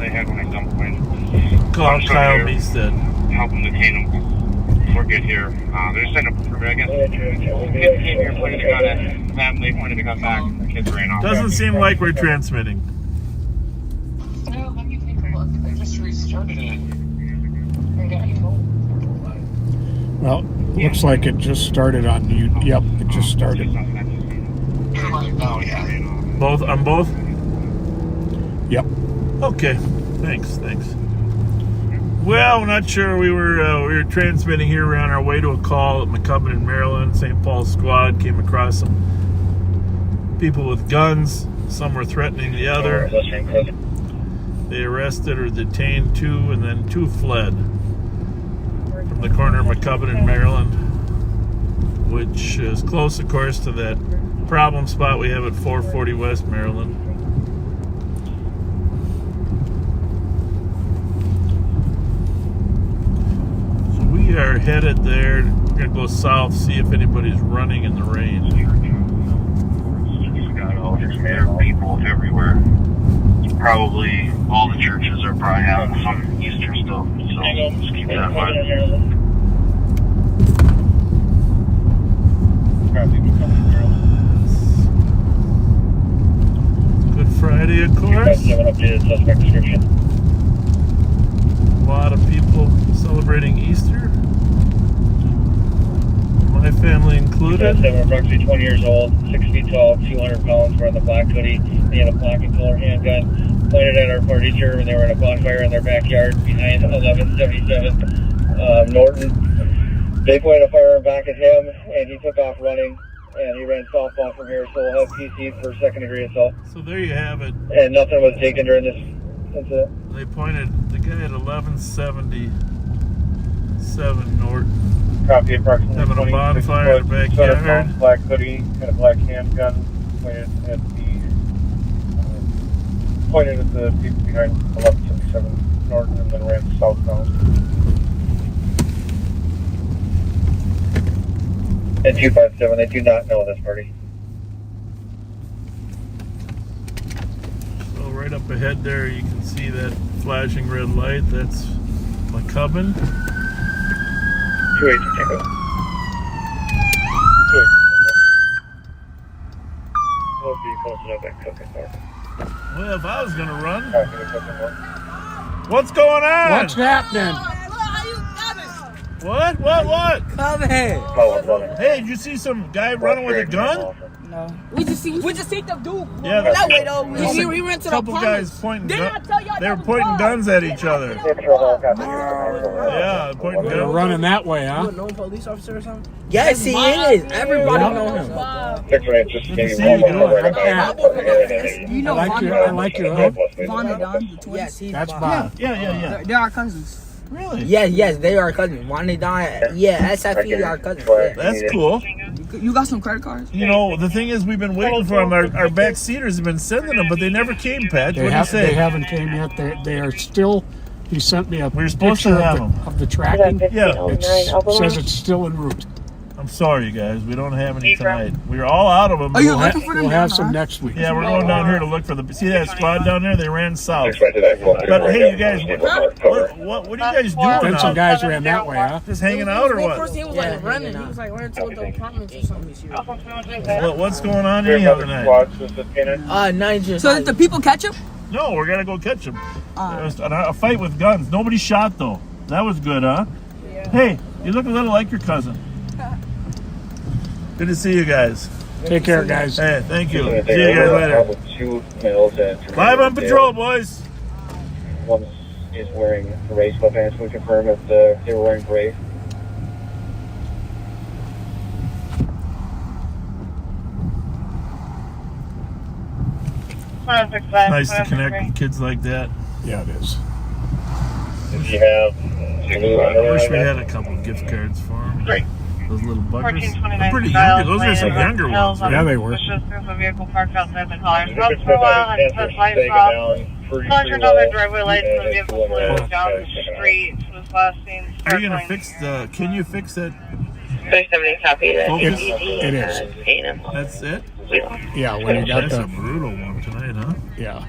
they had one at some point. Call Kyle Meestead. Helping detain them before get here. They're setting up a permit, I guess. Kids came here, pointed a gun at them. They pointed a gun back. The kids ran off. Doesn't seem like we're transmitting. No, let me take a look. I just restarted it. Well, looks like it just started on you. Yep, it just started. Oh, yeah. Both on both? Yep. Okay. Thanks. Well, we're not sure. We were transmitting here. We're on our way to a call at McCubbin in Maryland. St. Paul squad came across some people with guns. Some were threatening the other. They arrested or detained 2, and then 2 fled from the corner of McCubbin in Maryland, which is close, of course, to that problem spot we have at 440 West Maryland. So we are headed there. We're going to go south, see if anybody's running in the rain. There are people everywhere. Probably all the churches are probably having some Easter stuff, so just keep that in mind. Good Friday, of course. A lot of people celebrating Easter. My family included. They were approximately 20 years old, 6 feet tall, 200 pounds, wearing the black hoodie. They had a black and color handgun pointed at our party here when they were in a bonfire in their backyard behind 1177 Norton. They pointed a firearm back at him, and he took off running, and he ran southbound from here, so we'll have PC for second-degree assault. So there you have it. And nothing was taken during this incident. They pointed the guy at 1177 Norton. Copy, approximately Having a bonfire in the backyard. Black hoodie and a black handgun pointed at the people behind 1177 Norton and then ran southbound. And 257, they do not know this party. So right up ahead there, you can see that flashing red light. That's McCubbin. 2 agents, take over. 2 agents. We'll be posted up at Cook and North. Well, if I was going to run. Copy to Cook and North. What's going on? What's happening? What? Come here. Hey, did you see some guy running with a gun? No. We just see the dude. Yeah, that way though. He ran to the couple guys pointing guns. They were pointing guns at each other. Yeah, pointing They're guns. running that way, huh? You know a police officer or something? Yes, he is. Everybody know him. Good to see you, guys. You know I like your hood. Vaughn and Don, the twins? Yes, that's Bob. Yeah. They're our cousins. Really? Yes, they are cousins. Vaughn and Don, SFE are cousins. Yeah. That's cool. You got some credit cards? You know, the thing is, we've been waiting for them. Our back seaters have been sending them, but they never came, Pat. What do you say? They haven't came yet. They are still. He sent me a supposed to have of the tracking. Yeah. It says it's still en route. I'm sorry, you guys. We don't have any tonight. We're all out of them. Are you looking for them? We'll have some next week. Yeah, we're going down here to look for the. See that squad down there? They ran south. But hey, you guys, what are you guys doing? Then some guys ran that way, huh? Just hanging out or what? First he was like running. He was like running to the apartments or something. What's going on anyhow tonight? So did the people catch him? No, we're gonna go catch them. There was a fight with guns. Nobody shot though. That was good, huh? Yeah. Hey, you look a little like your cousin. Good to see you guys. Take care, guys. Hey, thank you. See you guys later. 2 males and 2 Live on patrol, boys. One is wearing race sweatpants. We confirm if they were wearing gray. Nice to connect with kids like that. Yeah, it is. If you have I wish we had a couple of gift cards for them. Great. Those little buggers. They're pretty younger. Those are some younger ones. Right? Yeah, they were. A vehicle parked outside the car. Stop for a while and put lights off. Fletcher, another driveway lights on the vehicle flows down the street. Was last seen. Are you gonna fix the? Can you fix that? 370 copy. It is. That's it. Yeah, when you got That's a the brutal one tonight, huh? yeah.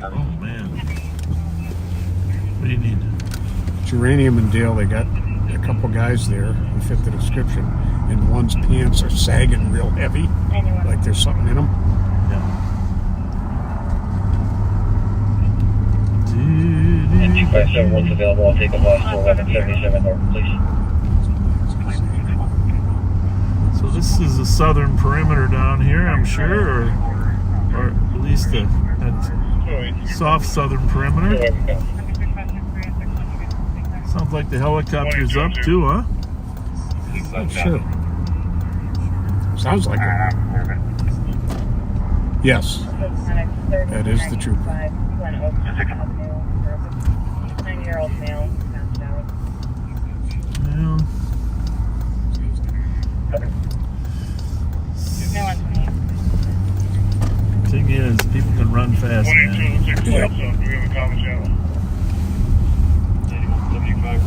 Oh, man. What do you need? Geranium and Dale, they got a couple guys there who fit the description, and one's pants are sagging real heavy, like there's something in them. Yeah. And 257 one's available. I'll take a bus to 1177 North, please. So this is the southern perimeter down here, I'm sure, or at least the soft southern perimeter. Sounds like the helicopter's up too, huh? Oh, sure. Sounds like it. Yes. That is the trooper. 9-year-old male, passed out. Well, No one's name. thing is, people can run fast, man. Yep.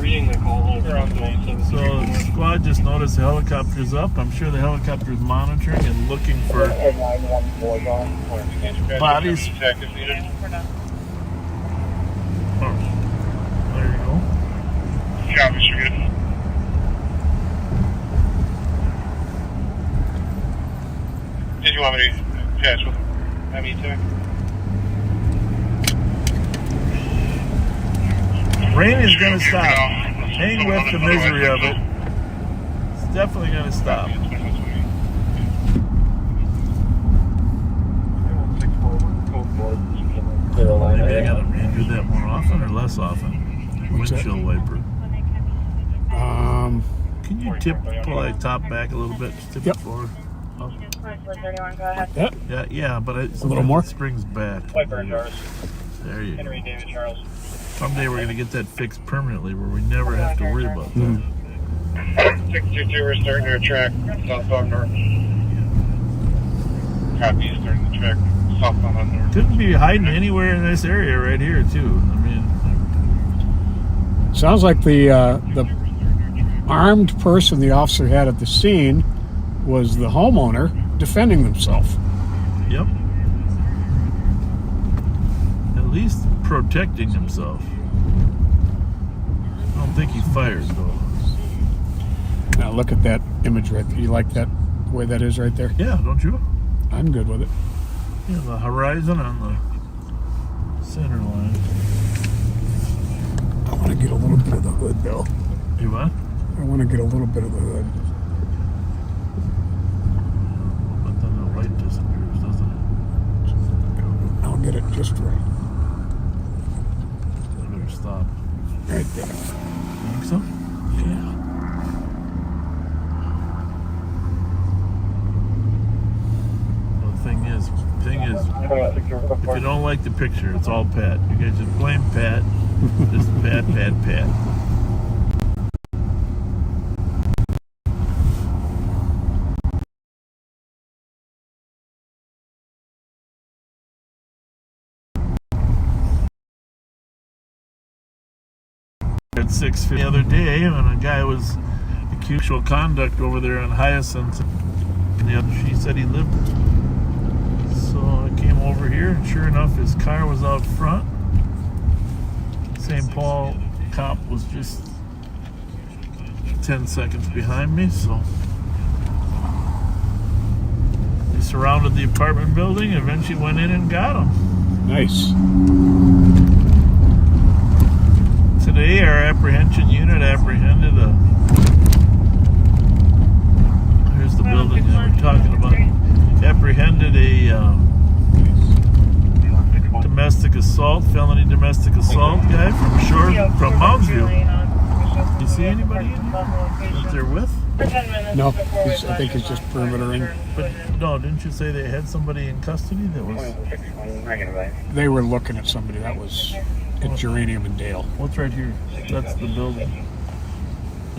Reading the call over on the So the squad just noticed the helicopter's up. I'm sure the helicopter's monitoring and looking for bodies. Oh, there you go. Yeah, Mr. Good. Did you want me to patch with ME2? Rain is going to stop. Hang with the misery of it. It's definitely going to stop. Maybe I got to do that more often or less often. Windshield wiper. Can you pull that top back a little bit? Just tip it forward. Oh. 31, go ahead. Yep. Yeah, but A little more? It springs back. There you go. Henry David Charles. Someday we're going to get that fixed permanently where we never have to worry about that. 622, we're starting to track southbound north. Copy, starting to track southbound on north. Couldn't be hiding anywhere in this area right here, too. I mean, Sounds like the armed person the officer had at the scene was the homeowner defending himself. yep. At least protecting himself. I don't think he fired, though. Now look at that image right there. You like that, the way that is right there? Yeah, don't you? I'm good with it. Yeah, the horizon on the center line. I want to get a little bit of the hood, though. You what? I want to get a little bit of the hood. But then the light disappears, doesn't it? I'll get it just right. I better stop. Right there. You think so? Yeah. Well, the thing is, if you don't like the picture, it's all Pat. You guys just blame Pat. Just Pat. At 6:50 the other day, when a guy was accused of conduct over there on Hyacinth, and she said he lived. So I came over here, and sure enough, his car was out front. St. Paul cop was just 10 seconds behind me, so they surrounded the apartment building and eventually went in and got him. Nice. Today, our apprehension unit apprehended here's the building that we're talking about. Apprehended a felony domestic assault guy from Moundsview. You see anybody in here that they're with? No, I think he's just perimetering. But no, didn't you say they had somebody in custody that was? They were looking at somebody that was at Geranium and Dale. What's right here? That's the building.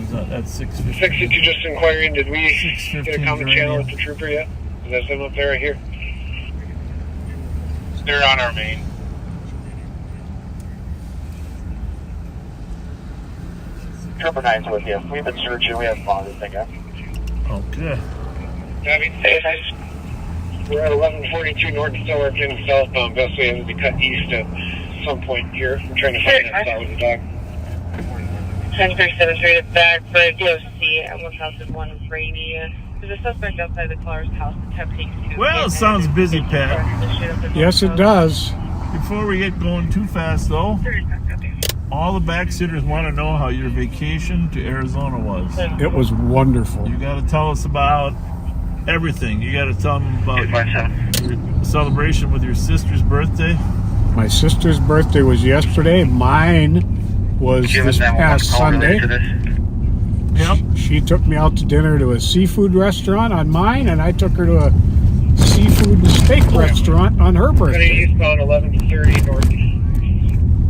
Is that at 6:50? 652 just inquiring, did we 6:15 get a common channel with the trooper yet? Is that them up there right here? They're on our main. Trooper 9's with you. We've been searching. We haven't found anything yet. Okay. Gabby? We're at 1142 North Stillwork in southbound. Best way is to cut east at some point here. I'm trying to find that spot with the dog. 1037 back for DOC at 1001 Rainy. There's a suspect outside the Clark's house. The temp takes 2. Well, it sounds busy, Pat. Yes, it does. Before we get going too fast, though, all the backseaters want to know how your vacation to Arizona was. It was wonderful. You got to tell us about everything. You got to tell them about your celebration with your sister's birthday. My sister's birthday was yesterday. Mine was this past Sunday. Yep. She took me out to dinner to a seafood restaurant on mine, and I took her to a seafood and steak restaurant on her birthday. Eastbound 1130 North.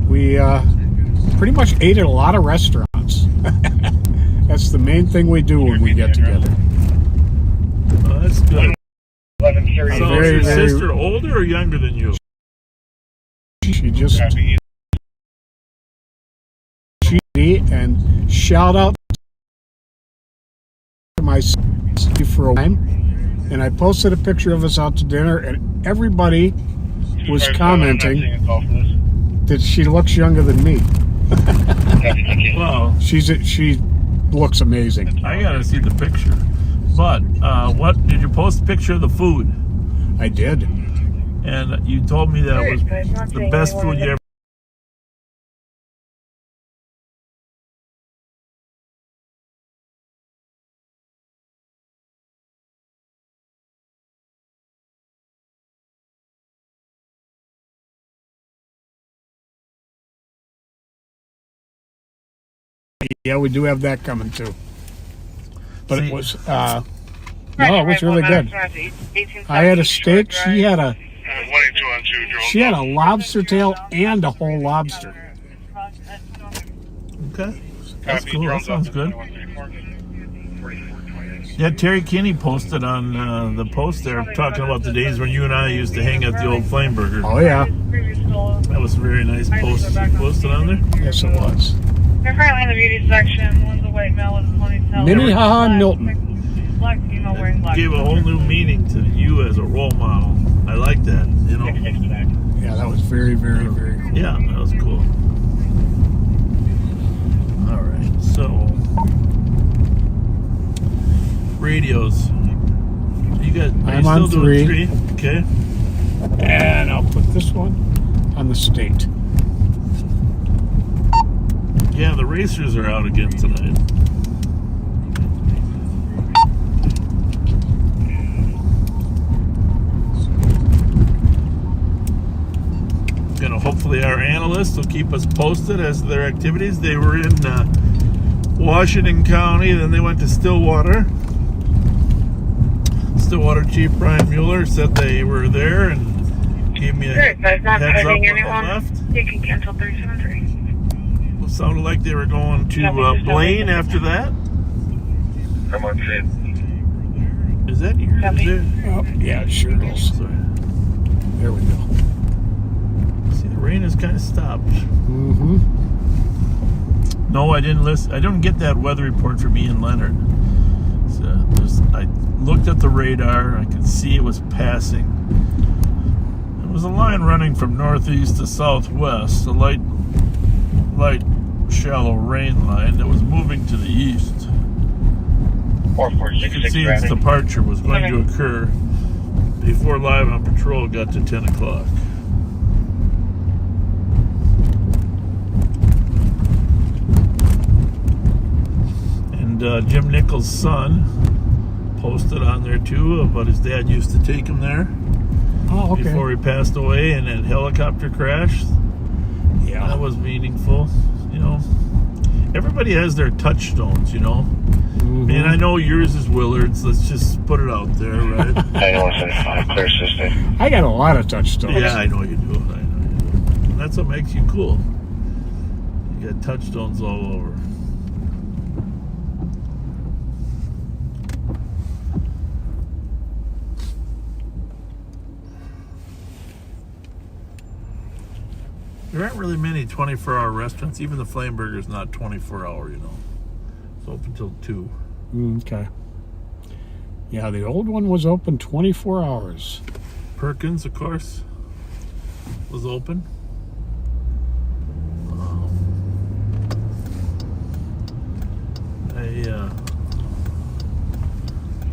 We pretty much ate at a lot of restaurants. That's the main thing we do when we get together. Oh, that's good. 1130. So is your sister older or younger than you? She just and shout out to my sister for a time, and I posted a picture of us out to dinner, and everybody was commenting that she looks younger than me. Well, she looks amazing. I gotta see the picture. But what did you post a picture of the food? I did. And you told me that was the best food you ever. Yeah, we do have that coming too. But See, it was no, it was really good. I had a steak. She had a lobster tail and a whole lobster. Okay, that's cool. That sounds good. Yeah, Terry Kinney posted on the post there talking about the days when you and I used to hang at the old Flame Burger. Oh yeah, that was a very nice post you posted on there. Yes, it was. They're currently in the beauty section. One's a white male with a ponytail. Minnehaha Milton. Black female wearing black. Gave a whole new meaning to you as a role model. I like that, you know. Yeah, that was very, very, very cool. Yeah, that was cool. All right, so radios. You got? I'm still on doing 3. Okay. And I'll put this one on the state. Yeah, the racers are out again tonight. Hopefully our analysts will keep us posted as to their activities. They were in Washington County, then they went to Stillwater. Stillwater Chief Brian Mueller said they were there and gave me a heads up when they left. You can cancel 373. It sounded like they were going to Blaine after that. I'm on train. Is that yours? Oh, yeah, it sure is. Sorry. There we go. See, the rain has kind of stopped. Mm-hmm. No, I didn't listen. I didn't get that weather report from Ian Leonard. So I looked at the radar. I could see it was passing. There was a line running from northeast to southwest, a light shallow rain line that was moving to the east. You could see its departure was going to occur before Live on Patrol got to 10 o'clock. And Jim Nichols' son posted on there too about his dad used to take him there before he passed away in that helicopter crash. Yeah, that was meaningful. You know, everybody has their touchstones, you know. Mm-hmm. And I know yours is Willard's. Let's just put it out there, right? I got a lot of touchstones. Yeah, I know you do. And that's what makes you cool. You got touchstones all over. There aren't really many 24-hour restaurants. Even the Flame Burger's not 24-hour, you know. It's open till 2. Okay. Yeah, the old one was open 24 hours. Perkins, of course, was open.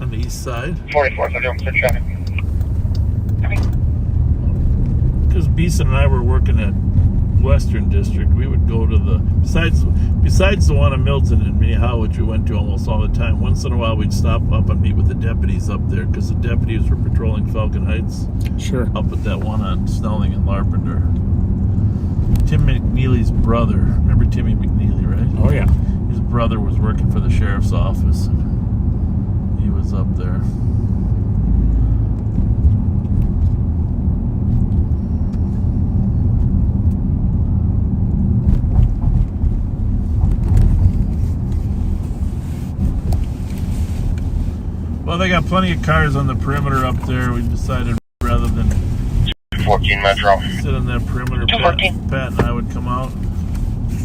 On the east side. 44, so don't sit traffic. Because Beeson and I were working at Western District, we would go to the besides the one in Milton and Minnehaha, which we went to almost all the time. Once in a while, we'd stop up and meet with the deputies up there because the deputies were patrolling Falcon Heights. Sure. Up at that one on Snelling and Larpenter. Tim McNeely's brother. Remember Timmy McNeely, right? Oh, yeah. His brother was working for the sheriff's office. He was up there. Well, they got plenty of cars on the perimeter up there. We decided rather than 14 Metro. sit on that perimeter, Pat and I would come out.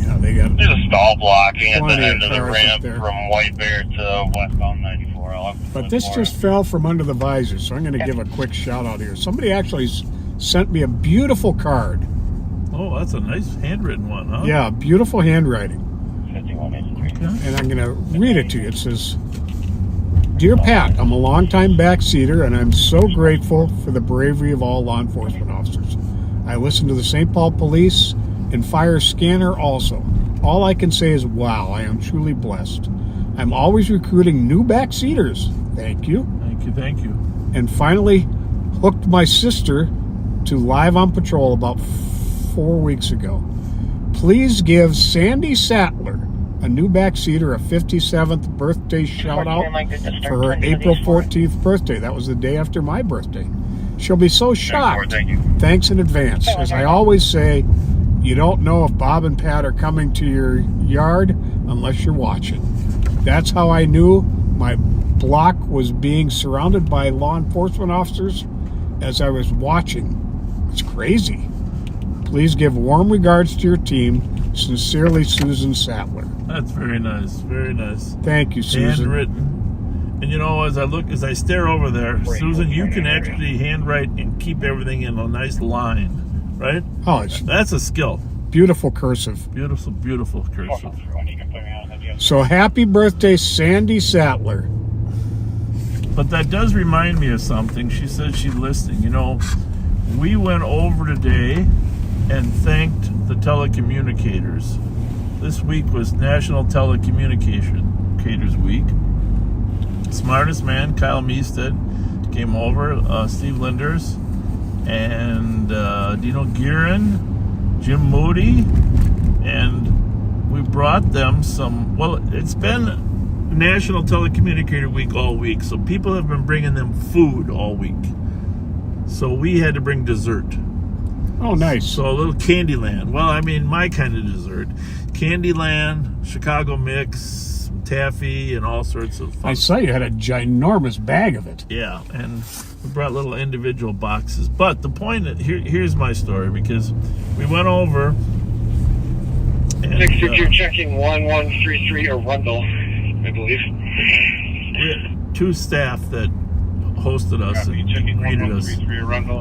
Yeah, they got There's a stall blocking at the plenty end of of the cars up ramp there. from White Bear to westbound 94. But this just fell from under the visor, so I'm going to give a quick shout out here. Somebody actually sent me a beautiful card. Oh, that's a nice handwritten one, huh? Yeah, beautiful handwriting. 5183. Okay. And I'm going to read it to you. It says, Dear Pat, I'm a longtime backseater, and I'm so grateful for the bravery of all law enforcement officers. I listen to the St. Paul Police and Fire Scanner also. All I can say is, wow, I am truly blessed. I'm always recruiting new backseaters. Thank you. Thank you, thank you. And finally hooked my sister to Live on Patrol about 4 weeks ago. Please give Sandy Sattler, a new backseater, a 57th birthday shout out for her April 14th birthday. That was the day after my birthday. She'll be so shocked. Thank you. Thanks in advance. As I always say, you don't know if Bob and Pat are coming to your yard unless you're watching. That's how I knew my block was being surrounded by law enforcement officers as I was watching. It's crazy. Please give warm regards to your team. Sincerely, Susan Sattler. That's very nice, very nice. Thank you, Susan. Handwritten. And you know, as I stare over there, Susan, you can actually handwrite and keep everything in a nice line, right? Oh, it's That's a skill. beautiful cursive. Beautiful, beautiful cursive. So happy birthday, Sandy Sattler. But that does remind me of something. She said she's listening. You know, we went over today and thanked the telecommunicators. This week was National Telecommunicators Week. Smartest man, Kyle Meestead, came over, Steve Linders, and Dino Guerin, Jim Moody, and we brought them some, well, it's been National Telecommunicator Week all week, so people have been bringing them food all week. So we had to bring dessert. Oh, nice. So a little Candyland. Well, I mean, my kind of dessert. Candyland, Chicago mix, taffy, and all sorts of fun. I saw you had a ginormous bag of it. Yeah, and we brought little individual boxes. But the point, here's my story, because we went over and You're checking 1133 Arundel, I believe. we had two staff that hosted us and greeted us.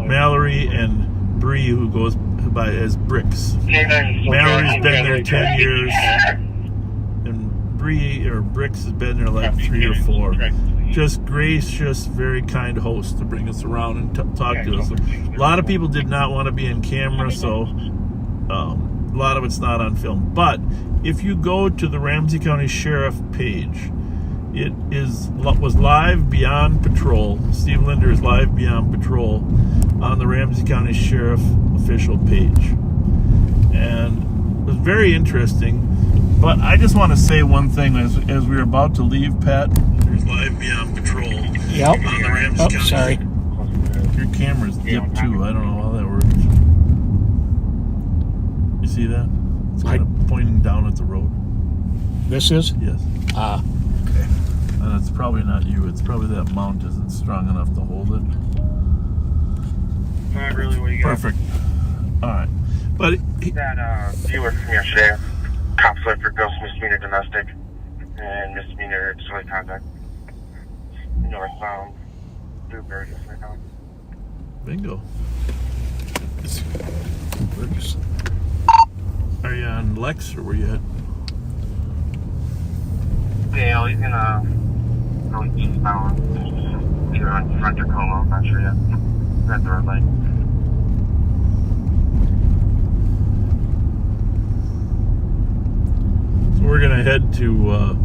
Mallory and Bree, who goes by as Bricks. Mallory's been there 10 years, and Bricks has been there like 3 or 4. Just gracious, very kind host to bring us around and talk to us. A lot of people did not want to be in camera, so a lot of it's not on film. But if you go to the Ramsey County Sheriff page, it was live Beyond Patrol. Steve Linder is live Beyond Patrol on the Ramsey County Sheriff official page. And it was very interesting. But I just want to say one thing as we were about to leave, Pat. There's live Beyond Patrol Yep. on the Ramsey County. Sorry. Your camera's dipped too. I don't know how that works. You see that? It's kind of pointing down at the road. This is? Yes. Okay. And it's probably not you. It's probably that mount isn't strong enough to hold it. Not really what you got. Perfect. All right. But That viewer from yesterday, cops left for gross misdemeanor domestic and misdemeanor disorderly conduct. northbound through Burgess right now. Bingo. Burgess. Are you on Lex or where you at? Dale, he's gonna go eastbound. Either on front Tacoma, I'm not sure yet. At the red light. So we're gonna head to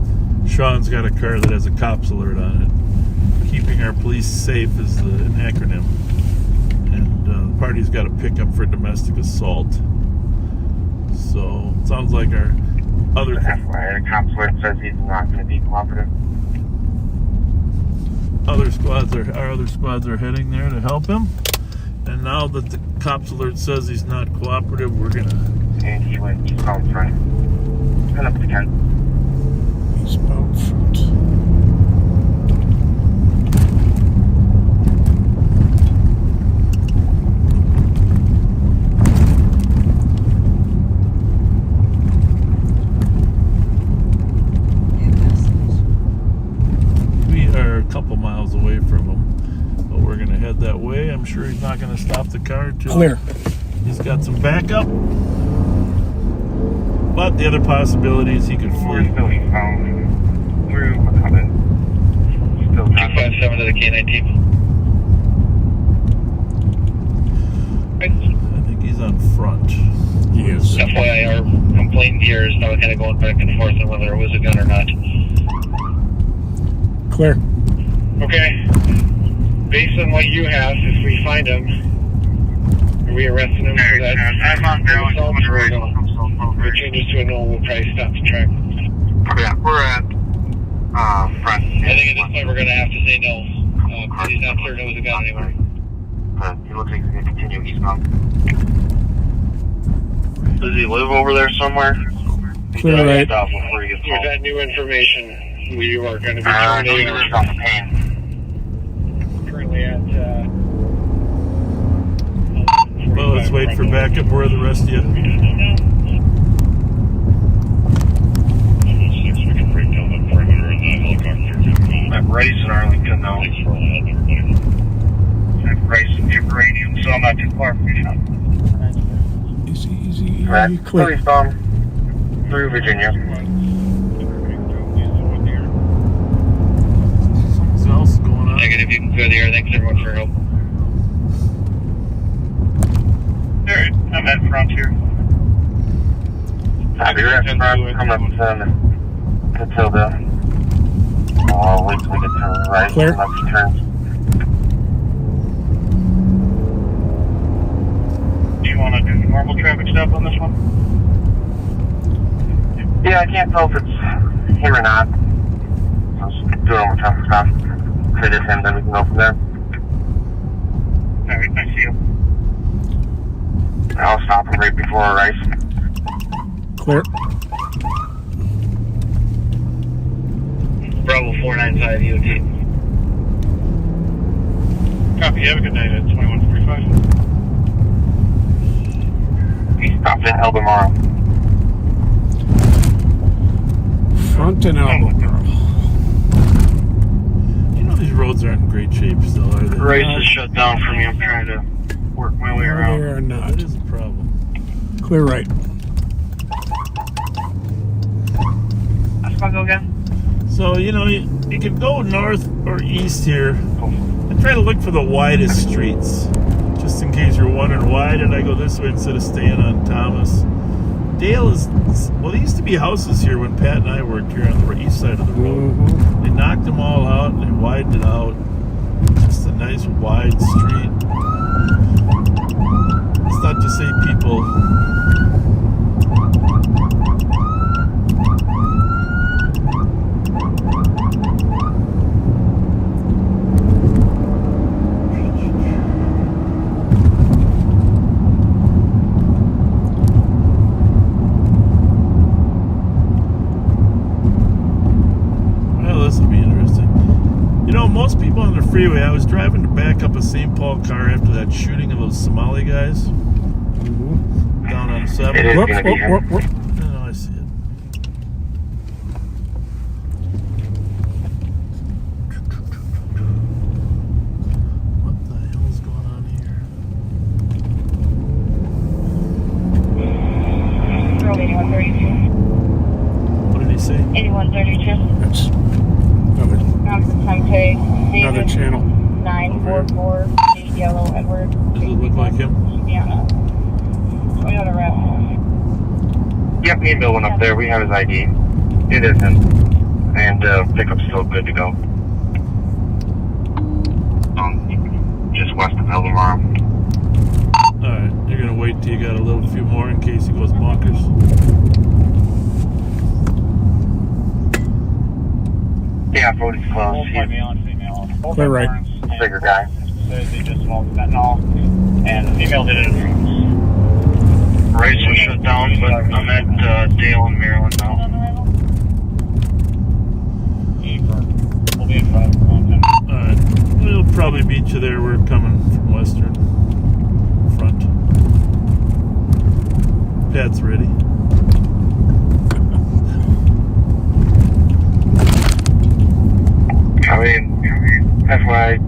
Sean's got a car that has a cops alert on it. Keeping our police safe is an acronym. And the party's got a pickup for domestic assault. So it sounds like our other FYI, the cops alert says he's not going to be cooperative. our other squads are heading there to help him. And now that the cops alert says he's not cooperative, we're gonna. And he went eastbound front. Turn up the tent. Eastbound front. We are a couple miles away from him, but we're gonna head that way. I'm sure he's not gonna stop the car till Clear. he's got some backup. But the other possibility is he could We're flee. still eastbound through McCubbin. Still 257 to the K-9 team. I think he's on front. Yes. FYI, our complaint here is now kind of going back and forth on whether it was a gun or not. Clear. Okay. Based on what you have, if we find him, are we arresting him for that? I'm on there with someone right. If it changes to a no, we'll probably stop the track. Yeah, we're at front. I think at this point we're going to have to say no. Because he's not certain it was a gun anymore. He looks like he's going to continue eastbound. Does he live over there somewhere? Clear right. Stop before he gets With home. that new information, we are going to be No, he terminating. lives off the Pain. Currently at Well, let's wait for backup. Where are the rest of you? I'm racing Arlington now. I'm racing uranium, so I'm not too far from you. Easy. Right. Clear. Eastbound through Virginia. Something else going on. Negative, you can go there. Thanks everyone for help. Alright, I'm at Frontier. Copy, we're at front, coming up to Tilda. I'll wait till we get to the right. Clear. Unless he turns. Do you want to do normal traffic stop on this one? Yeah, I can't tell if it's him or not. So just do normal traffic stop. If it is him, then we can go from there. Alright, I see you. I'll stop him right before our race. Clear. Bravo 495 EOT. Copy, have a good night at 2145. He stopped in Albemarle. Front and elbow girl. You know these roads aren't in great shape still, are they? Race is shut down for me. I'm trying to work my way They around. are not. That is a problem. Clear right. Let's go again. So, you know, you can go north or east here and try to look for the widest streets. Just in case you're wondering, why did I go this way instead of staying on Thomas? Dale is, well, there used to be houses here when Pat and I worked here on the east side of the road. Mm-hmm. They knocked them all out and they widened it out. Just a nice wide street. It's not to say people... Most people on the freeway, I was driving to back up a St. Paul car after that shooting of those Somali guys down on 7. It is Whoop, gonna be here. whoop, whoop, whoop. Oh, I see it. 8132. What did he say? 8132. That's another David channel. 944 Yellow Edward. Does it look like him? Yeah. We got a wrap. Yep, me and Bill went up there. We have his ID. It is him. And pickup's still good to go. Just west of Eldamar. Alright, you're gonna wait till you got a little few more in case he goes bonkers. Yeah, road is closed. Male and female. Both Clear are right. burns. Bigger guy. Said they just smoked fentanyl, and the female did it in rooms. Race was shut down, but I'm at Dale in Maryland now. We'll be in front of the mountain. Alright, we'll probably meet you there. We're coming from Western front. Pat's ready. I mean, that's why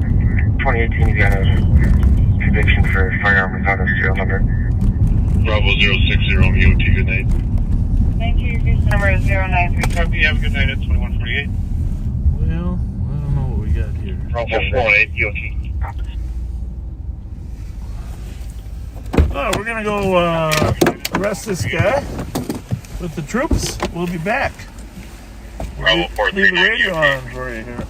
2018 you got a conviction for firearm without a serial number. Bravo 060 EOT, good night. Thank you. Your case number is 093. Copy, have a good night at 2148. Well, I don't know what we got here. Bravo 48 EOT. Oh, we're gonna go arrest this guy with the troops. We'll be back. Bravo Leave the 439 radio EOT. on for you here.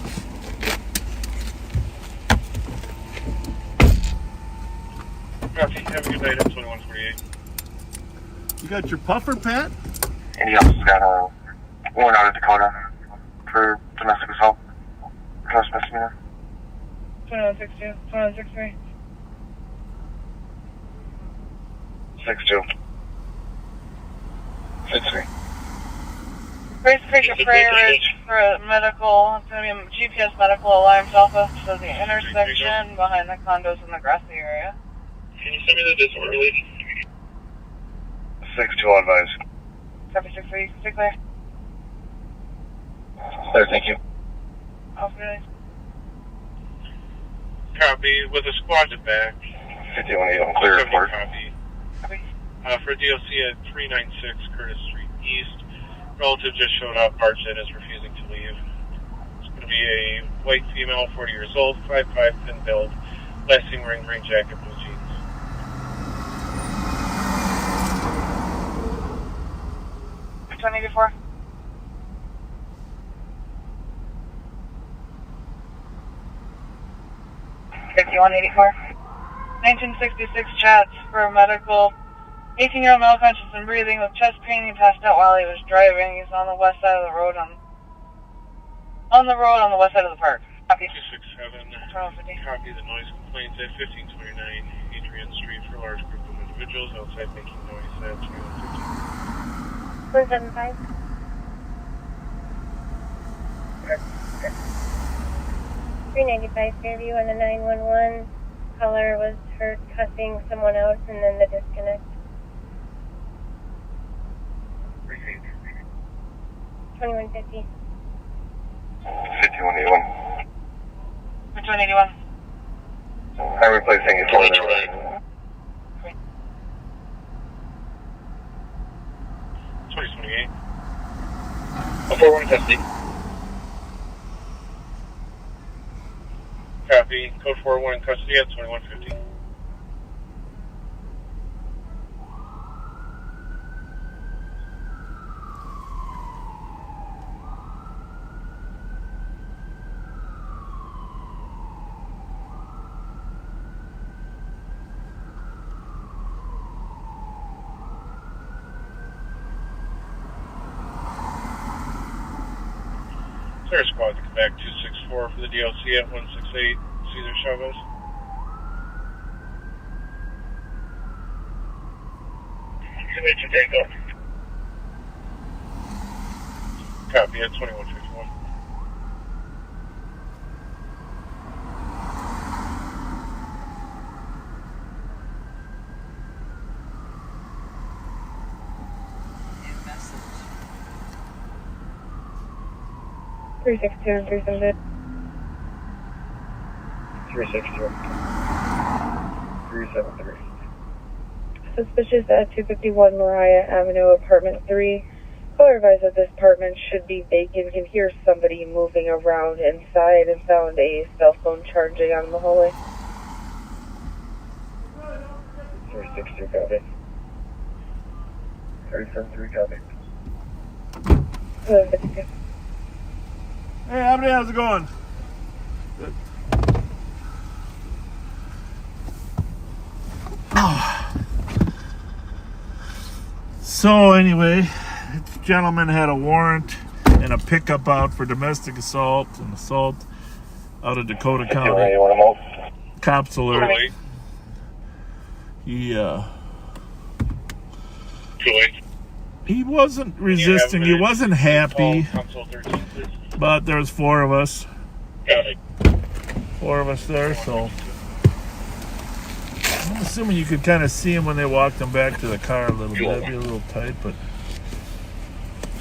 Copy, have a good night at 2148. You got your puffer, Pat? And he also got a warrant out of Dakota for domestic assault. Gross misdemeanor. 2162. 2163. 62. 63. Race picture Prairie Ridge for medical. It's going to be a GPS medical alarms office for the intersection behind the condos in the grassy area. Can you send me the disorderly? 62 on advise. 763. Stay clear. There, thank you. Off good. Copy, with a squad to back. 51 on clear report. Copy. For DOC at 396 Curtis Street East. Relative just showed up, barged in, is refusing to leave. It's going to be a white female, 40 years old, 5'5", thin build, lasting ring jacket, blue jeans. Which 184? $51.84. 1966 chats for medical. 18-year-old male conscious and breathing with chest pain. He passed out while he was driving. He's on the west side of the road on the west side of the park. Copy. 267. 1250. Copy the noise complaints at 1529 Adrian Street for a large group of individuals outside making noise at 2150. 175. 395 Fairview on the 911. Caller was heard cussing someone out and then the disconnect. 2150. 5181. Which 181? I'm replacing it. 2028. 2028. 4150. Copy. Code 41 in custody at 2150. Clear squad to come back 264 for the DOC at 168 Cesar Chavez. Convention takeoff. Copy at 2151. $362 and $370. 362. 373. suspicious at 251 Mariah Avenue, apartment 3. Caller advised that this apartment should be vacant. Can hear somebody moving around inside and found a cell phone charging on the hallway. 362 copy. 373 copy. Hey, Abney, how's it going? Good. So anyway, this gentleman had a warrant and a pickup out for domestic assault and assault out of Dakota County. Cops alert. He wasn't resisting. He wasn't happy. But there's 4 of us. 4 of us there, so I'm assuming you could kind of see him when they walked him back to the car a little bit. That'd be a little tight, but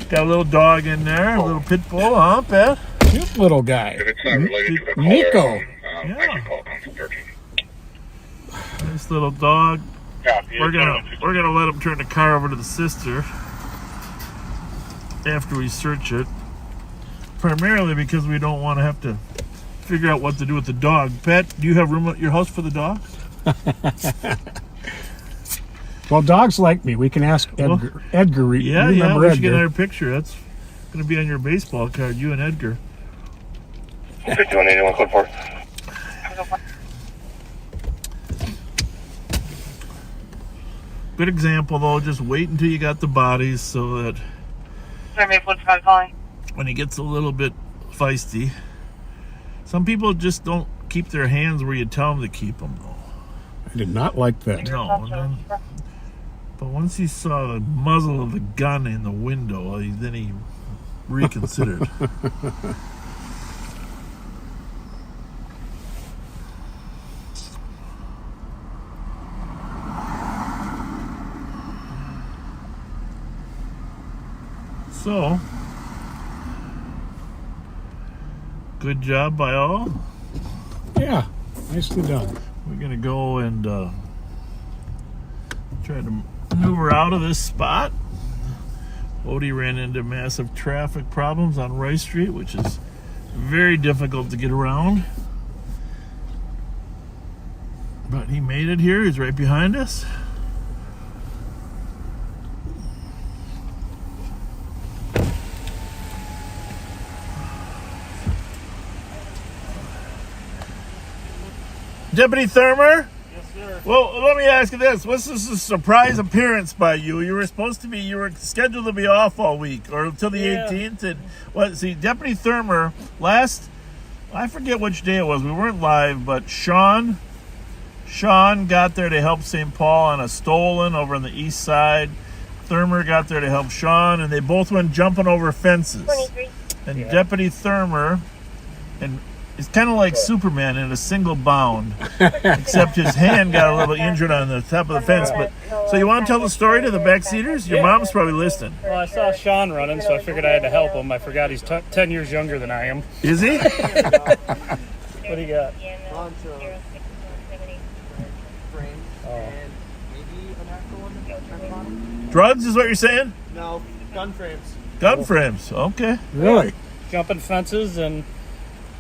got a little dog in there, a little pit bull, huh, Pat? Cute little guy. If it's not related to the caller, Nico. I can call Council 13. Nice little dog. Copy. We're gonna let him turn the car over to the sister after we search it. Primarily because we don't want to have to figure out what to do with the dog. Pat, do you have room at your house for the dog? Well, dogs like me. We can ask Edgar. Edgar, Yeah, you we remember should get Edgar? another picture. That's going to be on your baseball card, you and Edgar. 5181 code 4. Good example, though. Just wait until you got the bodies so that Calling. when he gets a little bit feisty. Some people just don't keep their hands where you tell them to keep them, though. I did not like that. No. But once he saw the muzzle of the gun in the window, then he reconsidered. So, good job by all. Yeah, nicely done. We're going to go and try to maneuver out of this spot. Odie ran into massive traffic problems on Rice Street, which is very difficult to get around. But he made it here. He's right behind us. Deputy Thurmer? Yes, sir. Well, let me ask you this. What's this a surprise appearance by you? You were scheduled to be off all week or until the 18th. And Deputy Thurmer, I forget which day it was. We weren't live, but Sean got there to help St. Paul on a stolen over on the east side. Thurmer got there to help Sean, and they both went jumping over fences. 23. And Deputy Thurmer, and it's kind of like Superman in a single bound, except his hand got a little injured on the top of the fence. But so you want to tell the story to the backseaters? Your mom's probably listening. Well, I saw Sean running, so I figured I had to help him. I forgot he's 10 years younger than I am. Is he? What do you got? Drugs is what you're saying? No, gun frames. Gun frames. Okay. Really? Jumping fences and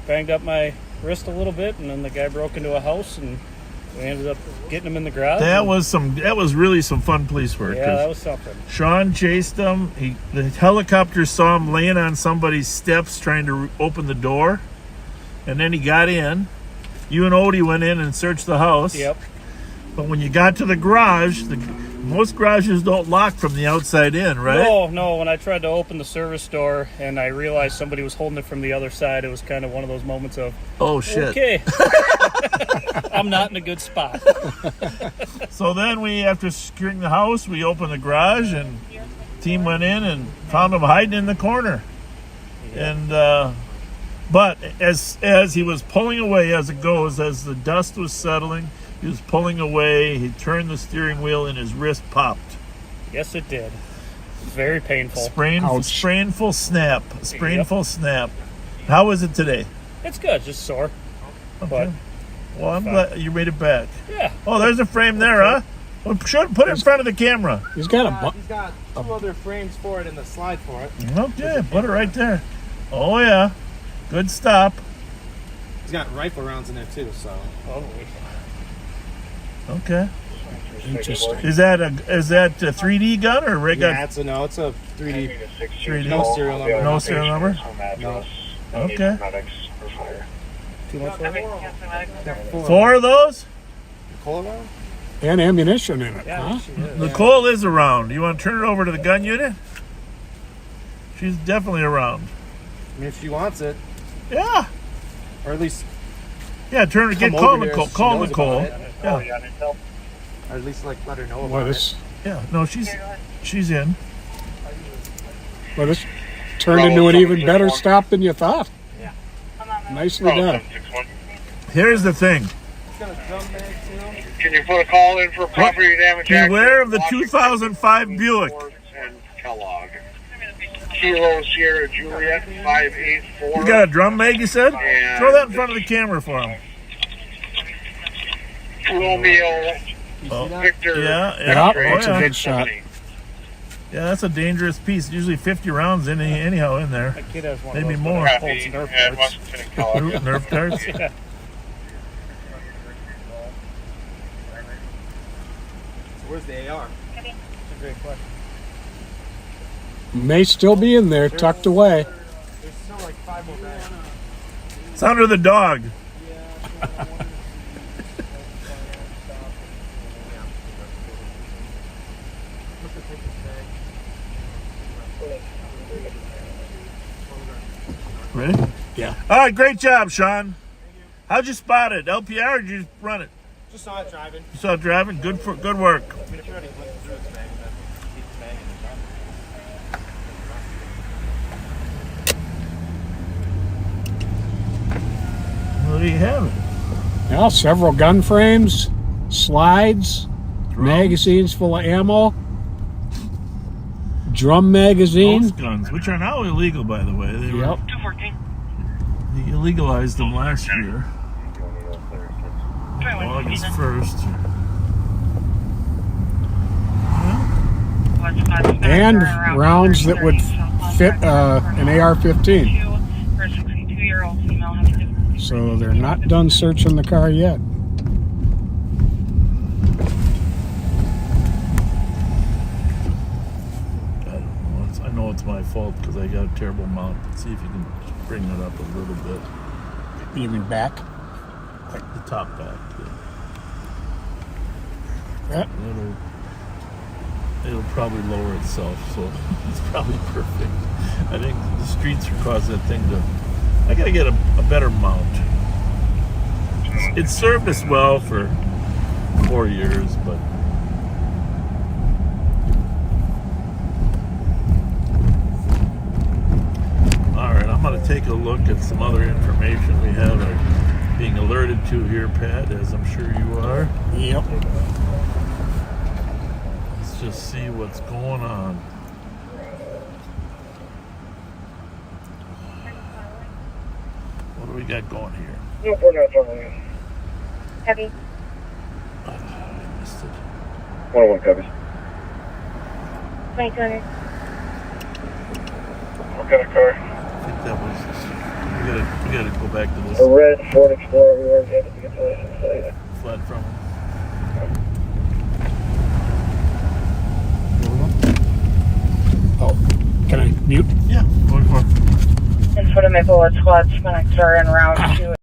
banged up my wrist a little bit, and then the guy broke into a house, and we ended up getting him in the garage. That was really some fun police work. Yeah, that was something. Sean chased him. The helicopter saw him laying on somebody's steps trying to open the door, and then he got in. You and Odie went in and searched the house. Yep. But when you got to the garage, most garages don't lock from the outside in, right? No. When I tried to open the service door and I realized somebody was holding it from the other side, it was kind of one of those moments of, oh, shit. Okay, I'm not in a good spot. So then after securing the house, we opened the garage and team went in and found him hiding in the corner. And but as he was pulling away, as it goes, as the dust was settling, he was pulling away. He turned the steering wheel and his wrist popped. Yes, it did. Very painful. Sprainful snap. How is it today? It's good, just sore. Okay. Well, I'm glad you made it back. Yeah. Oh, there's a frame there, huh? Well, put it in front of the camera. He's got a He's got 2 other frames for it and the slide for it. Okay, put it right there. Oh yeah, good stop. He's got rifle rounds in there too, so. Okay. interesting. Is that a 3D gun or regular? Yeah, it's a 3D. 3D. No serial number. No serial number. No. Okay. Too much for it? Yeah, 4 of those. Cola round? And ammunition in it, Yeah, huh? she is. Nicole is around. You want to turn it over to the gun unit? She's definitely around. I mean, if she wants it, Yeah. or at least, Yeah, call over here Nicole. so she Call knows Nicole. about it. Yeah. or at least like let her know about Well, it. this, Yeah. No, she's in. well, this turned into an even better stop than you thought. Nicely done. Here's the thing. Can you put a call in for property damage? Beware of the 2005 Buick. And Kellogg. Kilo Sierra Juliet 584. You got a drum mag, you said? And Throw that in front of the camera for him. Romeo Victor. Yeah, Yeah, Oh, that's a yeah. good shot. Yeah, that's a dangerous piece. Usually 50 rounds anyhow in there. That kid has one Maybe of those more. that holds Nerf And darts. Washington and Kellogg. Nerf darts. Yeah. So where's the AR? That's a great question. May still be in there, tucked away. There's still like 5 more bags. It's under the dog. Ready? Yeah. All right, great job, Sean. How'd you spot it? LPR or did you just run it? Just saw it driving. You saw it driving? Good work. I mean, if you're already looking through its bag, then keep the bag in the truck. Well, there you have it. Now, several gun frames, slides, magazines full of ammo, drum magazine. Both guns, which are now illegal, by the way. They Yep. They illegalized them last year. August 1st. And rounds that would fit an AR-15. For a 62-year-old female having difficulty. So they're not done searching the car yet. I know it's my fault because I got a terrible mount. See if you can bring that up a little bit. You mean back? Like the top back. Yeah. It'll probably lower itself, so it's probably perfect. I think the streets are causing that thing to. I gotta get a better mount. It served us well for 4 years, but. Alright, I'm going to take a look at some other information we have being alerted to here, Pat, as I'm sure you are. Yep. Let's just see what's going on. What do we got going here? No, we're not talking. Heavy. I missed it. 101 copy. 2200. What kind of car? I think that was. We gotta go back to A this red Ford Explorer. We weren't able to get the license plate. flat from him. Oh, can I mute? Yeah, going for it. In front of Maple Squad Connector and Route 2.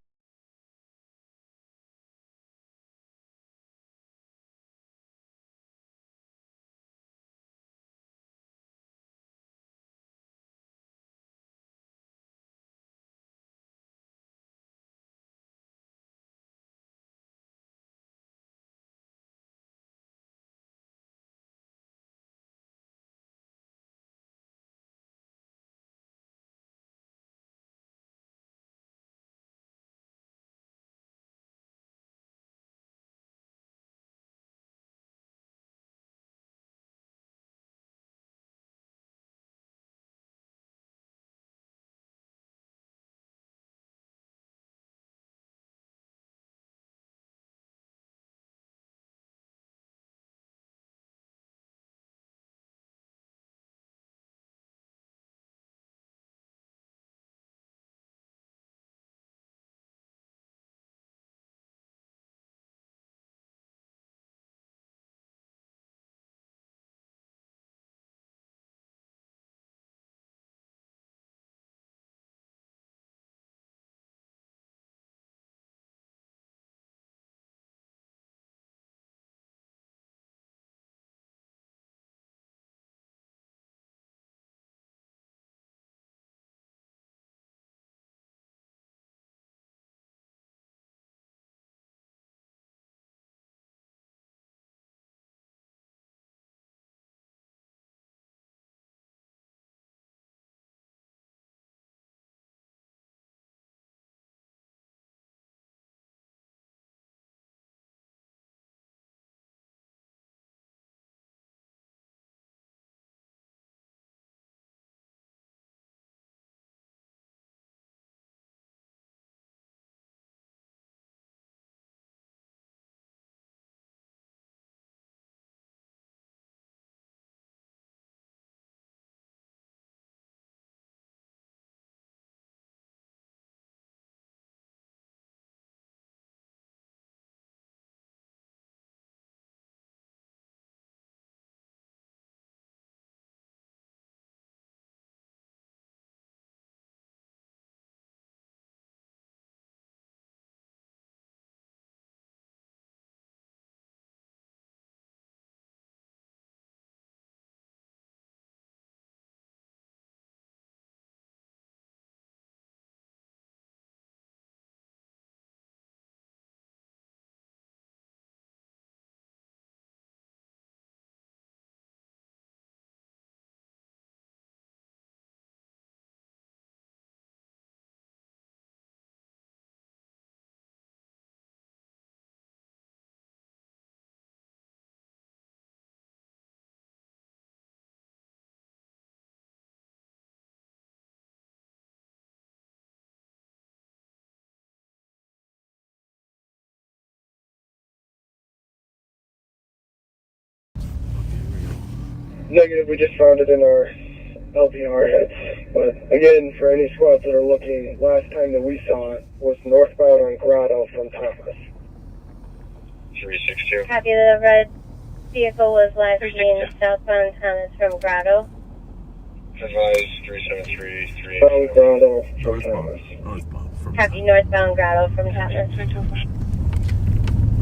Negative, we just found it in our LPR heads. But again, for any squads that are looking, last time that we saw it was northbound on Grotto from Thomas. 362. Copy, the red vehicle was last seen southbound Thomas from Grotto. Advise 373, From Grotto from Thomas. Northbound from Copy, northbound Grotto from Thomas.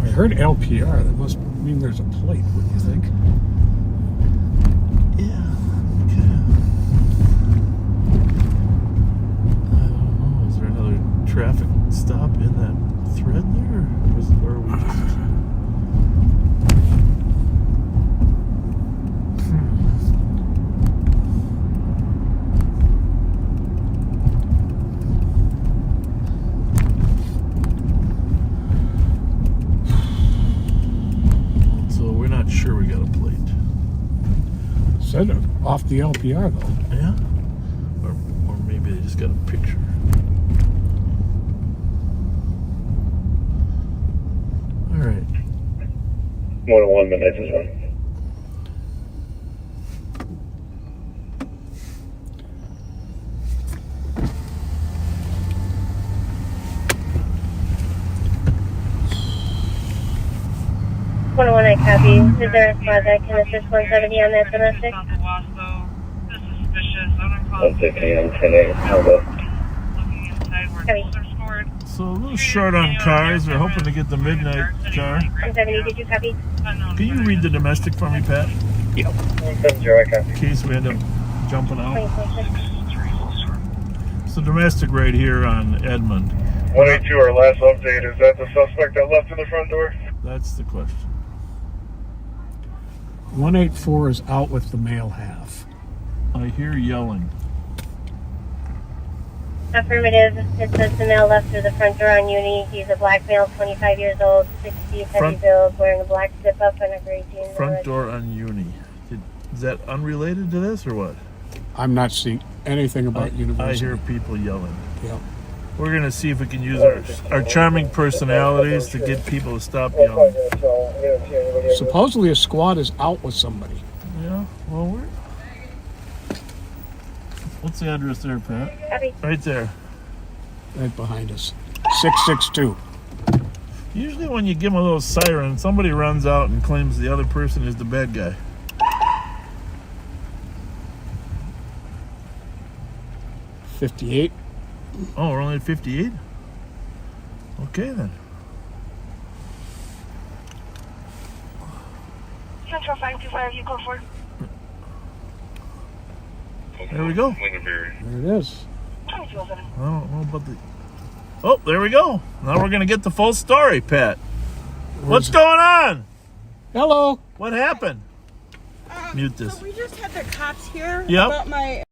I heard LPR. That must mean there's a plate. What do you think? Yeah. Okay. I don't know. Is there another traffic stop in that thread there? Or are we just... Sure, we got a plate. Said it off the LPR though. Yeah, or maybe they just got a picture. All right. 101 minutes is one. I copy. Is there a squad that can assist 170 on that domestic? That's it, AM 10A. How about? So a little short on cars. We're hoping to get the midnight car. 170, did you copy? Can you read the domestic for me, Pat? Yep. 170, I copy. In case we end up jumping out. It's the domestic right here on Edmund. 182, our last update. Is that the suspect that left in the front door? That's the question. 184 is out with the male half. I hear yelling. Affirmative. It says the male left through the front door on Uni. He's a black male, 25 years old, 6 feet, heavy build, wearing a black zip-up and a gray jeans. Front door on Uni. Is that unrelated to this or what? I'm not seeing anything about university. I hear people yelling. Yep. We're going to see if we can use our charming personalities to get people to stop yelling. Supposedly a squad is out with somebody. Yeah, well, what's the address there, Pat? Copy. Right there. Right behind us. 662. Usually when you give them a little siren, somebody runs out and claims the other person is the bad guy. $58. Oh, we're only at 58? Okay, then. Central 525, you go for. There we go. There it is. I don't know about the... Oh, there we go. Now we're going to get the full story, Pat. What's going on? Hello. What happened? Mute this. So we just had the cops here Yep. about my...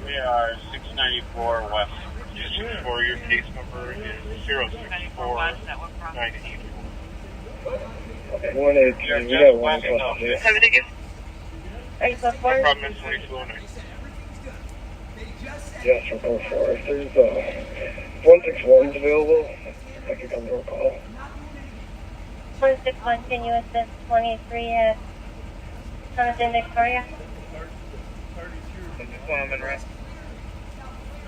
We are 694 west. 264. Your case number is 064-984. Okay, 183. We got one plus there. Are you code No 4? problem, it's 2209. Yes, from code 4. If there's 161's available, I can come to a call. 161, can you assist 23 at Jonathan Victoria? I'm in rest.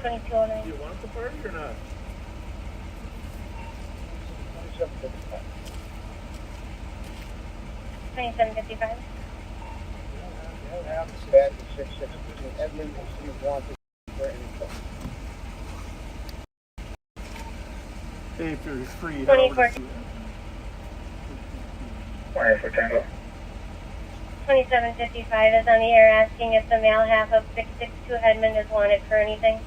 2209. Do you want the party or not? 2755. Edmund will see wanted for anything. Hey, if you're free, 24. Wire for Tango. 2755 is on the air asking if the male half of 662 Edmund is wanted for anything.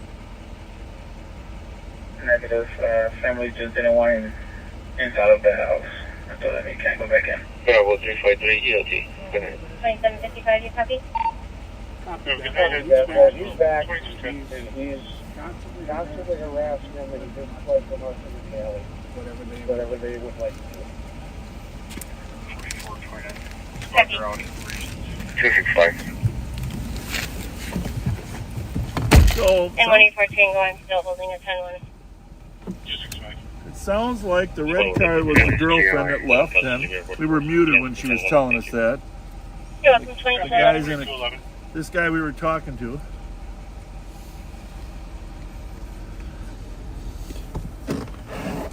Negative. Family just didn't want him inside of the house. I told him he can't go back in. Bravo 353 ELT. 2755, you copy? He's back. He's constantly harassing him and he just plays them up in the alley. Whatever they would like to do. Copy. 265. So, And 184 Tango, I'm still holding a 10-1. 265. it sounds like the red car was the girlfriend that left, and we were muted when she was telling us that. You're welcome, The 27. guy's in this guy we were talking to.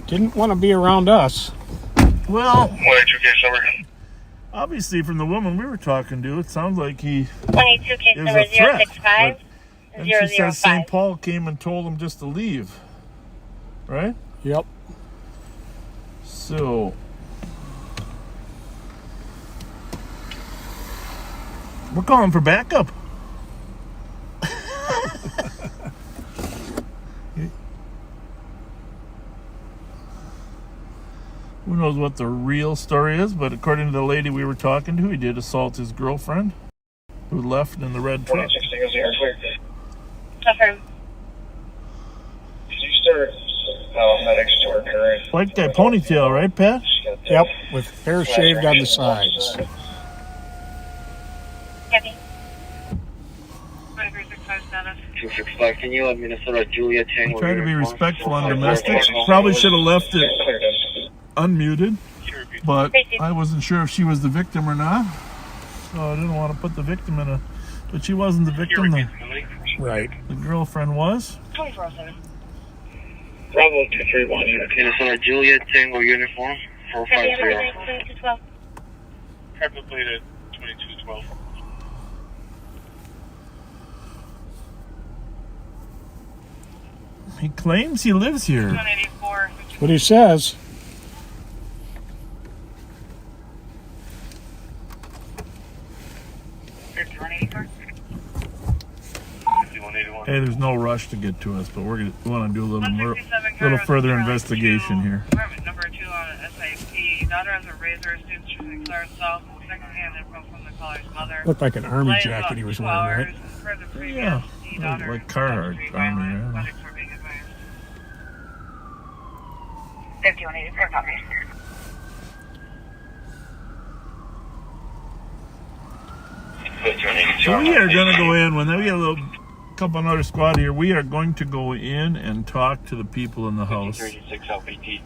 Didn't want to be around us. Well, What is your case number? obviously from the woman we were talking to, it sounds like he 22 case is number a threat. 065 And she says St. 005. Paul came and told him just to leave. Right? Yep. So, we're calling for backup. Who knows what the real story is, but according to the lady we were talking to, he did assault his girlfriend who left in the red truck. 26 Tango's here, clear. Affirm. Did you start medics to her current? White guy ponytail, right, Pat? Yep, with hair shaved on the sides. Copy. 2365 status. 265, can you let Minnesota Julia Tango? Try to be respectful on domestics. Probably should have left it unmuted, but I wasn't sure if she was the victim or not, so I didn't want to put the victim in a. But she wasn't the victim. Right. The girlfriend was. 2407. Bravo 231, Minnesota Julia Tango uniform Copy, 450. 2212. Traffic plate at 2212. He claims he lives here. 184. What he says. Hey, there's no rush to get to us, but we want to do a little further investigation here. Apartment number 2 on SIP. Daughter has a razor. Student choosing Clark South. Second-hand info from the caller's mother. Looked like an army jacket he was wearing, right? Yeah, like Carhartt Army. Yeah. 5184 copy. So we are going to go in when we get a couple another squad here. We are going to go in and talk to the people in the house.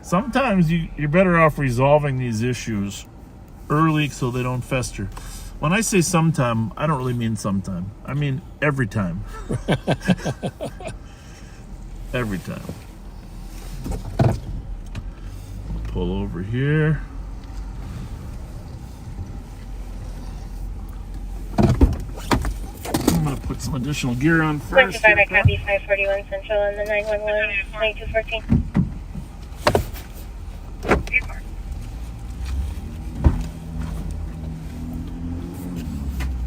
Sometimes you're better off resolving these issues early so they don't fester. When I say sometime, I don't really mean sometime. I mean every time. Every time. Pull over here. I'm going to put some additional gear on first. 25, I copy 541 Central on the 911, 2214.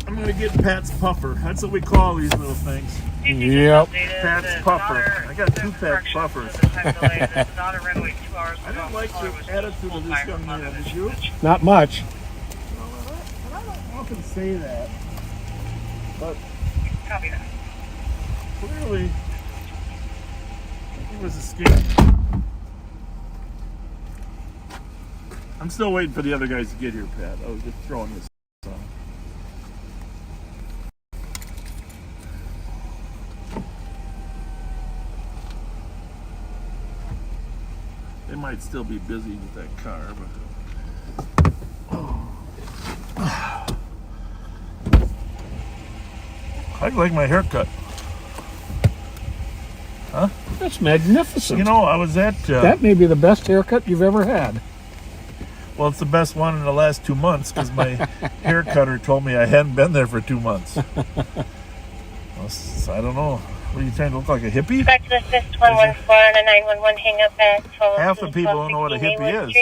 I'm going to get Pat's puffer. That's what we call these little things. Yep. Pat's puffer. I got 2 Pat's puffers. I didn't like the attitude of this young man, did you? Not much. I don't often say that, but Copy that. clearly He was escaping. I'm still waiting for the other guys to get here, Pat. I was just throwing this on. They might still be busy with that car, but I like my haircut. Huh? That's magnificent. You know, I was at... that may be the best haircut you've ever had. Well, it's the best one in the last 2 months because my hair cutter told me I hadn't been there for 2 months. Well, I don't know. What are you trying to look like, a hippie? Back to the assist 114 on a 911 hang up at 12. Half the people don't know what a hippie is.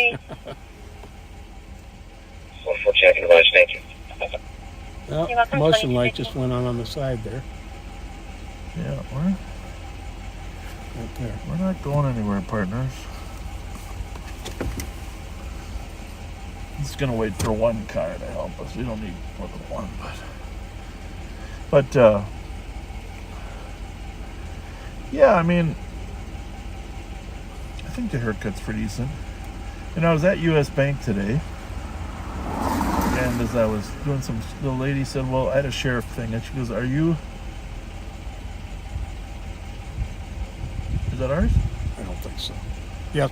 114, I can advise, thank you. Well, motion light just went on the side there. Yeah, Right there. we're not going anywhere, partners. Just gonna wait for one car to help us. We don't need more than one, but yeah, I mean, I think the haircut's pretty decent. And I was at U.S. Bank today, and as I was doing some, the lady said, "Well, I had a sheriff thing," and she goes, "Are you? Is that ours?" I don't think so. Yep.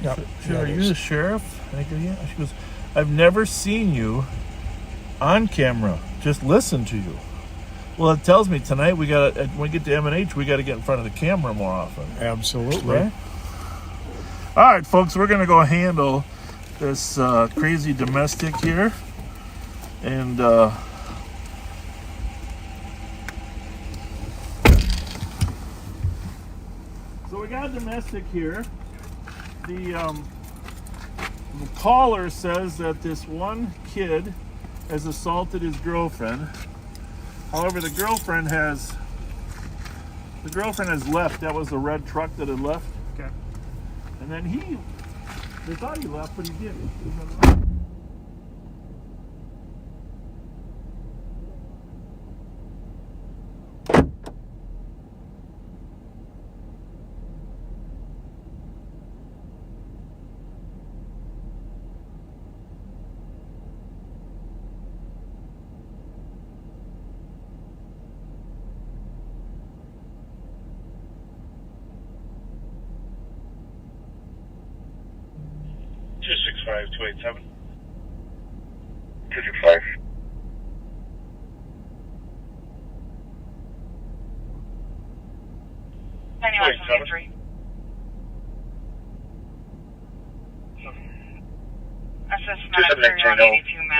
Yep. She said, "Are you the sheriff?" And I go, "Yeah." She goes, "I've never seen you on camera. Just listen to you." Well, it tells me tonight when we get to M&H, we got to get in front of the camera more often. Absolutely. Right? All right, folks, we're going to go handle this crazy domestic here. And so we got a domestic here. The caller says that this one kid has assaulted his girlfriend. However, the girlfriend has left. That was the red truck that had left. Okay. And then they thought he left, but he didn't. Five 287. 265.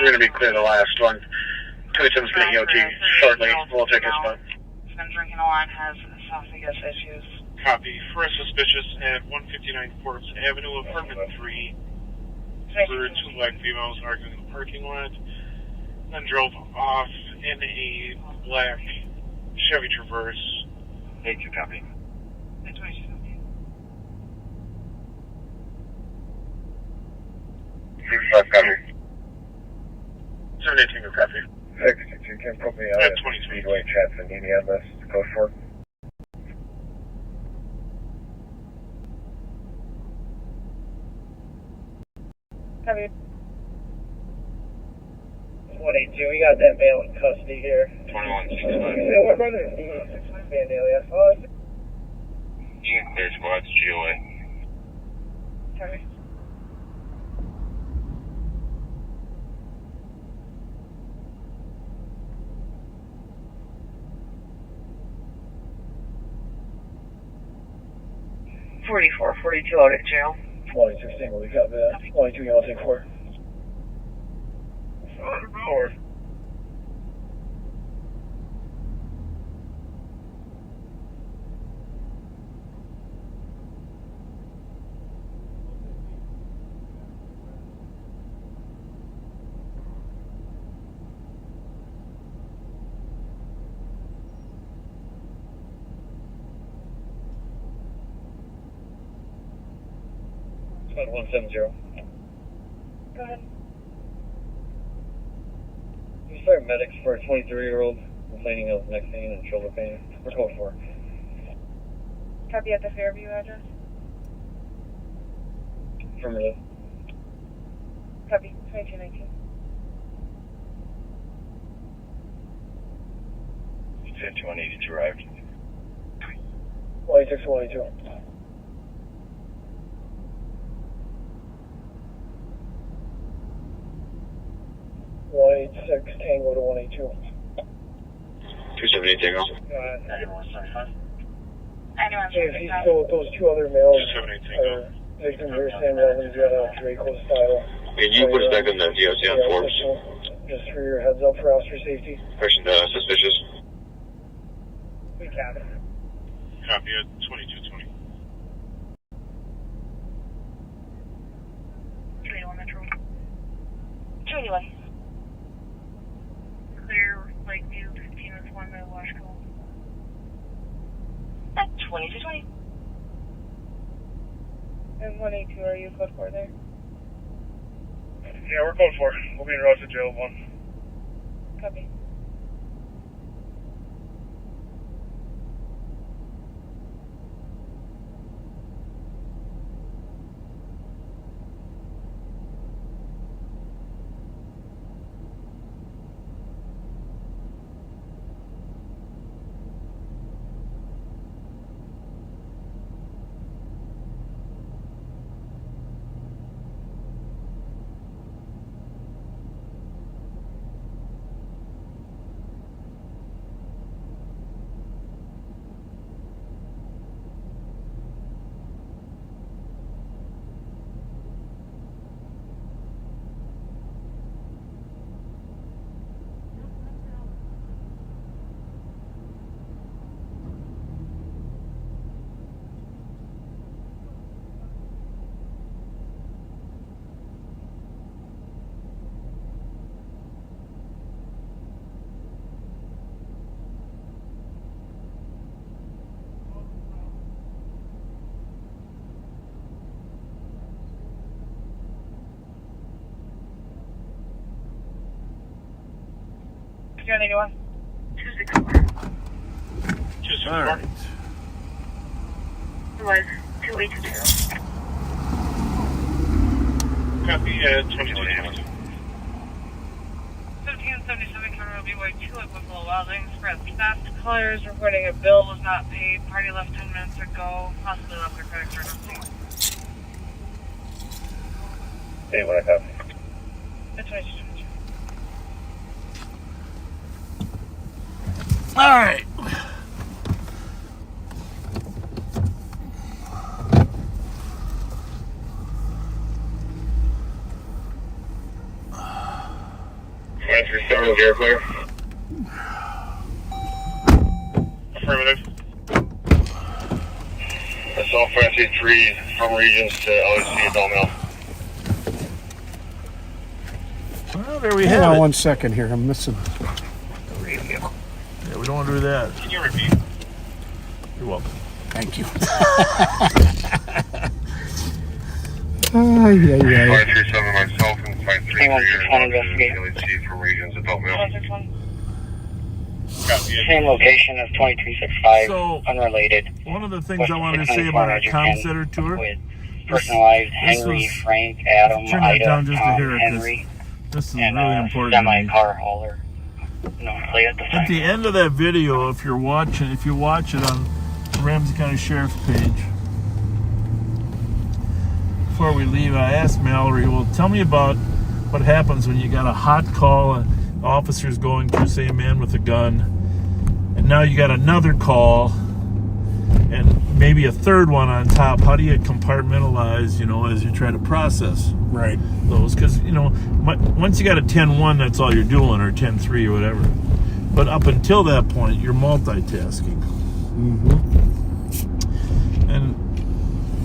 We're going to be clear the last one. 287's going to EOT shortly. We'll take a spot. He's been drinking a lot and has esophagus issues. Copy. First suspicious at 159 Forbes Avenue, apartment 3. There were two black females arguing in the parking lot, then drove off in a black Chevy Traverse. 82 copy. 65 copy. 718 copy. 62 can put me on At a 20. Speedway Chadson on this. Go for it. Copy. 182, we got that male in custody here. 2165. Yeah, what brother? Vandalia. Oh, Ian Clear Squad's GOA. Copy. $44, $42 out at jail. 2016, we got that. 22, y'all take 4. 4. About 170. Go ahead. We start medics for a 23-year-old complaining of neck pain and shoulder pain. We're code 4. Copy at the Fairview address. Affirmative. Copy. 2219. 5182 arrived. 186, 182. Tango to 182. 278 Tango. 9175. 9175. So those two other males 278 Tango. victim here, Sam Evans, got a Draco style. Can you put us back in the DOC on Forbes? Just for your heads up for officer safety. Question suspicious. We got it. Copy at 2220. 281 Metro. 281. Clear Lakeview, 15 with 1 by Washco. At 2220. And 182, are you code 4 there? Yeah, we're code 4. We'll be in route to jail 1. Copy. You're 81. 264. All right. Was 2820. Copy at 2220. 1577 County BY2 at Buffalo Wildings. Press theft. Callers reporting a bill was not paid. Party left 10 minutes ago. Possibly left their credit card on scene. Hey, what I copy? At 2222. All right. Starting gear clear. Affirmative. Assault Francie 3 from Regions to LHC adult male. Well, there we Hang have on it. 1 second here. I'm missing the radio. Yeah, we don't want to do that. Can you repeat? You're welcome. Thank you. Yeah. 537 myself and 533 Hang on, just wanna investigate. LHC from Regions adult male. 161. Same location as 2365, So, unrelated. one of the things I wanted to say about our comm center tour, With personalized this Henry, was- Frank, Adam, turn that Ida, down just to Tom, hear it, 'cause Henry, this is and really important to me. semi-car hauler. No, play at the At side. the end of that video, if you watch it on the Ramsey County Sheriff's page, before we leave, I asked Mallory, well, tell me about what happens when you got a hot call, and officers going through, say, a man with a gun, and now you got another call, and maybe a third one on top. How do you compartmentalize, as you try to process Right. those? Because, once you got a 10-1, that's all you're doing, or 10-3 or whatever. But up until that point, you're multitasking. Mm-hmm. And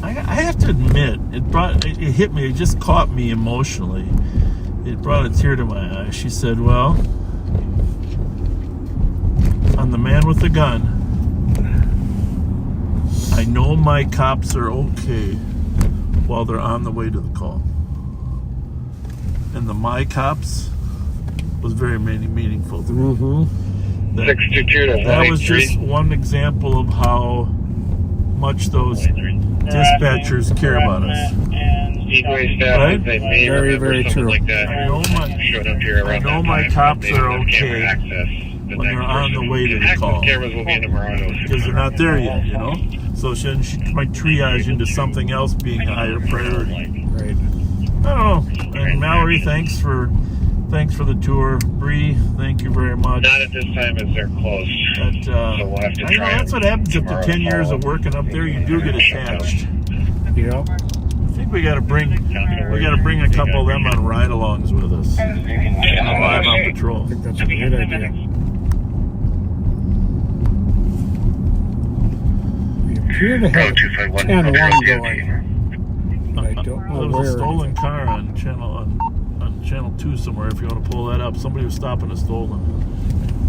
I have to admit, it hit me, it just caught me emotionally. It brought a tear to my eye. She said, well, on the man with the gun, I know my cops are okay while they're on the way to the call. And the my cops was very meaningful to me. Mm-hmm. That was just one example of how much those dispatchers care about us. Right? Very, very true. I know my cops are okay when they're on the way to the call because they're not there yet, you know. So she might triage into something else being a higher priority. Right. I don't know. And Mallory, thanks for the tour. Bree, thank you very much. Not at this time as they're closed. But, so we'll have to I know try that's what happens after 10 years of working up there. You do get attached. Yeah. I think we got to bring a couple of them on ride-alongs with us. Live on patrol. I think that's a great idea. We appear to have 10-1 going. But I don't know There was where. a stolen car on channel 2 somewhere. If you want to pull that up, somebody was stopping a stolen.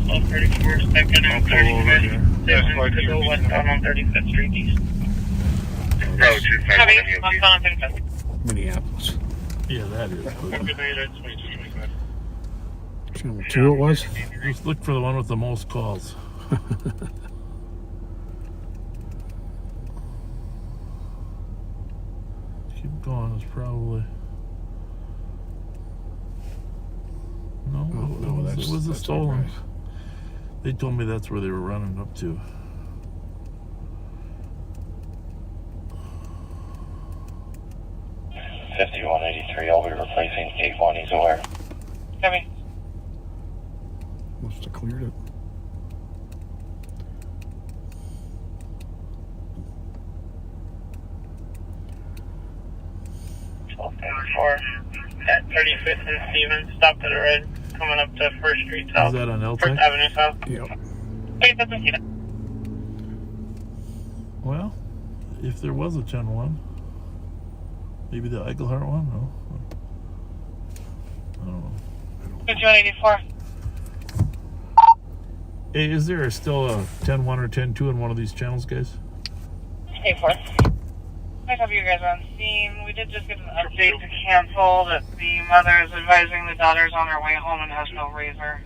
34th, second on 35th. Yes, like to go westbound on 35th Street East. Road 251. Minneapolis. Yeah, that is. Good night, 2225. Channel 2 it was? Just look for the one with the most calls. Keep going. It's probably... No, it was a stolen. Right. They told me that's where they were running up to. I'll be replacing 81. He's aware. Copy. Must have cleared it. At 35th and Stevens, stopped at a red, coming up to 1st Street South. Is that on First LTEC? Avenue South. Yep. Well, if there was a Channel 1, maybe the Eichelhart one? No. I don't know. 5184. Hey, is there still a 10-1 or 10-2 in one of these channels, guys? 84. Nice to have you guys on scene. We did just get an update to cancel that the mother is advising the daughter's on her way home and has no razor.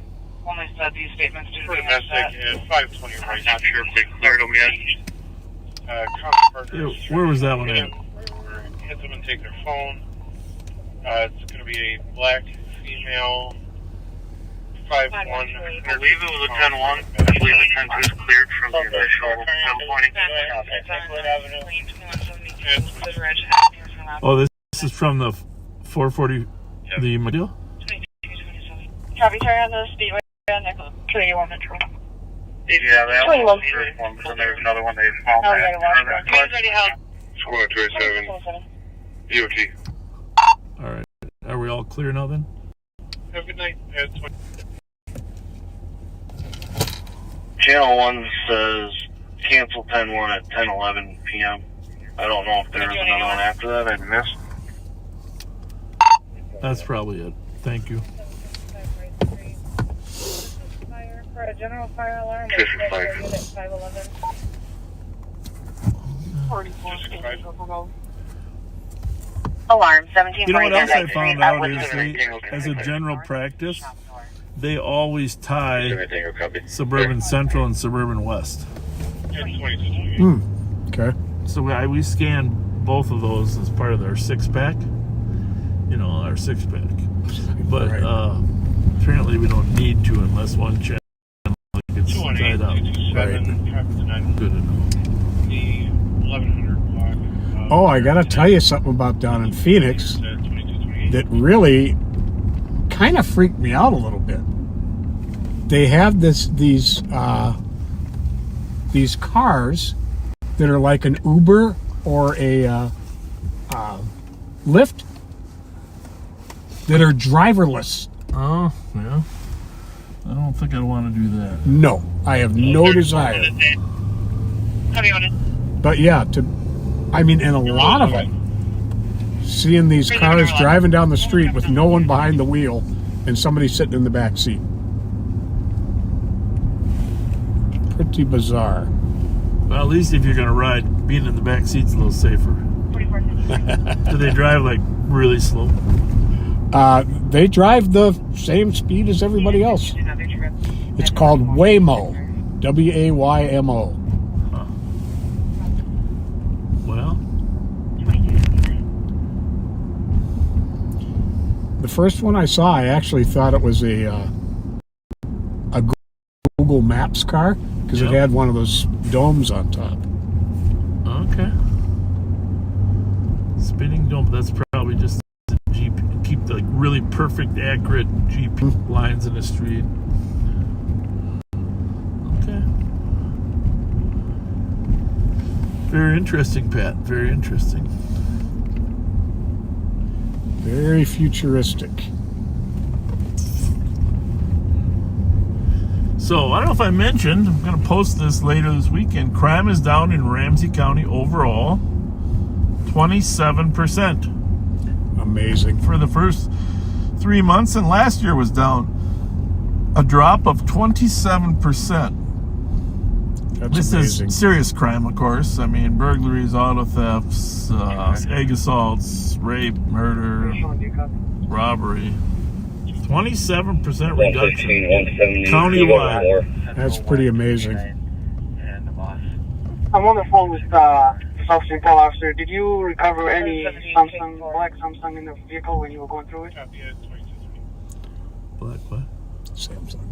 Only said these statements due to be Domestic upset. at 520 right now. Not sure if they cleared them yet. Partners. Yeah, where was that one at? Hit them and take their phone. It's going to be a black female 5-1. I believe it was a 10-1. I believe the 10-2 is cleared from the initial pointing. Oh, this is from the 440, the McGill? Copy, turn on the speedway on Nickel. 21 Metro. Yeah, that was the first one, but then there's another one they found that. Ready, held. Squad 27. DOT. All right. Are we all clear now then? Have a good night. Channel 1 says cancel 10-1 at 10:11 p.m. I don't know if there was another one after that I missed. That's probably it. Thank you. For a general fire alarm, This is fire. unit 511. 44. Alarm 17. You know what else I found out is they, as a general practice, they always tie Suburban Central and Suburban West. Okay. So we scan both of those as part of our six-pack. You know, our six-pack. But apparently we don't need to unless one channel gets tied up. Right. Good to know. The 1100 block. Oh, I got to tell you something about down in Phoenix that really kind of freaked me out a little bit. They have these cars that are like an Uber or a Lyft that are driverless. Oh, yeah. I don't think I'd want to do that. No, I have no desire. But yeah, and a lot of them, seeing these cars driving down the street with no one behind the wheel and somebody sitting in the back seat. Pretty bizarre. Well, at least if you're going to ride, being in the back seat's a little safer. Do they drive like really slow? They drive the same speed as everybody else. It's called Waymo. W-A-Y-M-O. The first one I saw, I actually thought it was a Google Maps car because it had one of those domes on top. Okay. Spinning dome. That's probably just the Jeep. Keep the really perfect, accurate Jeep lines in the street. Okay. Very interesting, Pat. Very interesting. Very futuristic. So, I don't know if I mentioned, I'm going to post this later this weekend. Crime is down in Ramsey County overall 27%. Amazing. For the first 3 months, and last year was down a drop of 27%. That's this amazing. Is serious crime, of course. I mean, burglaries, auto thefts, egg assaults, rape, murder, robbery. 27% reduction countywide. That's pretty amazing. I'm on the phone with Officer Paul Officer. Did you recover any black Samsung in the vehicle when you were going through it? Black what? Samsung.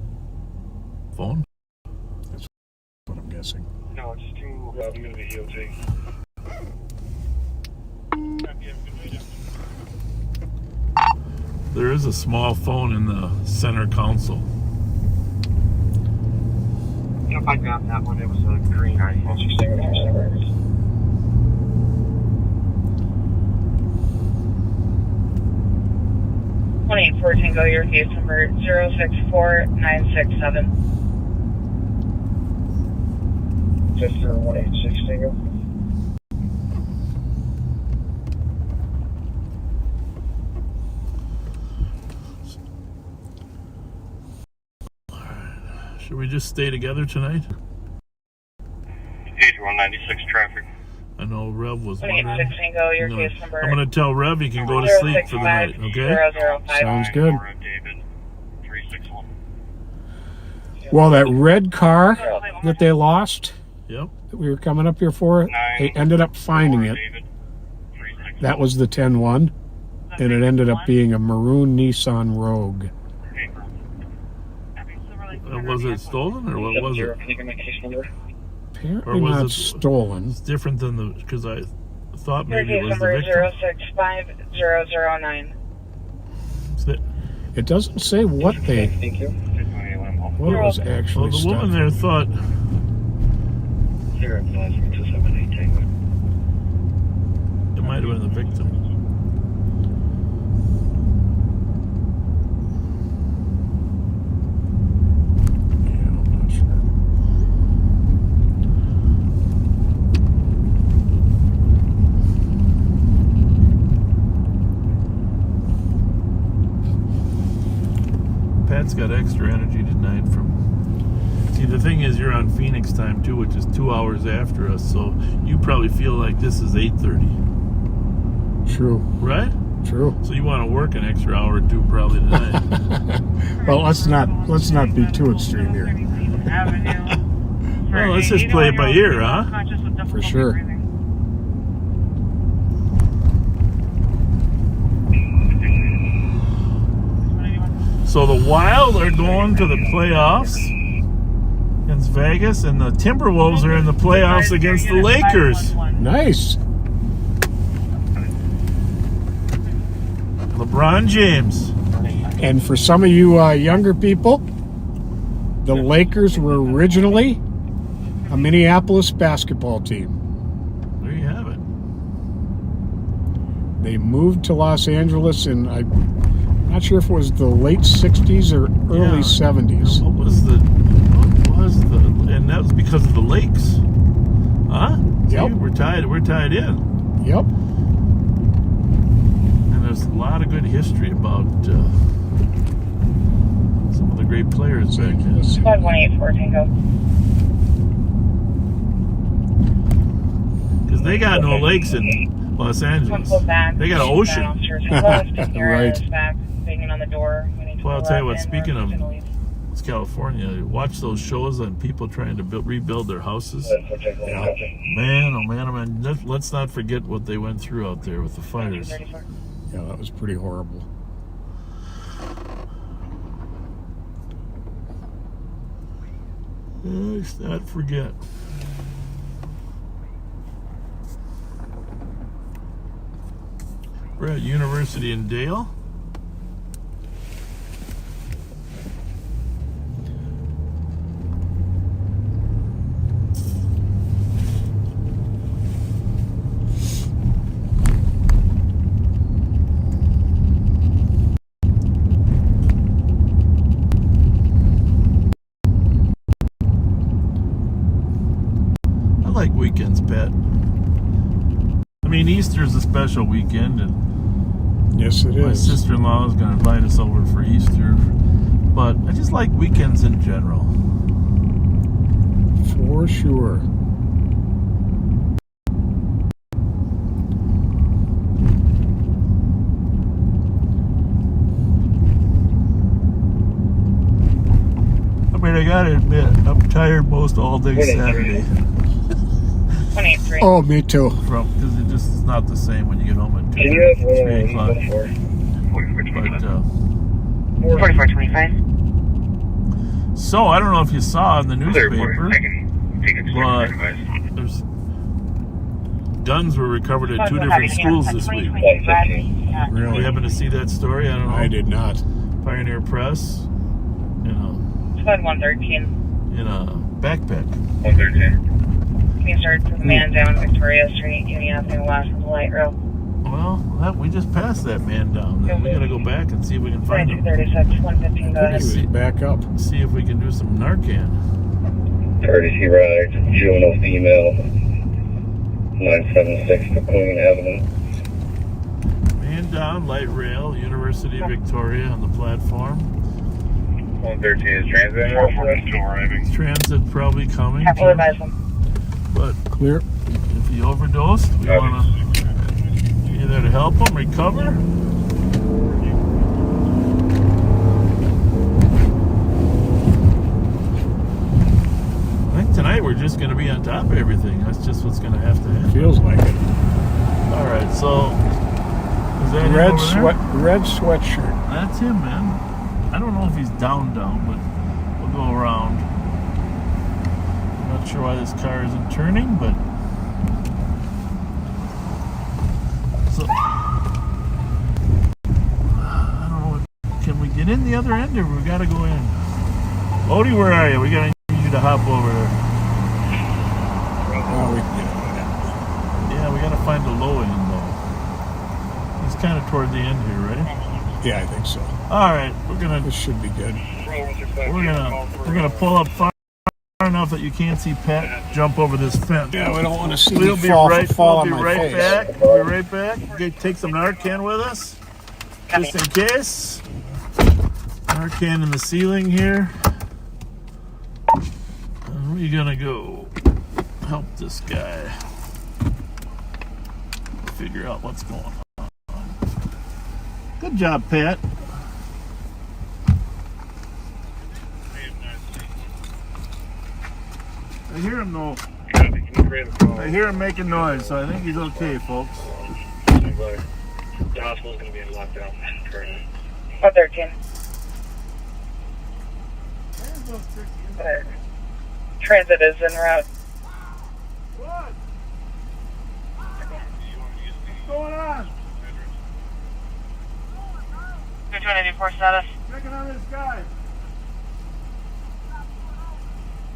Phone? That's what I'm guessing. No, it's too. I'm going to be healed too. There is a small phone in the center console. Yep, I grabbed that one. It was a green. What's your signature? 2814, go your case number 064967. Just for 186 Tango. Should we just stay together tonight? Page 196 traffic. I know Rev was wondering. 2816, go your case number. I'm going to tell Rev he can go to sleep for the night, okay? 005. Sounds good. David, 361. Well, that red car that they lost, Yep. that we were coming up here for, they ended up finding it. That was the 10-1, and it ended up being a maroon Nissan Rogue. Was it stolen, or what was it? Apparently not stolen. It's different than the, because I thought Your maybe it case was the number victim. 065009. It doesn't say what they, what it was actually Well, the woman stuck. there thought 057 Tango. it might have been the victim. Pat's got extra energy tonight from... See, the thing is, you're on Phoenix time, too, which is 2 hours after us, so you probably feel like this is 8:30. True. Right? True. So you want to work an extra hour or two probably tonight. Well, let's not be too extreme here. Well, let's just play it by ear, huh? For sure. So the Wild are going to the playoffs against Vegas, and the Timberwolves are in the playoffs against the Lakers. Nice. LeBron James. And for some of you younger people, the Lakers were originally a Minneapolis basketball team. There you have it. They moved to Los Angeles in, I'm not sure if it was the late 60s or early 70s. What was the, and that was because of the lakes. Huh? Yep. See, we're tied in. Yep. And there's a lot of good history about some of the great players back then. 5184 Tango. Because they got no lakes in Los Angeles. They got an ocean. Right. On the door. Well, I'll tell you what, speaking of it's California, watch those shows on people trying to rebuild their houses. Yeah. Man, oh man, oh man. Let's not forget what they went through out there with the fires. Yeah, that was pretty horrible. Let's not forget. We're at University in Dale. I like weekends, Pat. I mean, Easter's a special weekend, and yes, it my is. sister-in-law is going to invite us over for Easter. But I just like weekends in general. For sure. I mean, I gotta admit, I'm tired most all day Saturday. 183. Oh, me too. Because it just is not the same when you get home at 2 3 o'clock. But, 4425. so, I don't know if you saw in the newspaper, but there's guns were recovered at 2 different schools this week. Really? You happen to see that story? I don't know. I did not. Pioneer Press, Squad 113. in a backpack. 113. Can you start the man down Victoria Street, Union Avenue West with the light rail? Well, we just passed that man down. We gotta go back and see if we can find him. 2236, 115, go ahead. See, back up. See if we can do some Narcan. Courtesy ride, juvenile female, 976 McQueen Avenue. Man down, light rail, University of Victoria on the platform. 113 is transit. Still arriving. Transit probably coming. Have to advise them. But clear. If he overdosed, we want to be there to help him recover. I think tonight we're just going to be on top of everything. That's just what's going to have to happen. Feels like it. All right, so is that him Red over there? red sweatshirt. That's him, man. I don't know if he's down, but we'll go around. I'm not sure why this car isn't turning, but so I don't know. Can we get in the other end, or we gotta go in? Odie, where are you? We gotta need you to hop over there. Oh, we can get over Yeah, we gotta find the low end though. He's kind of toward the end here, right? Yeah, I think so. All right, This should be good. We're gonna pull up far enough that you can't see Pat jump over this fence. Yeah, we don't want to see We'll me be fall right on my face. back. We'll be right back. Okay, take some Narcan with us, just in case. Narcan in the ceiling here. And we're gonna go help this guy figure out what's going on. Good job, Pat. I hear him though. I hear him making noise, so I think he's okay, folks. The hospital's going to be in lockdown currently. 113. Transit is en route. What? What's going on? 284 status. Checking on this guy.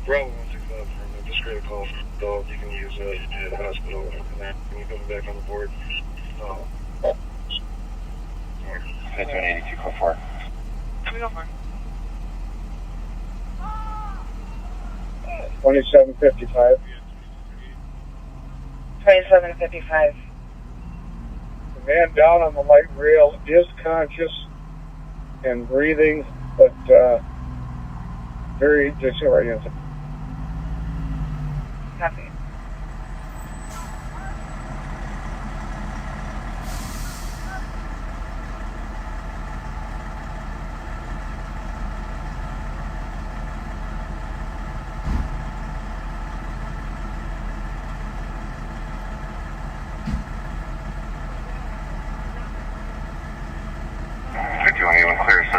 Bravo 165 from a discreet call from the dog. You can use at the hospital and then when you come back on the board. 182, call 4. We go for it. 2755. 2755. The man down on the light rail is conscious and breathing, but very disoriented. Copy. Clear, so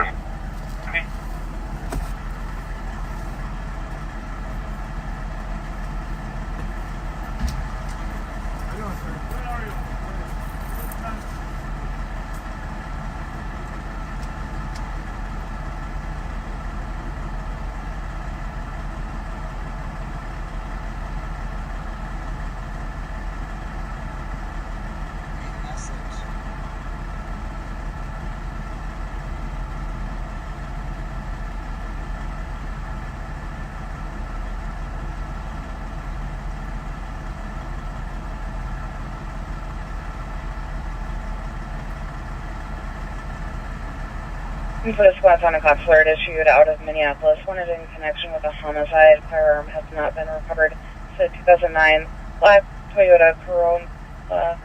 For the squad, 10 o'clock, Florida, issued out of Minneapolis. Wanted in connection with a homicide. Firearm has not been recovered. It's a 2009 black Toyota Corolla.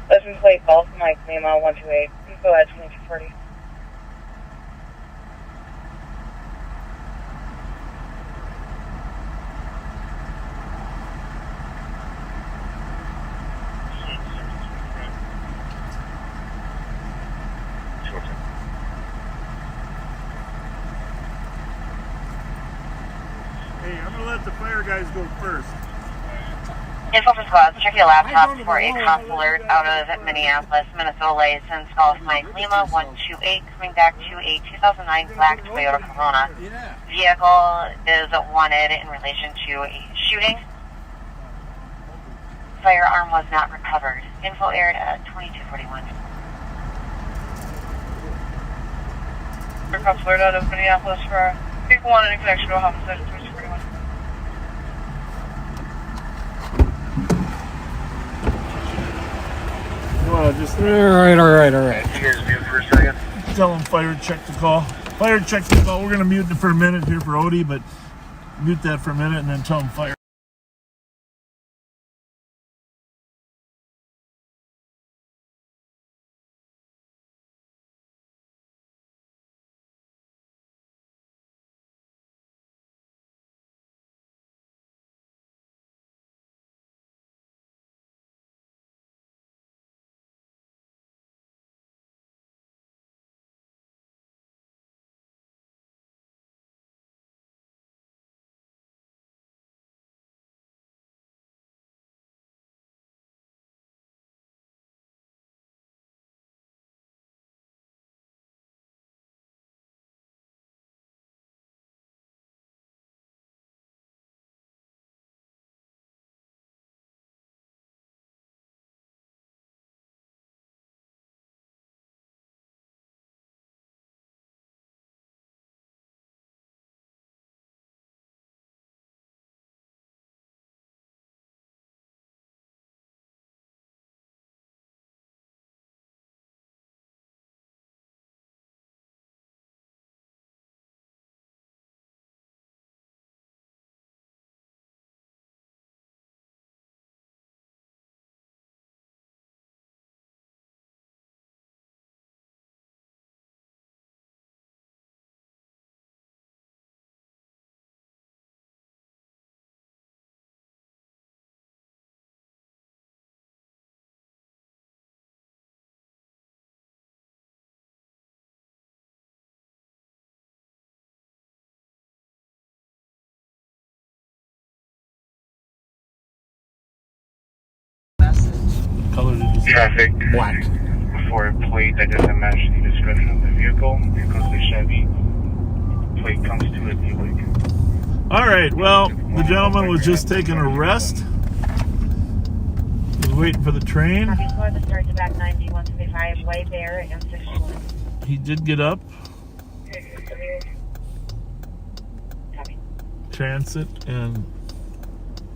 License plate Golf Mike Lima 128. Info at 2240. Hey, I'm gonna let the fire guys go first. Info for squads, check your laptop for a cop alert out of Minneapolis, Minnesota license, Golf Mike Lima 128, coming back to a 2009 black Toyota Corona. Vehicle is wanted in relation to a shooting. Firearm was not recovered. Info aired at 2241. Cops alert out of Minneapolis for people wanted in connection to a homicide at 2241. Just all right. Here's mute for a second. tell them fire check the call. Fire check the call. We're going to mute it for a minute here for Odie, but mute that for a minute and then tell them fire. Color did you say? Traffic. Black. For a plate that doesn't match the description of the vehicle. Because the Chevy plate comes to a Buick. All right, well, the gentleman was just taking a rest. He was waiting for the train. Before the start to back 90, 175, White Bear, and 61. He did get up. Transit and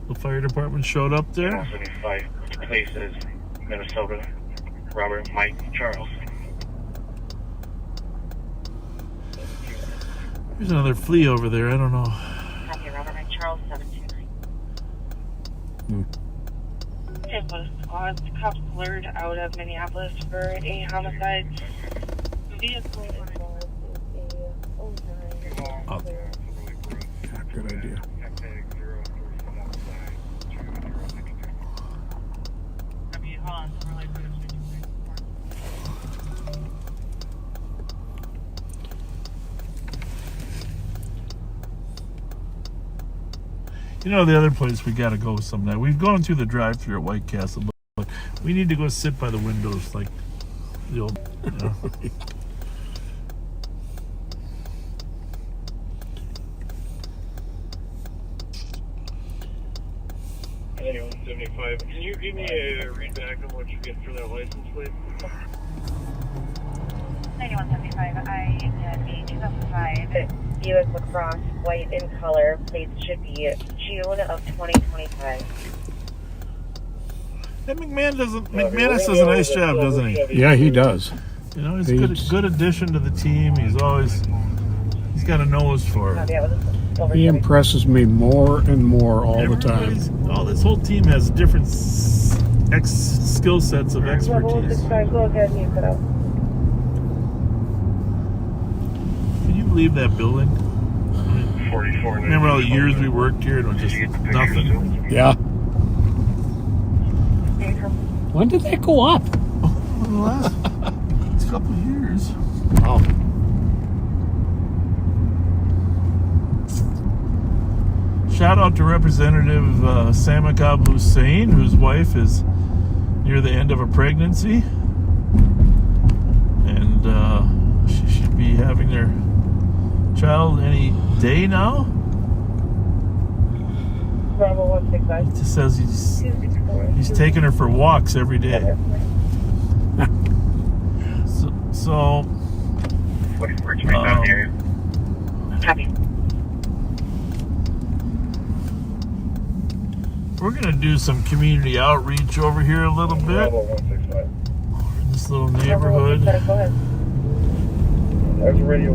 the fire department showed up there. 175 places, Minnesota. Robert Mike Charles. There's another flea over there. I don't know. Copy, Robert Mike Charles, 729. Squad, cops alert out of Minneapolis for a homicide. Vehicle Oh. Yeah, good idea. You know the other place we gotta go someday. We've gone through the drive-thru at White Castle, but we need to go sit by the windows like the old. You know. 175. Can you give me a read back on what you get for that license plate? 9175, I had a 2005 Buick Lacrosse, white in color. Plates should be June of 2025. That McManus does a nice job, doesn't he? Yeah, he does. You know, he's a good addition to the team. He's got a nose for it. He impresses me more and more all the time. This whole team has different skill sets of expertise. Can you believe that building? I mean, 44. Remember all the years we worked here and it was just nothing? Yeah. When did that go up? The last couple of years. Oh. Shout out to Representative Samakab Hussein, whose wife is near the end of a pregnancy. And she should be having their child any day now. Bravo 165. He just says he's taking her for walks every day. So we're going to do some community outreach over here a little bit. In this little neighborhood. There's radio.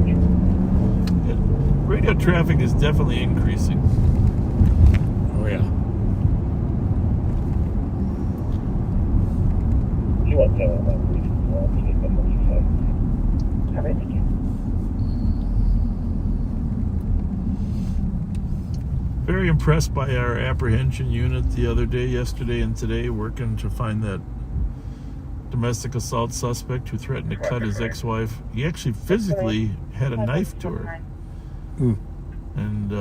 Radio traffic is definitely increasing. Oh, yeah. You want to Very impressed by our apprehension unit yesterday and today, working to find that domestic assault suspect who threatened to cut his ex-wife. He actually physically had a knife to her. And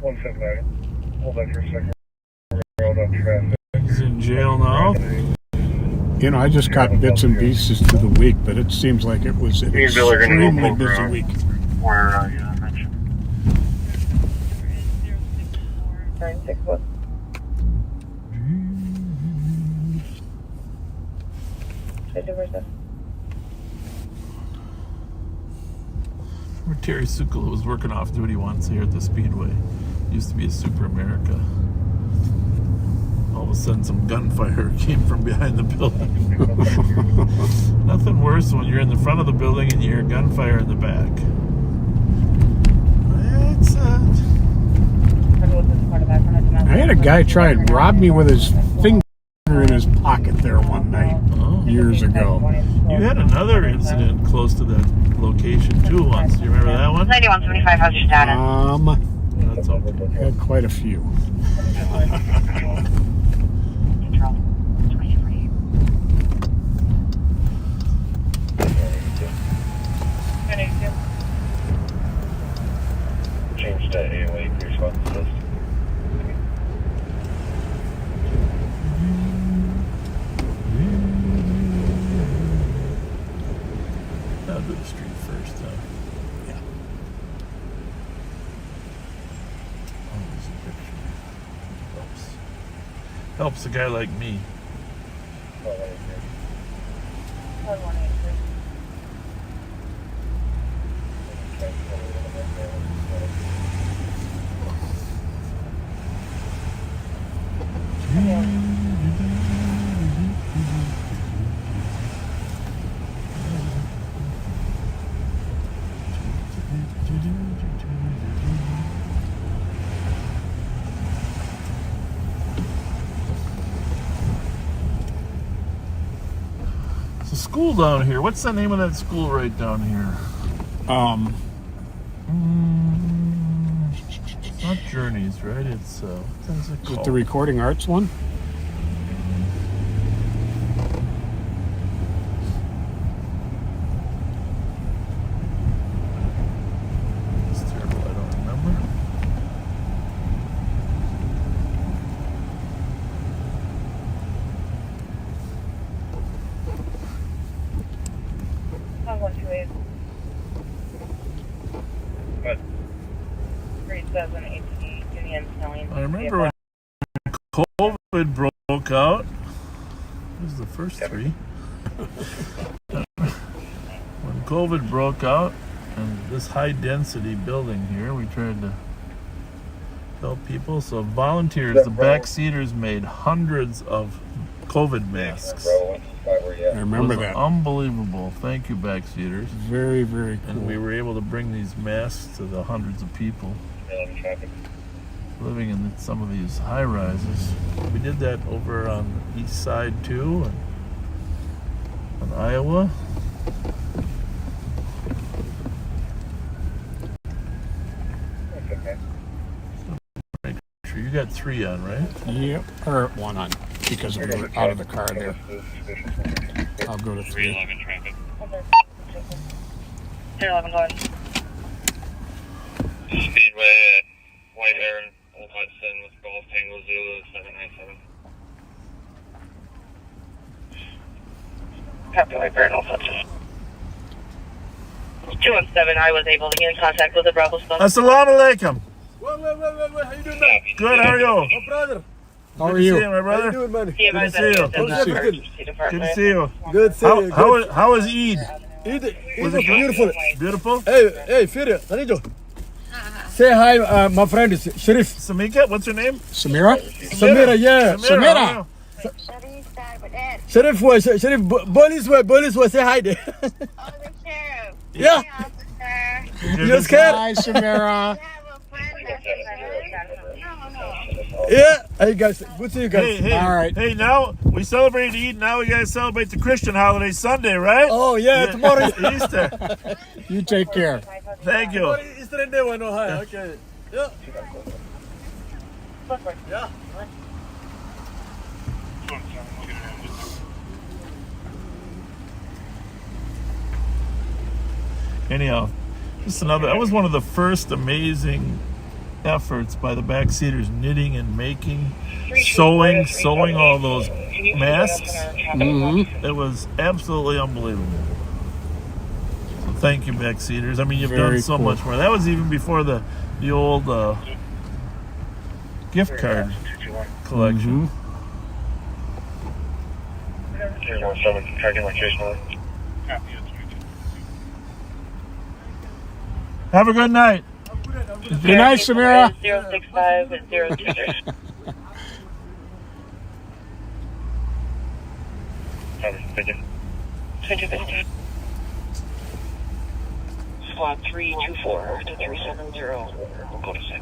179. Hold on for a second. He's in jail now. You know, I just got bits and pieces to the week, but it seems like it was an extremely busy week. Where you mentioned. 961. Where Terry Sukula was working off duty once here at the Speedway. Used to be a Super America. All of a sudden some gunfire came from behind the building. Nothing worse when you're in the front of the building and you hear gunfire in the back. I had a guy try and rob me with his finger in his pocket there one night, years ago. You had another incident close to that location too once. Do you remember that one? 9175, how's your status? That's okay. Had quite a few. Change to AOA response list. I'll do the street first, Yeah. Oh, there's a picture. Helps a guy like me. 1183. It's a school down here. What's the name of that school right down here? It's not Journeys, right? It's what's it Is called? it the Recording Arts one? It's terrible. I don't remember. On 128. What? 3788 Union Snelling. I remember when COVID broke out. This is the first three. When COVID broke out and this high density building here, we tried to help people. So volunteers, the backseaters made hundreds of COVID masks. I remember was that. Unbelievable. Thank you, backseaters. Very, very cool. And we were able to bring these masks to the hundreds of people living in some of these high rises. We did that over on the east side too, and on Iowa. You got 3 on, right? Yep, or 1 on, because we were out of the car there. I'll go to 3. 311 traffic. 311 going. Speedway at White Heron, Old Hudson with Golf Tango Zulu 797. Copy White Heron, Old Hudson. 217, I was able to get in contact with the Bravo Spot. Assalamu alaikum. Wait, how you doing, man? Good, how are you? Oh, brother. How are you? Good to see you, my brother. How you doing, man? Good to see you. Good to see you. Good to see you. How was Eid? Eid was beautiful. Beautiful? Hey, Firi, Khalijo. Say hi, my friend is Sharif. Samika, what's your name? Samira? Samira, yeah. Samira. Sharif was, police was, say hi there. Oh, the sheriff. Yeah. You scared? Hi, Samira. Yeah. Hey, guys. Good to see you guys. Hey, all right. Hey, now we celebrate Eid. Now we gotta celebrate the Christian holiday Sunday, right? Oh, yeah, tomorrow. Easter. You take care. Thank you. Easter and day one. Oh, hi. Okay. Yeah. Yeah. Anyhow, just another. That was one of the first amazing efforts by the backseaters, knitting and making, sewing all those masks. Mm-hmm. It was absolutely unbelievable. So thank you, backseaters. I mean, you've Very done so cool. much more. That was even before the old gift card collection. Mm-hmm. 317, tracking location. Have a good night. Good night, Samira. 065 and 023. Thank you. 2015. Squad 324 to 370. We'll go to 6.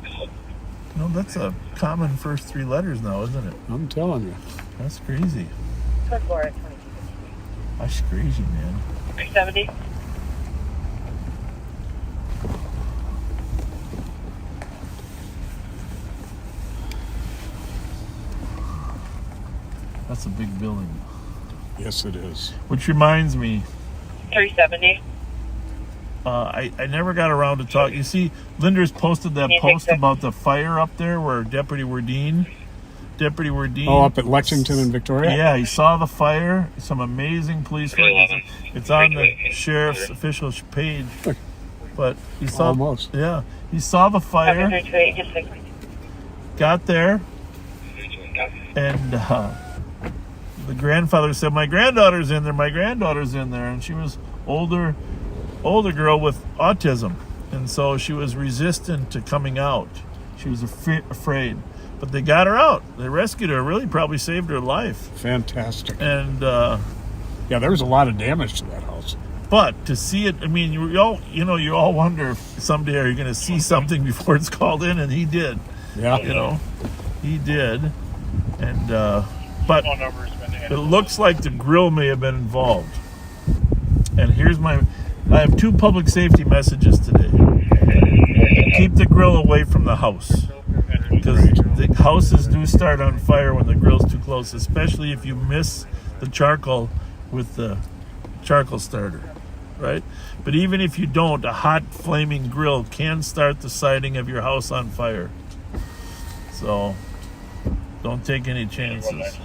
No, that's a common first 3 letters now, isn't it? I'm telling you. That's crazy. Code 4 at 22. That's crazy, man. 370. That's a big building. Yes, it is. Which reminds me, 370. I never got around to talk. You see, Linder's posted that post about the fire up there where Deputy Wardeen. Oh, up at Lexington and Victoria? Yeah, he saw the fire. Some amazing police work. It's on the sheriff's official page. But he saw. Almost. Yeah, he saw the fire. Got there, and the grandfather said, "My granddaughter's in there. My granddaughter's in there," and she was older girl with autism, and so she was resistant to coming out. She was afraid, but they got her out. They rescued her. Really, probably saved her life. Fantastic. And yeah, there was a lot of damage to that house. But to see it, I mean, you all wonder if someday are you going to see something before it's called in, and he did. Yeah, he did, and but it looks like the grill may have been involved. And I have 2 public safety messages today. Keep the grill away from the house, because the houses do start on fire when the grill's too close, especially if you miss the charcoal with the charcoal starter, right? But even if you don't, a hot flaming grill can start the siding of your house on fire. So don't take any chances.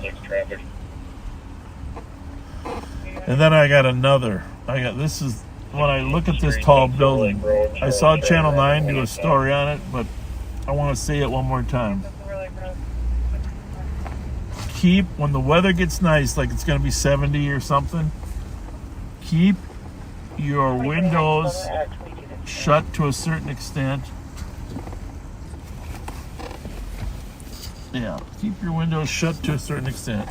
And then I got this is when I look at this tall building. I saw Channel 9 do a story on it, but I want to say it one more time. When the weather gets nice, like it's going to be 70 or something, keep your windows shut to a certain extent. Yeah, keep your windows shut to a certain extent.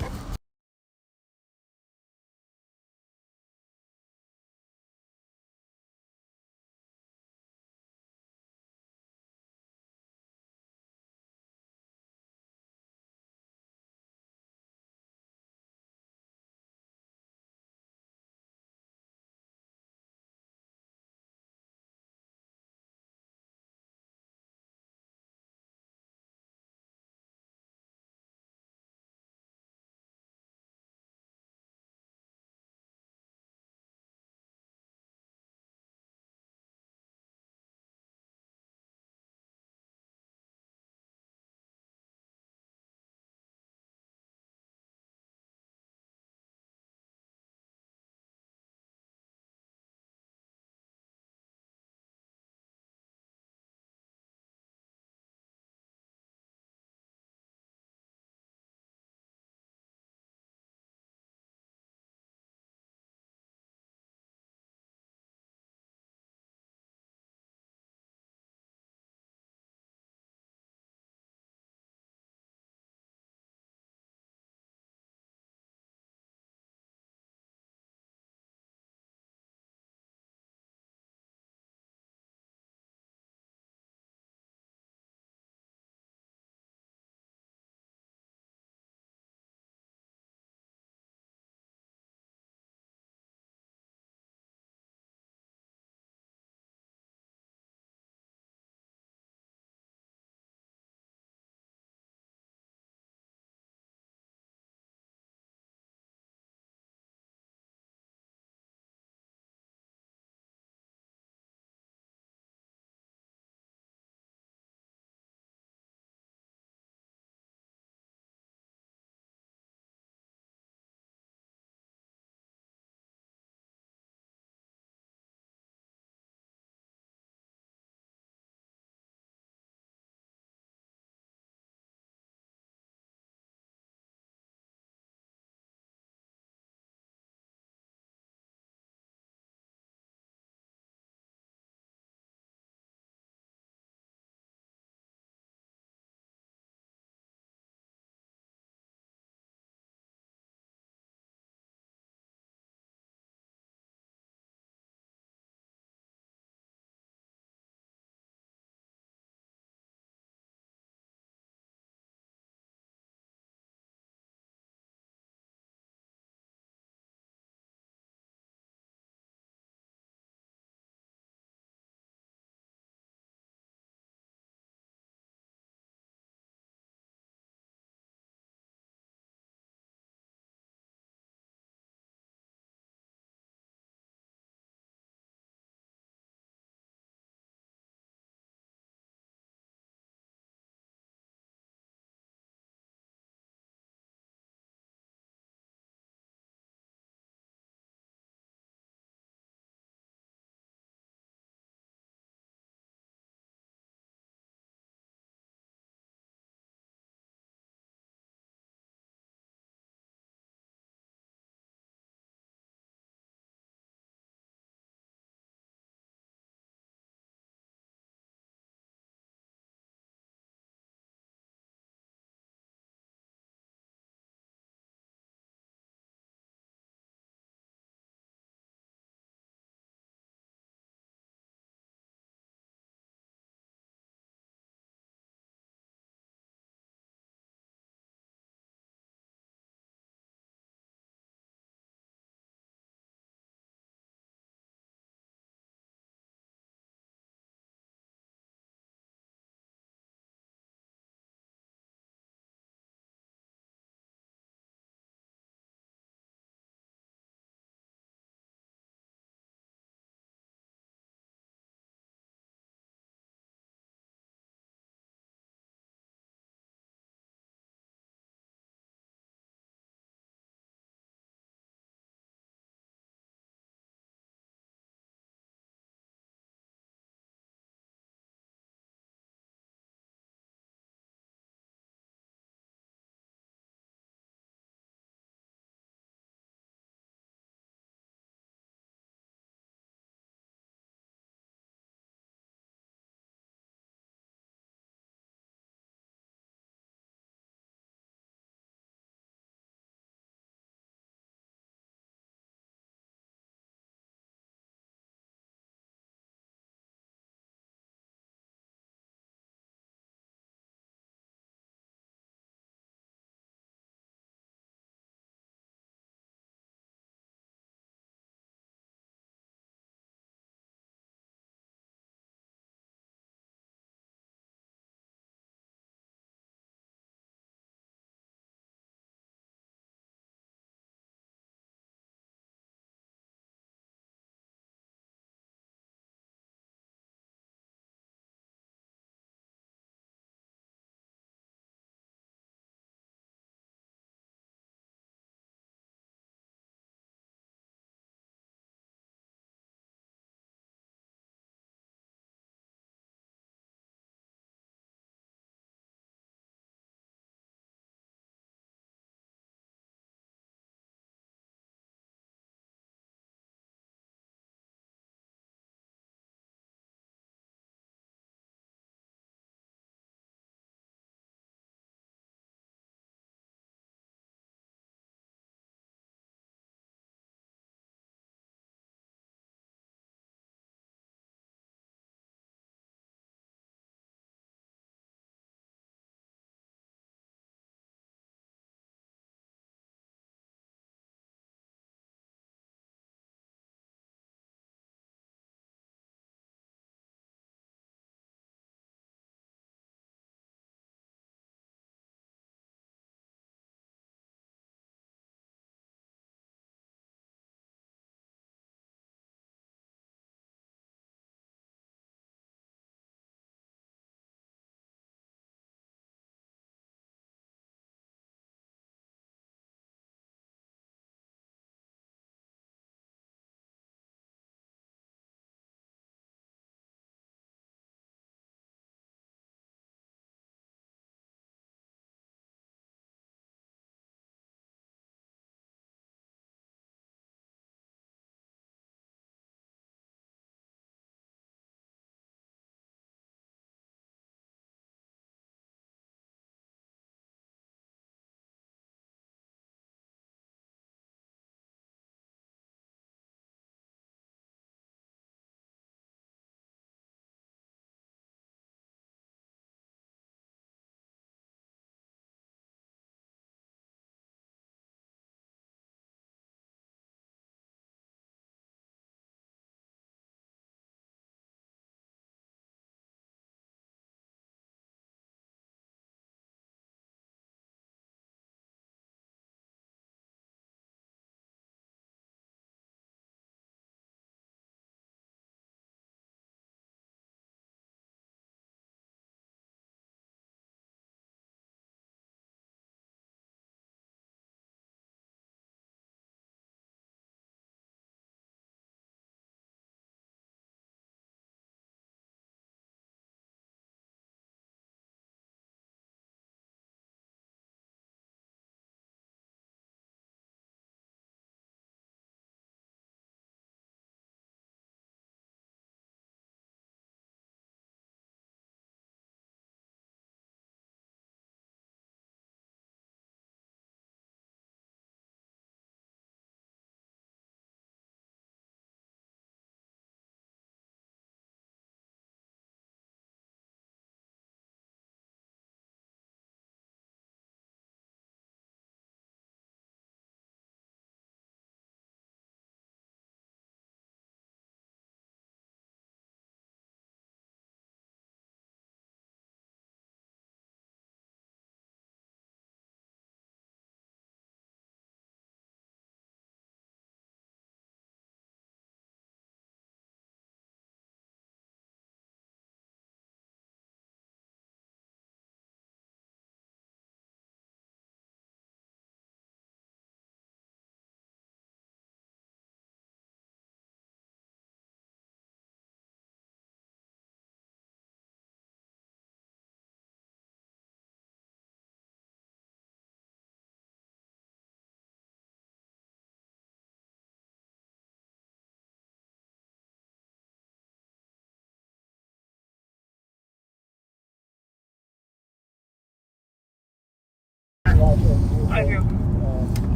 Thank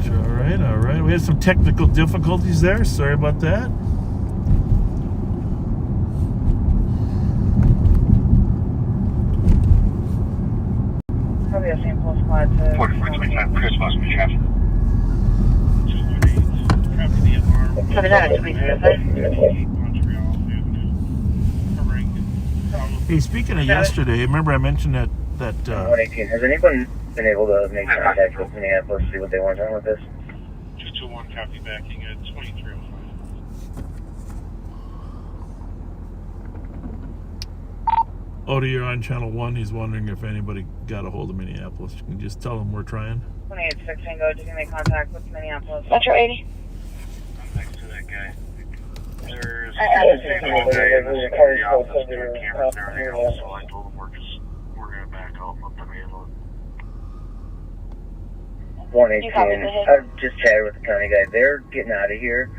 you. All right. We had some technical difficulties there. Sorry about that. Probably a St. Paul squad to 4425, Chris Boston traffic. 218, copy the alarm. Copy that, 2305. Hey, speaking of yesterday, remember I mentioned that 118. Has anyone been able to make contact with Minneapolis to see what they want done with this? 221, copy backing at 2305. Odie, you're on channel 1. He's wondering if anybody got a hold of Minneapolis. You can just tell him we're trying. 28-6 Tango, did you make contact with Minneapolis? Metro 80. Thanks to that guy. There's cameras there, so I told him we're gonna back out and let them handle it. 118. I've just chatted with the county guy. They're getting out of here.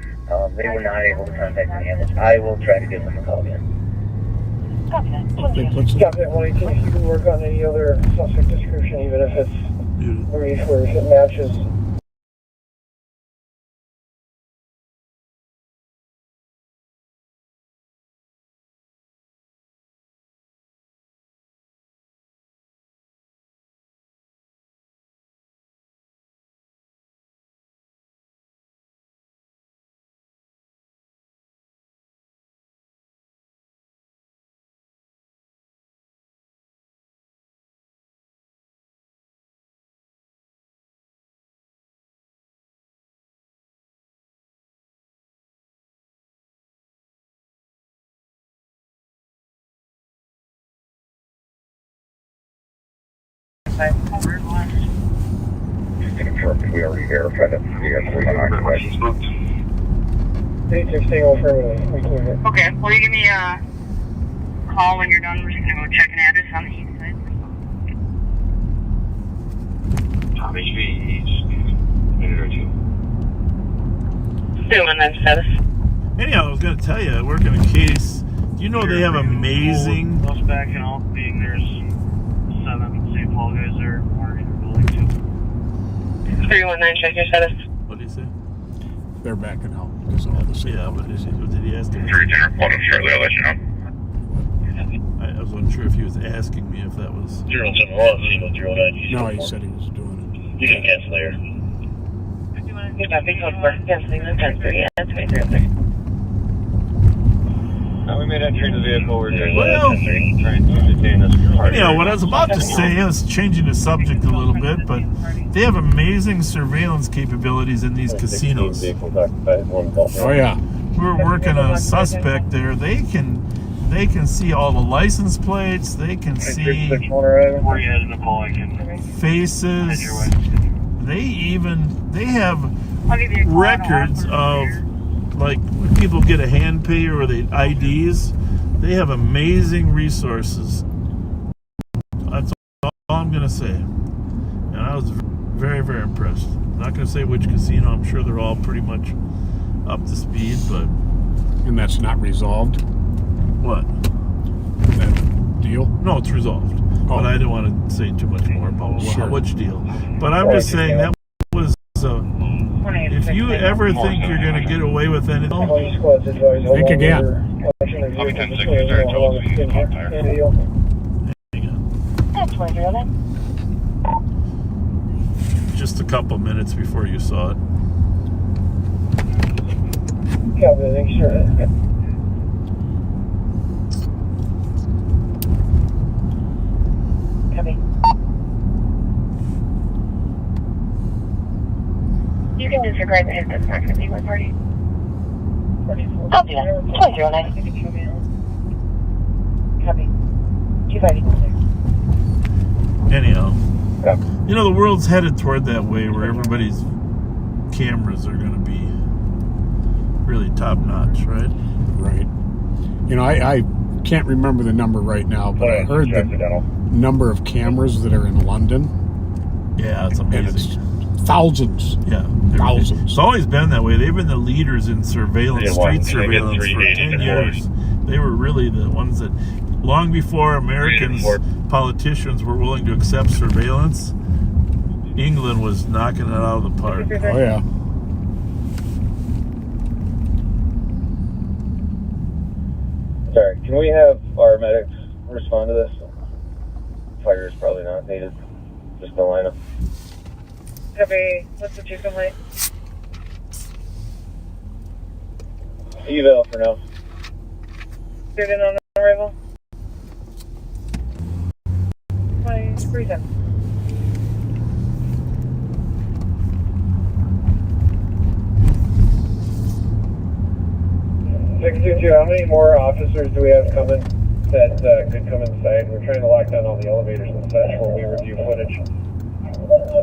They were not able to contact Minneapolis. I will try to give them a call again. Copy that. Copy that 118. If you can work on any other suspect description, even if it's brief or if it matches. Just to confirm, we already verified that we have 3 unoccupied. 86 Tango affirmative. Okay, will you give me a call when you're done? We're just gonna go check an address on the east side. Tom HV, just a minute or two. 219 status. Anyhow, I was going to tell you, working a case, do you know they have amazing... Us backing out, being there's 7 St. Paul guys there, monitoring the building too. 319, check your status. What did he say? They're backing out. That's all the same. Yeah, what did he ask him? 310 report him shortly, I'll let you know. I was unsure if he was asking me if that was... 071, 09. No, he said he was doing it. You can cancel there. Copy, code 4, canceling the 10-3, yeah, 2303. We made entry into the vehicle, we're doing Well, trying to detain us. anyhow, what I was about to say is changing the subject a little bit, but they have amazing surveillance capabilities in these casinos. Oh, yeah. We're working a suspect there. They can see all the license plates. They can see faces. They have records of, like, when people get a hand pay or the IDs. They have amazing resources. That's all I'm going to say. And I was very, very impressed. I'm not going to say which casino. I'm sure they're all pretty much up to speed, but... And that's not resolved? What? That deal? No, it's resolved. Oh. But I didn't want to say too much more about which deal. But I'm just saying that was... if you ever think you're going to get away with anything... Think again. I'll be 10 seconds there. Hang on. Just a couple minutes before you saw it. Copy, thanks, sir. Copy. You can disregard the hit that's not going to be my party. I'll do that. 2009. Copy. 250. Anyhow, you know, the world's headed toward that way where everybody's cameras are going to be really top notch, right? Right. You know, I can't remember the number right now, but I heard the number of cameras that are in London. Yeah, it's amazing. And it's thousands. Yeah. Thousands. It's always been that way. They've been the leaders in surveillance, street surveillance for 10 years. They were really the ones that long before Americans, politicians were willing to accept surveillance, England was knocking it out of the park. Oh, yeah. Sorry, can we have our medics respond to this? Fire is probably not needed. Just the lineup. Copy. What's the chief complaint? Eval for now. Student on arrival. 23-10. 622, how many more officers do we have coming that could come inside? We're trying to lock down all the elevators and such while we review footage.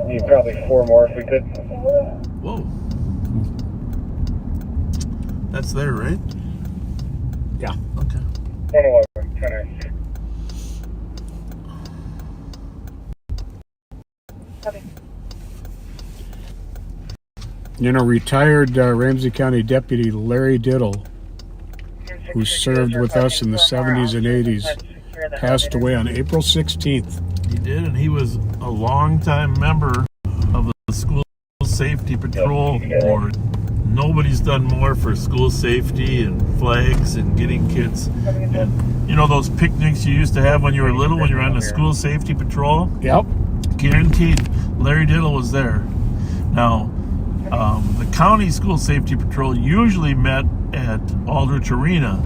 Need probably 4 more if we could. Whoa. That's there, right? Yeah. Okay. 111, 10. Copy. You know, retired Ramsey County Deputy Larry Diddle, who served with us in the 70s and 80s, passed away on April 16th. He did, and he was a longtime member of the School Safety Patrol Board. Nobody's done more for school safety and flags and getting kids. And you know those picnics you used to have when you were little, when you were on the School Safety Patrol? Yep. Guaranteed, Larry Diddle was there. Now, the County School Safety Patrol usually met at Aldrich Arena,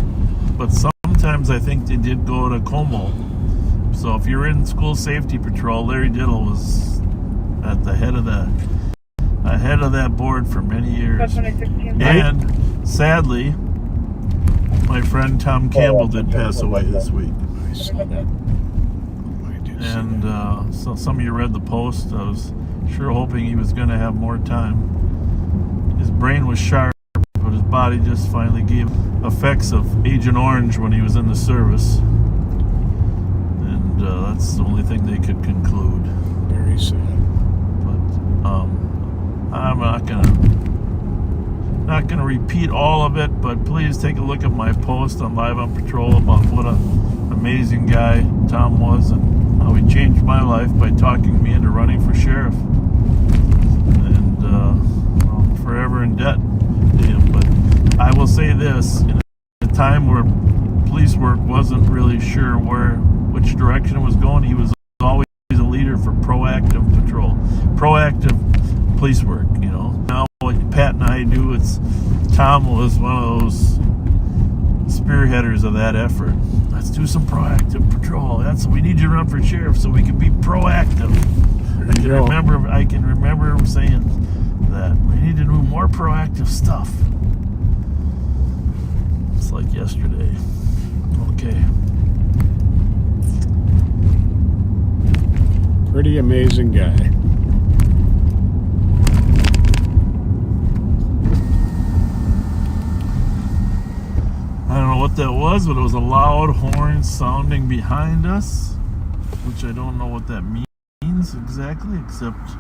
but sometimes I think they did go to Como. So if you're in School Safety Patrol, Larry Diddle was at the head of that board for many years. And sadly, my friend Tom Campbell did pass away this week. I saw that. And so some of you read the post. I was sure hoping he was going to have more time. His brain was sharp, but his body just finally gave effects of Agent Orange when he was in the service. And that's the only thing they could conclude. Very sad. But I'm not gonna repeat all of it, but please take a look at my post on Live on Patrol about what an amazing guy Tom was and how he changed my life by talking me into running for sheriff. And I'm forever in debt to him. But I will say this, in a time where police work wasn't really sure which direction it was going, he was always a leader for proactive patrol, proactive police work, you know. Now what Pat and I do, Tom was one of those spearheaders of that effort. Let's do some proactive patrol. We need you to run for sheriff so we can be proactive. I can remember him saying that we need to do more proactive stuff. It's like yesterday. Okay. Pretty amazing guy. I don't know what that was, but it was a loud horn sounding behind us, which I don't know what that means exactly, except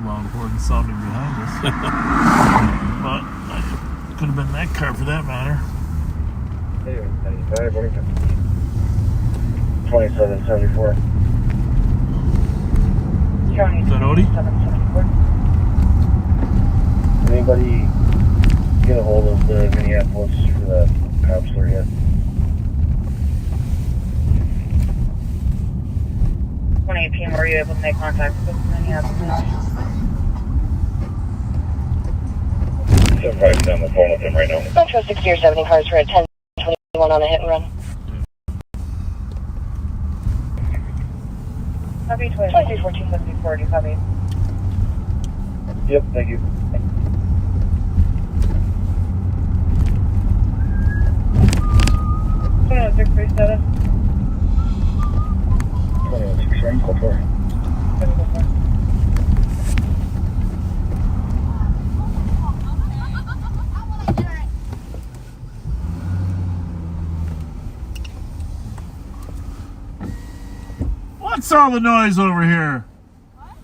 loud horn sounding behind us. But it could have been that car for that matter. 2774. Is that Odie? Anybody get a hold of the Minneapolis for the counselor yet? 2018, were you able to make contact with Minneapolis? So I'm probably on the phone with him right now. Metro 60 or 70 cars for a 1021 on a hit and run. Copy 231474, do you copy? Yep, thank you. 21-637. 21-6, call for. What's all the noise over here? What?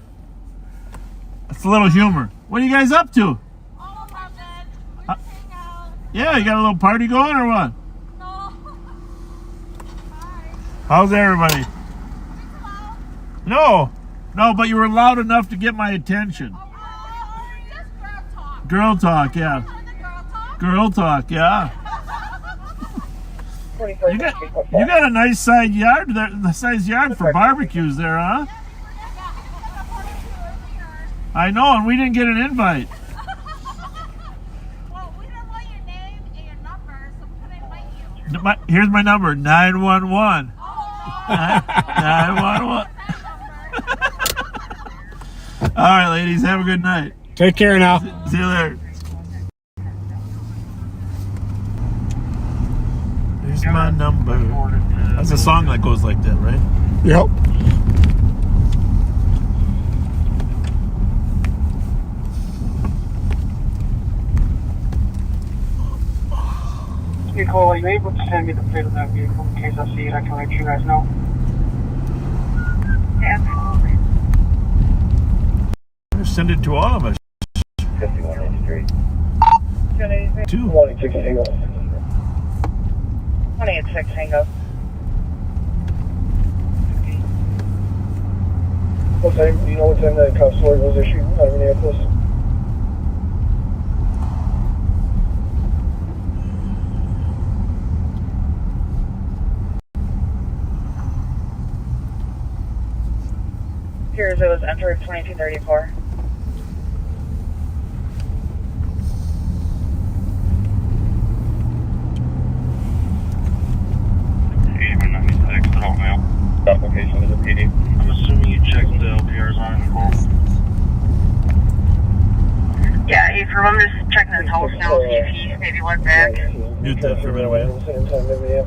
It's a little humor. What are you guys up to? Oh, nothing. We just hang out. Yeah, you got a little party going or what? No. Hi. How's everybody? No, but you were loud enough to get my attention. Girl talk, yeah. Girl talk, yeah. You got a nice side yard there, the size yard for barbecues there, huh? I know, and we didn't get an invite. Well, we don't want your name and your number, so we couldn't invite you. Here's my number, 911. 911. All right, ladies, have a good night. Take care now. See you later. Here's my number. That's a song that goes like that, right? Yep. Nicole, are you able to send me the plate of that vehicle in case I see it? I can let you guys know. Absolutely. Send it to all of us. 5183. 2. 186 single. 186 single. What time, do you know what time that cop sword was issued out of Minneapolis? Here's it was entered 2234. Application is a PD. I'm assuming you checked the LPRs on Nicole. Yeah, if you remember just checking his house now, see if he maybe went back. Mute that for a minute.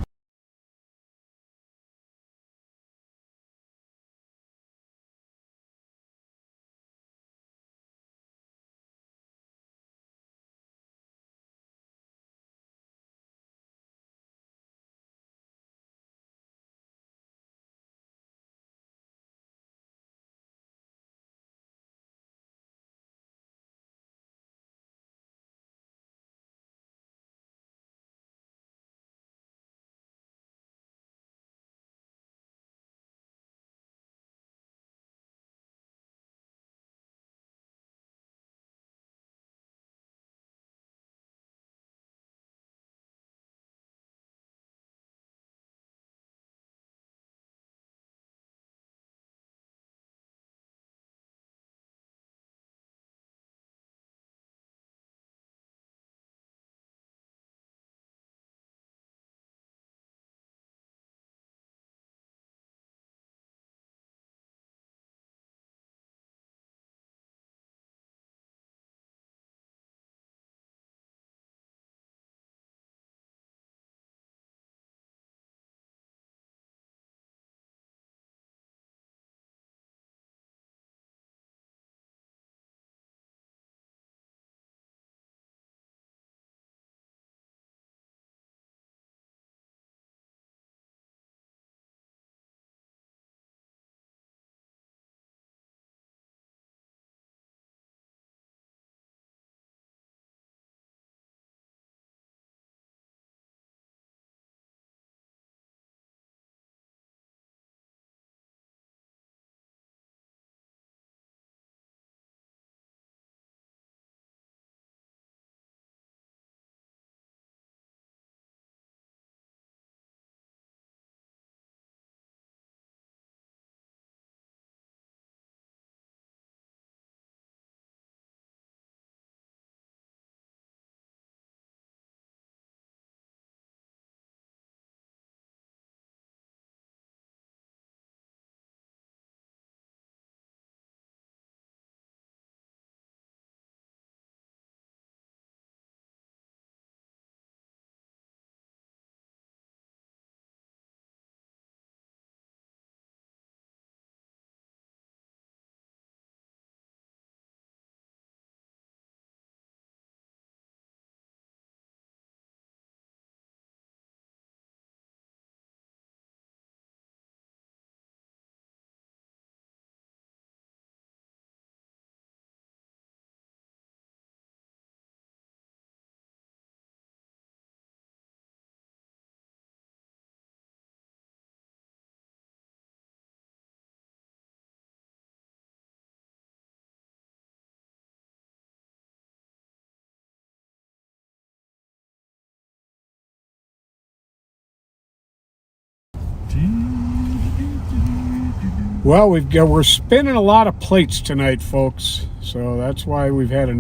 Well, we're spinning a lot of plates tonight, folks. So that's why we've had to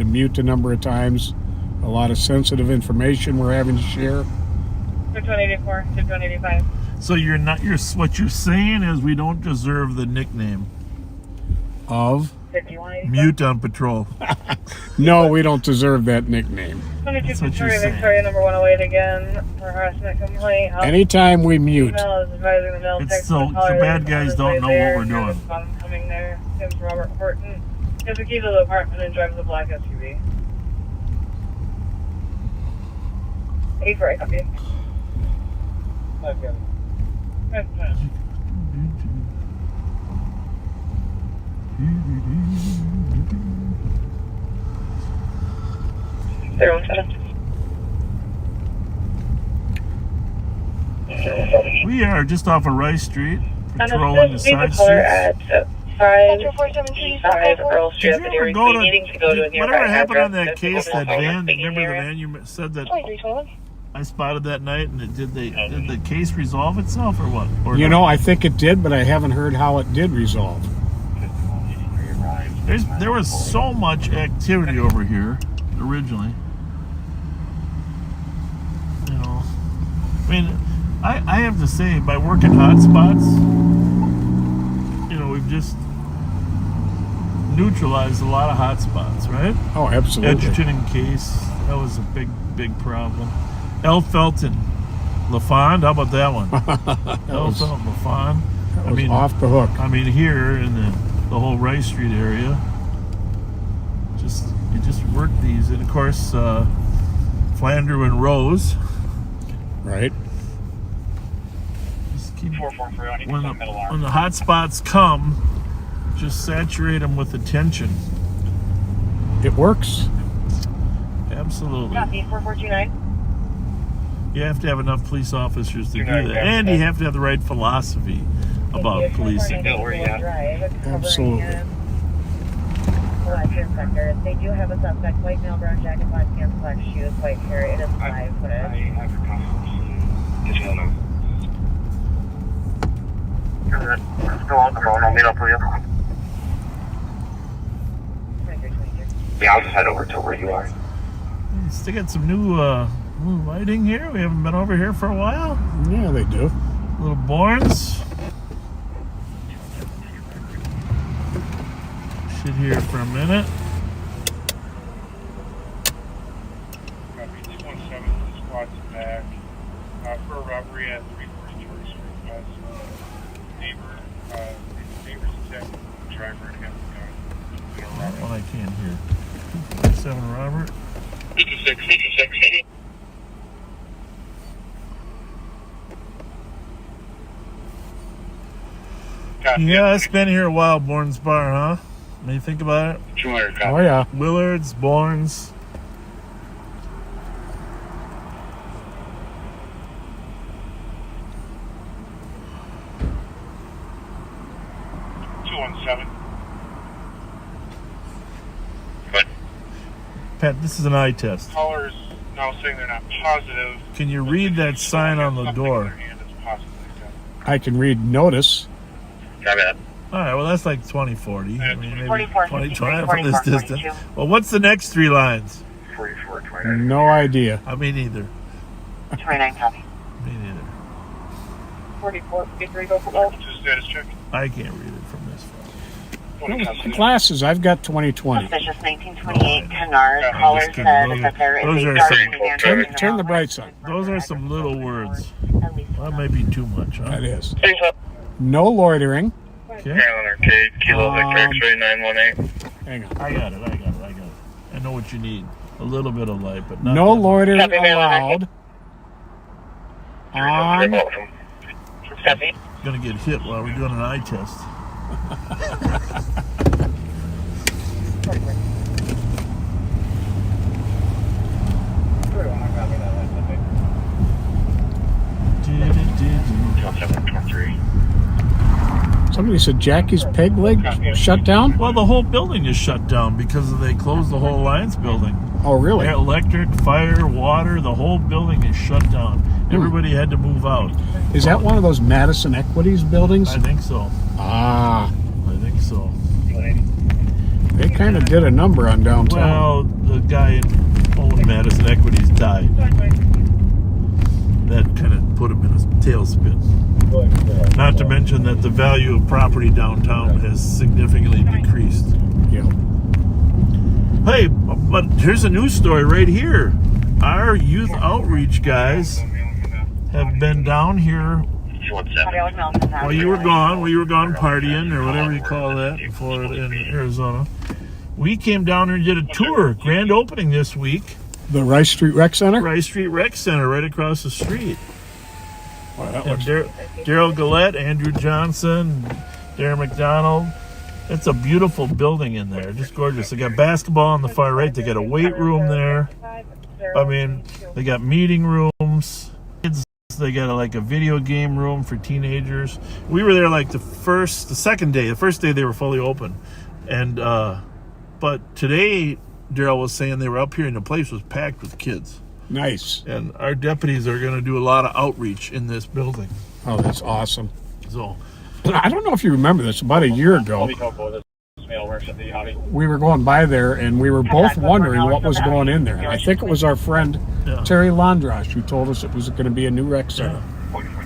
mute a number of times. A lot of sensitive information we're having to share. 5184, 5185. So what you're saying is we don't deserve the nickname Of 5185. Mute on Patrol. no, we don't deserve that nickname. 22 That's what you're Victoria, saying. Victoria number 108 again for harassment complaint. Anytime we mute. Email is advising the mail It's text so to the caller the bad is on guys his don't way know there. what we're doing. I'm coming there. Tim's Robert Horton. He has the key to the apartment and drives a black SUV. 84, I copy. Okay. That's fine. Zero 7. We are just off of Rice Street, patrolling the side streets. At 585 Earl Street. Did you ever go to, whatever happened on that case, that van? Remember the van you said that I spotted that night, and did the case resolve itself or what? Or You know, I think it did, but I haven't heard how it did resolve. There was so much activity over here originally. You know, I mean, I have to say, by working hotspots, you know, we've just neutralized a lot of hotspots, right? Oh, absolutely. Edgerton and Case, that was a big problem. Elfelt and LaFond, how about that one? Elfelt and LaFond. That was off the hook. I mean, here in the whole Rice Street area, you just work these, and of course, Flandreau and Rose. Right. Just keep, when the hot spots come, just saturate them with attention. It works. Absolutely. Copy, 4429. You have to have enough police officers to do that, and you have to have the right philosophy about policing. Absolutely. They do have a suspect, white male, brown jacket, black pants, black shoes, white hair. It is live footage. Still on the phone. I'll meet up with you. Yeah, I'll just head over to where you are. Still got some new lighting here. We haven't been over here for a while. Yeah, they do. Little Borns. Sit here for a minute. Copy, 217, the squad's back. For a robbery at 340 George Street West. Neighbor's attacked the driver and have the gun. That one I can't hear. 247 Robert. 56. Copy. Yeah, it's been here a while, Bourne's Bar, huh? When you think about it. 200 copy. Oh, yeah. Willard's, Bourne's. Pat, this is an eye test. Callers now saying they're not positive. Can you read that sign on the door? I can read notice. Copy that. All right, well, that's like 2040. I mean, maybe 44, 20 from this distance. Well, what's the next three lines? 44, 29. No idea. I mean, neither. 29 copy. Me neither. 44, 53, go for gold. Just status check. I can't read it from this phone. Glasses, I've got 20/20. Suspicious 1928 Canard. Caller said that there is Those a are dark some- man. Turn the brights on. Those are some little words. Well, that may be too much, huh? That is. No loitering. Okay. Carolyn Arcade, Kilo Victor X-ray 918. Hang on. I got it. I know what you need. A little bit of light, but not No that loitering Copy, man. allowed. On. Copy. Gonna get hit while we're doing an eye test. Somebody said Jackie's peg leg shut down? Well, the whole building is shut down because they closed the whole Alliance building. Oh, really? Electric, fire, water, the whole building is shut down. Everybody had to move out. Is that one of those Madison Equities buildings? I think so. Ah. I think so. They kind of did a number on downtown. Well, the guy owning Madison Equities died. That kind of put him in a tailspin. Not to mention that the value of property downtown has significantly decreased. Yeah. Hey, but here's a news story right here. Our youth outreach guys have been down here while you were gone partying or whatever you call that in Florida, in Arizona. We came down here and did a tour, grand opening this week. The Rice Street Rec Center? Rice Street Rec Center, right across the street. Wow, that And looks... Daryl Gillette, Andrew Johnson, Darren McDonald. It's a beautiful building in there, just gorgeous. They got basketball on the far right. They got a weight room there. I mean, they got meeting rooms. They got like a video game room for teenagers. We were there like the second day. The first day they were fully open, and but today Daryl was saying they were up here and the place was packed with kids. Nice. And our deputies are going to do a lot of outreach in this building. Oh, that's awesome. So, I don't know if you remember this. About a year ago, we were going by there, and we were both wondering what was going in there. And I think it was our friend Terry Londrash who told us it was going to be a new rec center.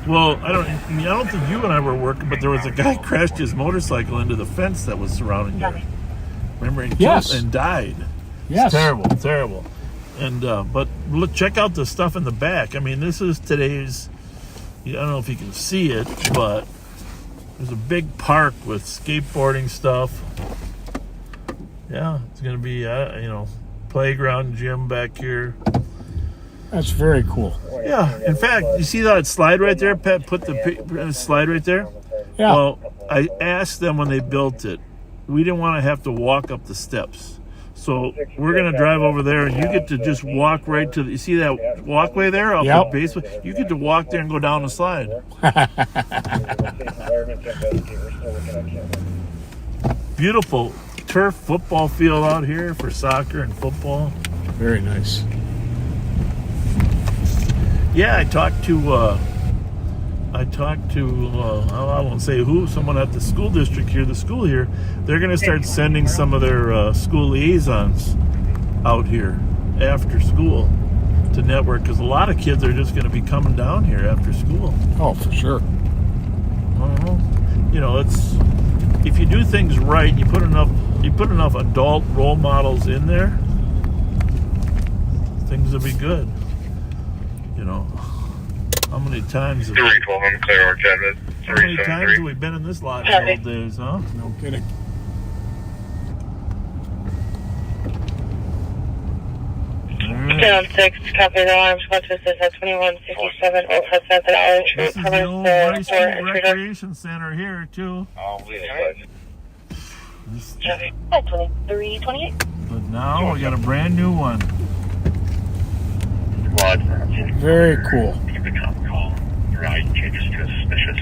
Well, I don't think you and I were working, but there was a guy crashed his motorcycle into the fence that was surrounding it. Remember, and died. Yes. It's terrible. And but look, check out the stuff in the back. I mean, this is today's. I don't know if you can see it, but there's a big park with skateboarding stuff. Yeah, it's going to be playground, gym back here. That's very cool. Yeah. In fact, you see that slide right there? Pat put the slide right there. Yeah. Well, I asked them when they built it. We didn't want to have to walk up the steps. So we're going to drive over there, and you get to just walk right to you see that walkway there off the basement? You get to walk there and go down the slide. Beautiful turf football field out here for soccer and football. Very nice. Yeah, I talked to I won't say who, someone at the school district here, the school here. They're going to start sending some of their school liaisons out here after school to network, because a lot of kids are just going to be coming down here after school. Oh, for sure. It's if you do things right, you put enough adult role models in there, things will be good. How many times have we been in this lot in the old days, huh? No kidding. Down 6, copy the alarms. What's this? At 2167 Old Hudson Orange This is the old Rice Street Recreation Center here, too. At 2328. But now we got a brand new one. Very cool. Changes to suspicious.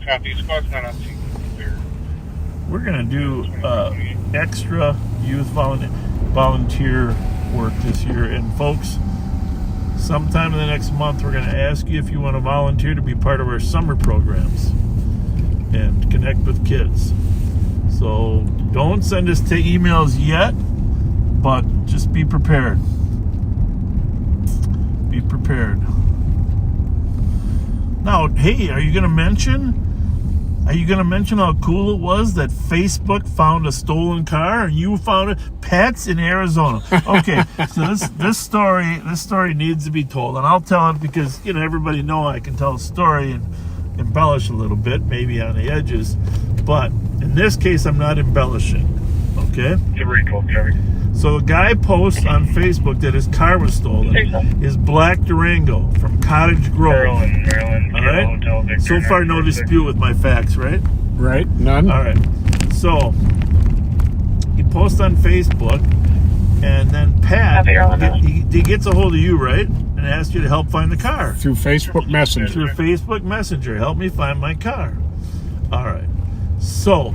Copy. Squad's not on scene. We're going to do extra youth volunteer work this year. And folks, sometime in the next month, we're going to ask you if you want to volunteer to be part of our summer programs and connect with kids. So don't send us emails yet, but just be prepared. Be prepared. Now, hey, are you going to mention how cool it was that Facebook found a stolen car and you found it? Pets in Arizona. Okay, so this story needs to be told, and I'll tell it because everybody know I can tell a story and embellish a little bit, maybe on the edges, but in this case, I'm not embellishing. Okay. So a guy posts on Facebook that his car was stolen. His black Durango from Cottage Grove. All right. So far, no dispute with my facts, right? Right. None. All right. So he posts on Facebook, and then Pat he gets a hold of you, right, and asks you to help find the car through Facebook Messenger. Through Facebook Messenger, help me find my car. All right. So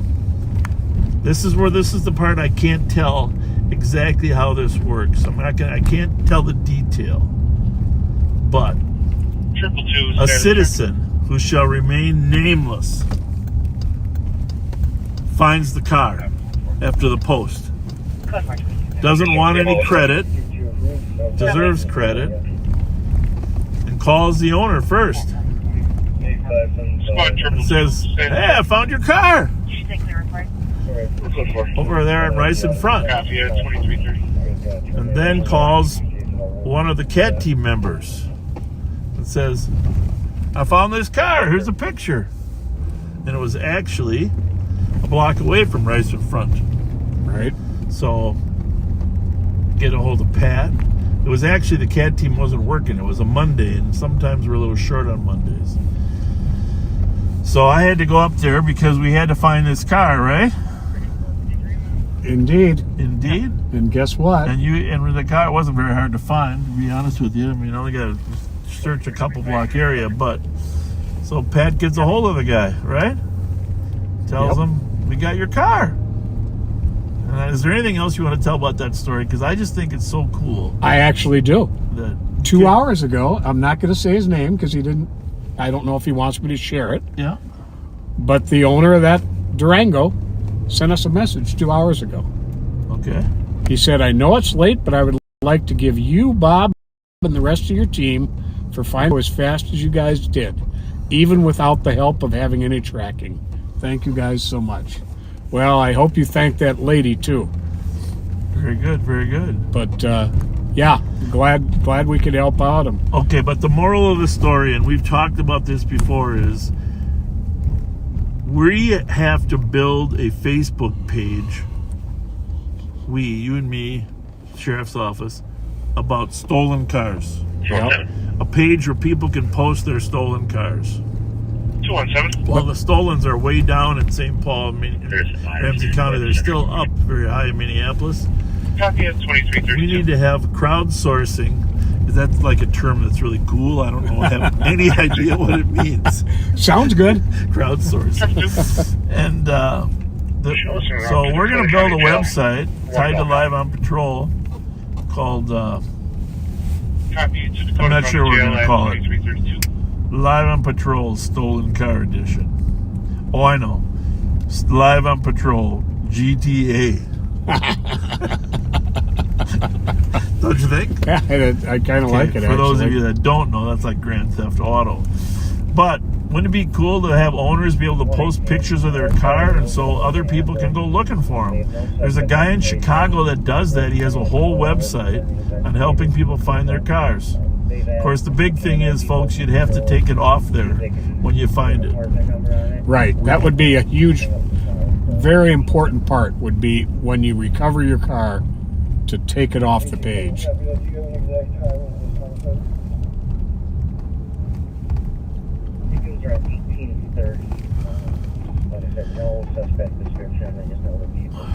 This is the part I can't tell exactly how this works. I can't tell the detail. But 222. a citizen who shall remain nameless finds the car after the post. Doesn't want any credit, deserves credit, and calls the owner first. And says, "Hey, I found your car over there in Rice in front." And then calls one of the CAT team members and says, "I found this car. Here's a picture." And it was actually a block away from Rice in front. Right. So get a hold of Pat. It was actually the CAT team wasn't working. It was a Monday, and sometimes we're a little short on Mondays. So I had to go up there because we had to find this car, right? Indeed. Indeed. And guess what? And the car wasn't very hard to find, to be honest with you. I mean, I only got to search a couple block area, but so Pat gets a hold of the guy, right? Tells him, "We got your car." Is there anything else you want to tell about that story? Because I just think it's so cool. I actually do. That 2 hours ago, I'm not going to say his name because he didn't. I don't know if he wants me to share it. Yeah. But the owner of that Durango sent us a message 2 hours ago. Okay. He said, "I know it's late, but I would like to give you, Bob, and the rest of your team for finding as fast as you guys did, even without the help of having any tracking. Thank you guys so much." Well, I hope you thank that lady too. Very good, very good. But yeah, glad we could help out him. Okay, but the moral of the story, and we've talked about this before, is we have to build a Facebook page. You and me, Sheriff's Office, about stolen cars. Yep. A page where people can post their stolen cars. 217. Well, the stolens are way down in St. Paul, Ramsey County. They're still up very high in Minneapolis. Copy at 2332. We need to have crowdsourcing. That's like a term that's really cool. I don't know. I have any idea what it means. Sounds good. Crowdsourcing. And so we're going to build a website tied to Live on Patrol called, I'm not sure what we're going to call it. Live on Patrol Stolen Car Edition. Oh, I know. Live on Patrol GTA. Don't you think? Yeah, I kind of like it. For those of you that don't know, that's like Grand Theft Auto. But wouldn't it be cool to have owners be able to post pictures of their car and so other people can go looking for them? There's a guy in Chicago that does that. He has a whole website on helping people find their cars. Of course, the big thing is, folks, you'd have to take it off there when you find it. Right. That would be a huge, very important part, would be when you recover your car to take it off the page. Do you have an exact time when this happened? I think it was around 1830. Like I said, no suspect description. I just know the vehicle.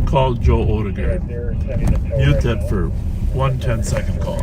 Call Joe Odegaard. Mute that for 1 10-second call.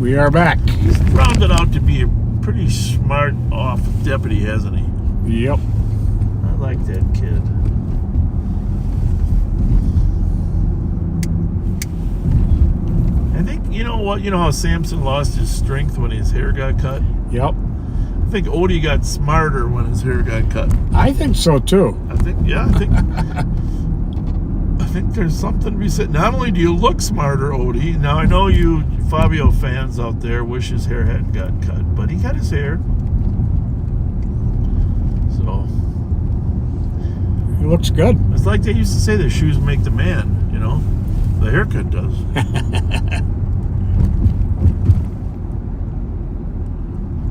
We are back. He's rounded out to be a pretty smart off deputy, hasn't he? Yep. I like that kid. I think, you know what? You know how Samson lost his strength when his hair got cut? Yep. I think Odie got smarter when his hair got cut. I think so too. I think there's something to be said. Not only do you look smarter, Odie, now I know you Fabio fans out there wish his hair hadn't got cut, but he got his hair. So he looks good. It's like they used to say, the shoes make the man, you know. The haircut does.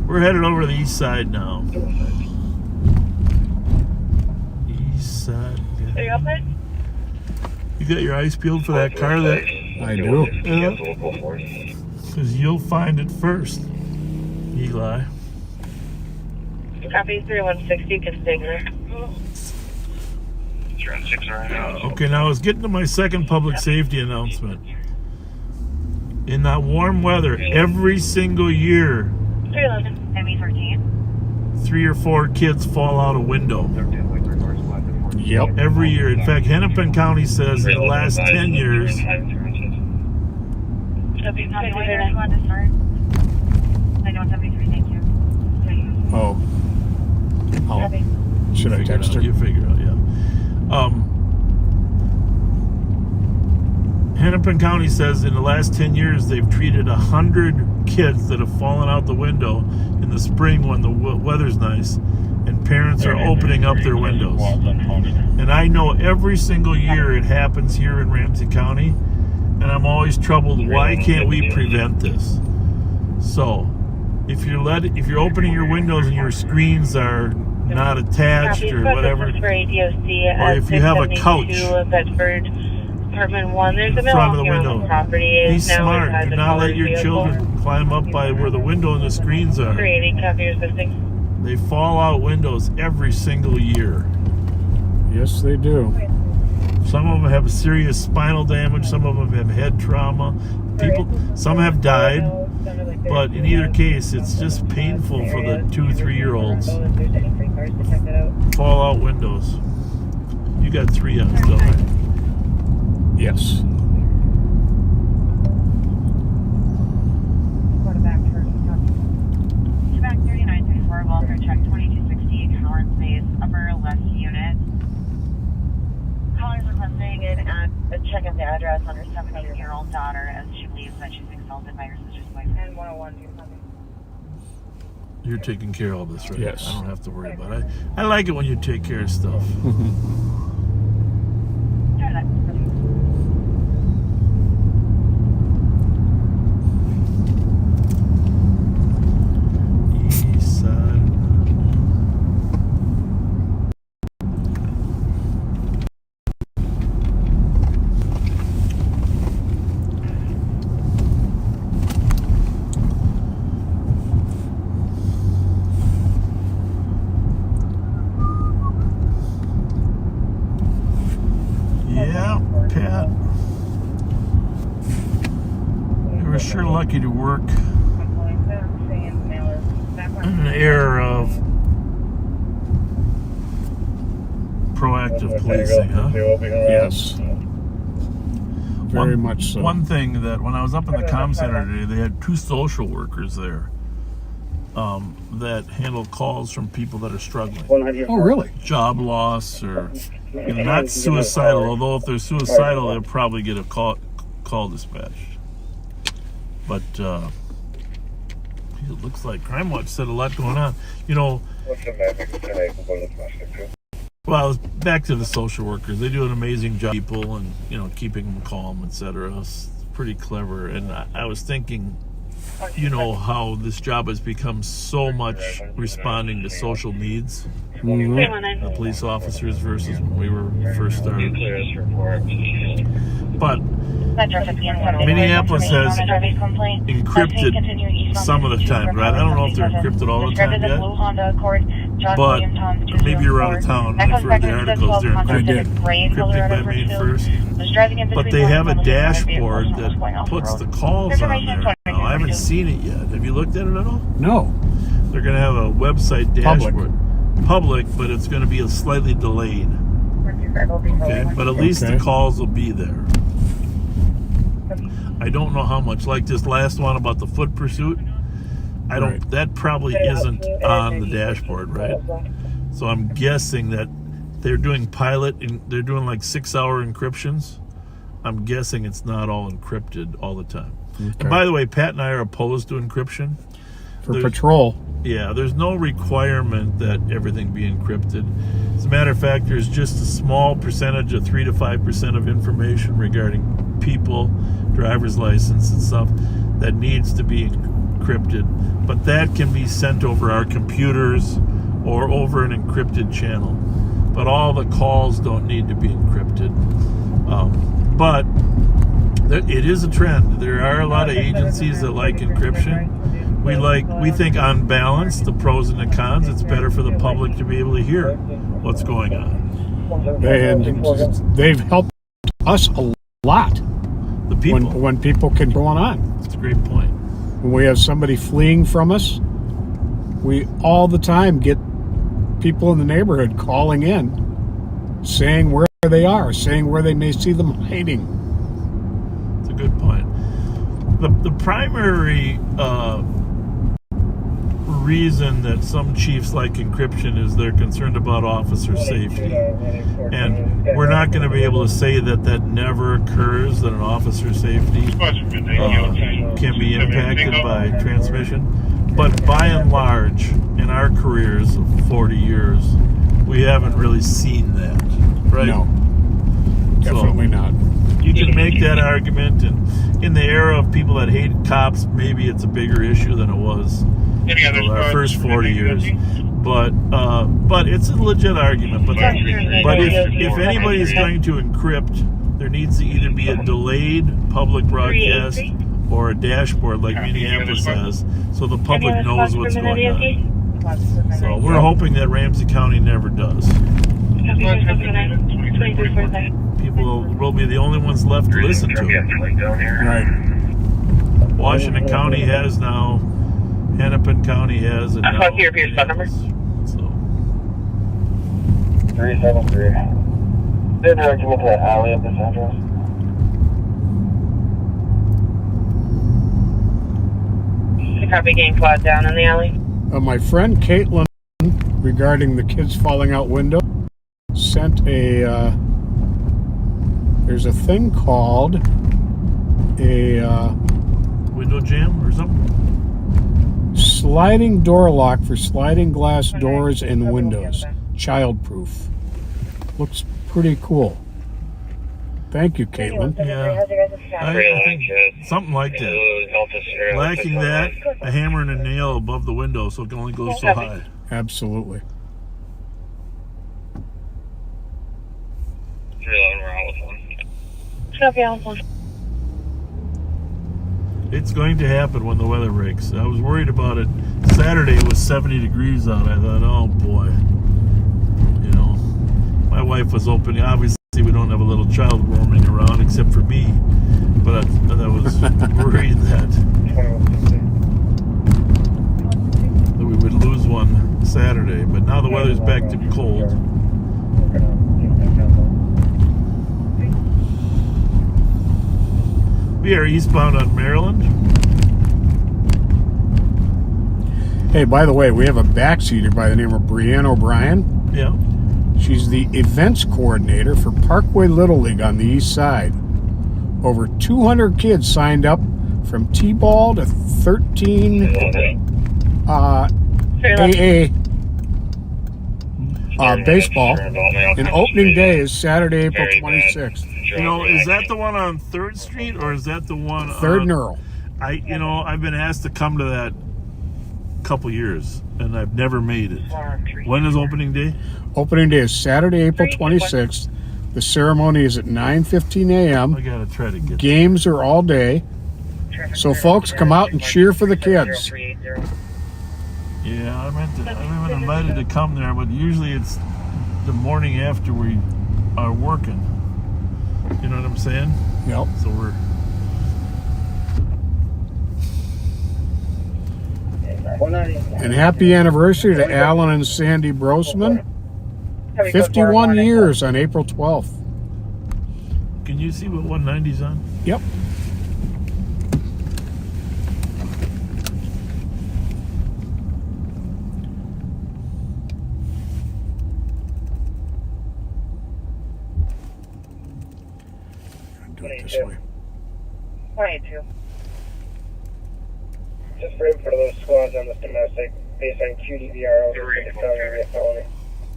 We're headed over to the east side now. East side. Are you up there? You got your eyes peeled for that car? That I do. Because you'll find it first, Eli. Copy 3160, you can stay there. Okay, now I was getting to my second public safety announcement. In that warm weather, every single year, 311, ME13. 3 or 4 kids fall out a window. Yep. Every year. In fact, Hennepin County says in the last 10 years. Oh. Should I text her? You figure out, yeah. Hennepin County says in the last 10 years they've treated 100 kids that have fallen out the window in the spring when the weather's nice and parents are opening up their windows. And I know every single year it happens here in Ramsey County, and I'm always troubled, why can't we prevent this? So if you're opening your windows and your screens are not attached or whatever, or if you have a couch Apartment 1, there's a in front of the Milwaukee on window, the property. be smart. Do not let your children climb up by where the window and the screens are. 380, copy your missing. They fall out windows every single year. Yes, they do. Some of them have serious spinal damage. Some of them have head trauma. Some have died. But in either case, it's just painful for the 2-3-year-olds. Fall out windows. You got 3 on still, right? Yes. Back 3934, welfare check 2268, Howard Space, upper left unit. Callers requesting a check of the address on her 17-year-old daughter as she believes that she's assaulted by her sister's boyfriend. And 101, You're taking care of all this, right? Yes. I don't have to worry about it. I like it when you take care of stuff. East side. Yeah, Pat. You were sure lucky to work in an era of proactive policing, huh? Yes. Very much so. One thing that when I was up in the comm center today, they had 2 social workers there that handle calls from people that are struggling. Oh, really? Job loss or not suicidal, although if they're suicidal, they'll probably get a call dispatched. But it looks like Crime Watch said a lot going on. You know, well, back to the social workers. They do an amazing job, people, and you know, keeping them calm, etc. It's pretty clever. And I was thinking, you know, how this job has become so much responding to social needs. The police officers versus when we were first started. But Minneapolis has encrypted some of the time, right? I don't know if they're encrypted all the time yet, but maybe you're out of town. I've heard the articles, they're encrypted by Maine 1st. But they have a dashboard that puts the calls on there now. I haven't haven't seen it yet. Have you looked at it at all? No. They're going to have a website dashboard. Public, but it's going to be a slightly delayed. Okay, but at least the calls will be there. I don't know how much. Like this last one about the foot pursuit, I don't. Right. That probably isn't on the dashboard, right? So I'm guessing that they're doing pilot and they're doing like 6-hour encryptions. I'm guessing it's not all encrypted all the time. Okay. And by the way, Pat and I are opposed to encryption. For patrol. Yeah, there's no requirement that everything be encrypted. As a matter of fact, there's just a small percentage of 3 to 5% of information regarding people, driver's license and stuff that needs to be encrypted. But that can be sent over our computers or over an encrypted channel. But all the calls don't need to be encrypted. But it is a trend. There are a lot of agencies that like encryption. We think on balance, the pros and the cons, it's better for the public to be able to hear what's going on. They've helped us a lot. The people. When people can go on. That's a great point. When we have somebody fleeing from us, we all the time get people in the neighborhood calling in, saying where they are, saying where they may see them hiding. That's a good point. The primary reason that some chiefs like encryption is they're concerned about officer safety. And we're not going to be able to say that never occurs, that an officer's safety can be impacted by transmission. But by and large, in our careers of 40 years, we haven't really seen that, right? No, definitely not. You can make that argument, and in the era of people that hated cops, maybe it's a bigger issue than it was our first 40 years. But it's a legit argument. But if anybody is going to encrypt, there needs to either be a delayed public broadcast or a dashboard like Minneapolis has, so the public knows what's going on. So we're hoping that Ramsey County never does. People will be the only ones left to listen to it. Right. Washington County has now, Hennepin County has, and now your phone number. So 373. They're directing me to that alley at this address. Copy, getting quad down in the alley. My friend Caitlin, regarding the kids falling out window, sent a. There's a thing called a window jam or something. Sliding door lock for sliding glass doors and windows, childproof. Looks pretty cool. Thank you, Caitlin. Yeah, I think something like that. Lacking that, a hammer and a nail above the window so it can only go so high. Absolutely. 311, we're out with one. It's going to happen when the weather breaks. I was worried about it. Saturday it was 70 degrees out. I thought, oh boy. You know, my wife was opening. Obviously, we don't have a little child roaming around except for me. But I was worried that we would lose one Saturday. But now the weather's back to cold. We are eastbound on Maryland. Hey, by the way, we have a backseater by the name of Brianne O'Brien. Yeah. She's the events coordinator for Parkway Little League on the east side. Over 200 kids signed up from T-ball to 13 AA baseball. And opening day is Saturday, April 26th. You know, is that the one on 3rd Street or is that the one 3rd and Earl? I've been asked to come to that a couple years and I've never made it. When is opening day? Opening day is Saturday, April 26th. The ceremony is at 9:15 a.m. I gotta try to get Games are all day. So folks, come out and cheer for the kids. Yeah, I've been invited to come there, but usually it's the morning after we are working. You know what I'm saying? Yep. So And happy anniversary to Alan and Sandy Brosman. 51 years on April 12th. Can you see what 190's on? Yep. Do it this way. 22. Just for info to those squads on this domestic, based on QDVR, over to felony, felony.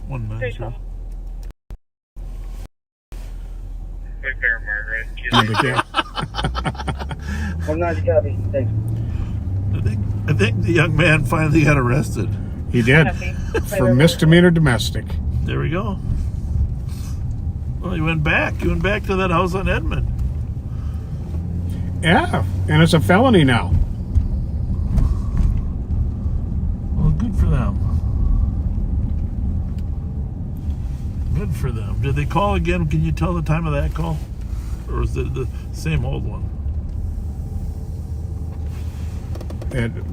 190. Quick there, Margaret. I'm not copy. Thanks. I think the young man finally got arrested. He did. For misdemeanor domestic. There we go. Well, he went back. He went back to that house on Edmond. Yeah, and it's a felony now. Well, good for them. Good for them. Did they call again? Can you tell the time of that call? Or is it the same old one?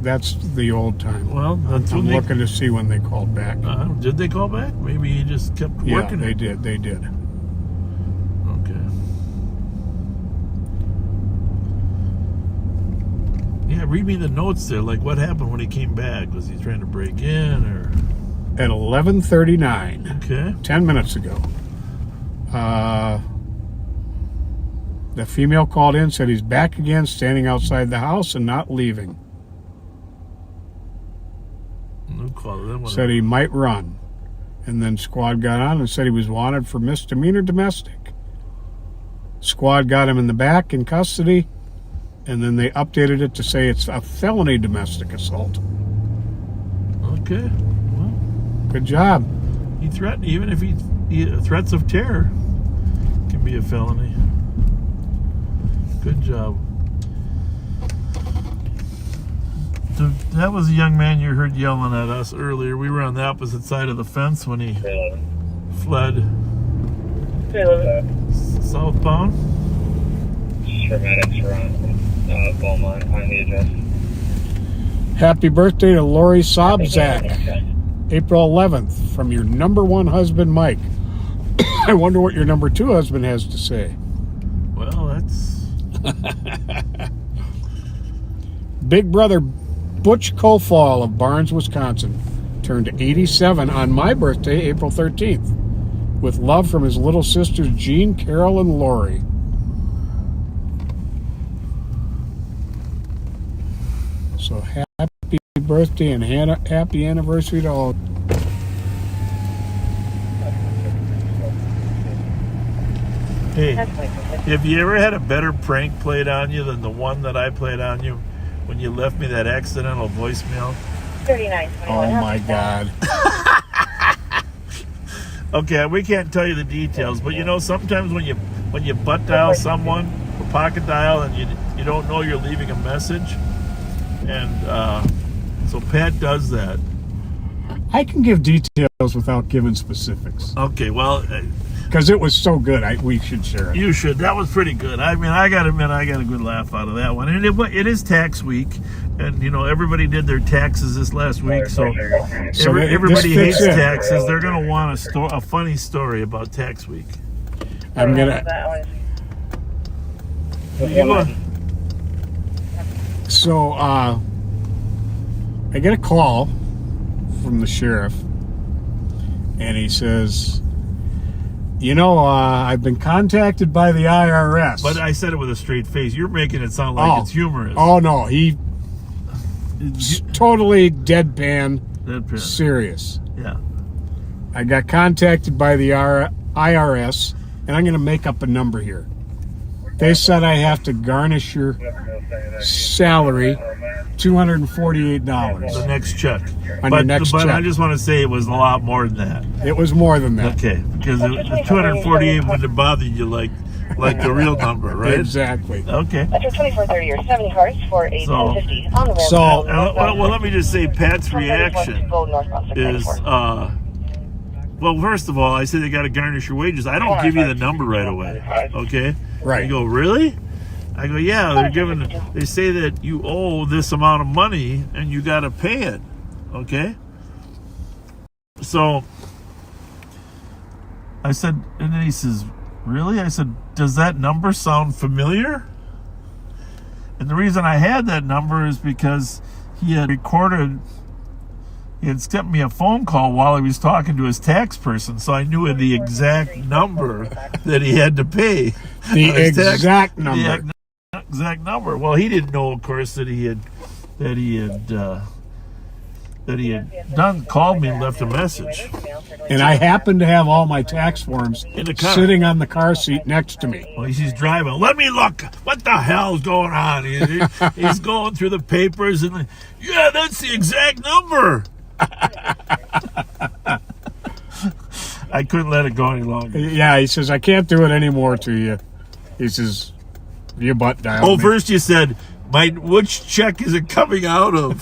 That's the old time. Well, that's I'm looking to see when they called back. Did they call back? Maybe he just kept working. Yeah, they did. They did. Okay. Yeah, read me the notes there. Like, what happened when he came back? Was he trying to break in, or? At 11:39. Okay. 10 minutes ago. The female called in, said he's back again, standing outside the house and not leaving. No call. Said he might run. And then squad got on and said he was wanted for misdemeanor domestic. Squad got him in the back in custody, and then they updated it to say it's a felony domestic assault. Okay. Well, good job. He threatened, even if he threats of terror can be a felony. Good job. So that was a young man you heard yelling at us earlier. We were on the opposite side of the fence when he fled southbound. Paramedics are on Beaumont. Find the address. Happy birthday to Lori Sobzak. April 11th, from your number one husband, Mike. I wonder what your number two husband has to say. Well, that's... Big brother Butch Kofall of Barnes, Wisconsin, turned 87 on my birthday, April 13th, with love from his little sisters, Jean, Carol, and Lori. So happy birthday and happy anniversary to all. Hey, have you ever had a better prank played on you than the one that I played on you when you left me that accidental voicemail? 39. Oh my God. Okay, we can't tell you the details, but you know, sometimes when you butt dial someone or pocket dial and you don't know you're leaving a message, and so Pat does that. I can give details without giving specifics. Okay, well, because it was so good, we should share it. You should. That was pretty good. I mean, I got to admit, I got a good laugh out of that one. And it is tax week, and you know, everybody did their taxes this last week, so everybody hates taxes. They're going to want a funny story about tax week. I'm gonna. So I get a call from the sheriff, and he says, you know, I've been contacted by the IRS. But I said it with a straight face. You're making it sound like it's humorous. Oh, no. He's totally deadpan, serious. Yeah. I got contacted by the IRS, and I'm going to make up a number here. They said I have to garnish your salary $248. The next check. On your next check. But I just want to say it was a lot more than that. It was more than that. Okay, because the 248 wouldn't have bothered you like the real number, right? Exactly. Okay. After 2430 or 70 cars for a 1050 on the road. So, well, let me just say, Pat's reaction is, well, first of all, I said they got to garnish your wages. I don't give you the number right away. Okay. Right. You go, really? I go, yeah. They say that you owe this amount of money and you got to pay it. Okay? So I said, and then he says, really? I said, does that number sound familiar? And the reason I had that number is because he had sent me a phone call while he was talking to his tax person, so I knew the exact number that he had to pay. The exact number. The exact number. Well, he didn't know, of course, that he had called me and left a message. And I happen to have all my tax forms In the car. sitting on the car seat next to me. Well, he's driving. Let me look. What the hell's going on? He's going through the papers and yeah, that's the exact number. I couldn't let it go any longer. Yeah, he says, I can't do it anymore to you. He says, your butt dialed Oh, me. first you said, which check is it coming out of?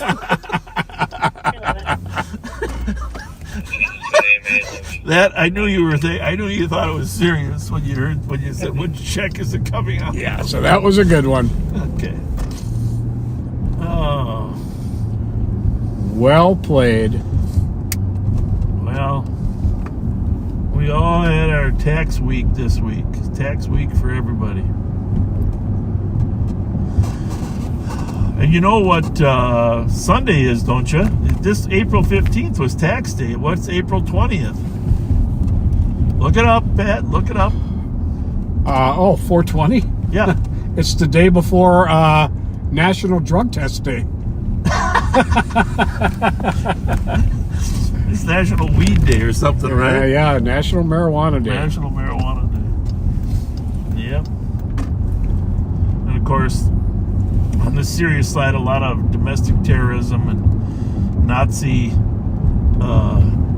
That I knew you were I knew you thought it was serious when you said, which check is it coming out? Yeah, so that was a good one. Okay. Oh. Well played. Well, we all had our tax week this week. Tax week for everybody. And you know what Sunday is, don't you? This April 15th was tax day. What's April 20th? Look it up, Pat. Look it up. 420? Yeah. It's the day before National Drug Test Day. It's National Weed Day or something, right? Yeah, National Marijuana Day. National Marijuana Day. Yep. And of course, on the serious side, a lot of domestic terrorism and Nazi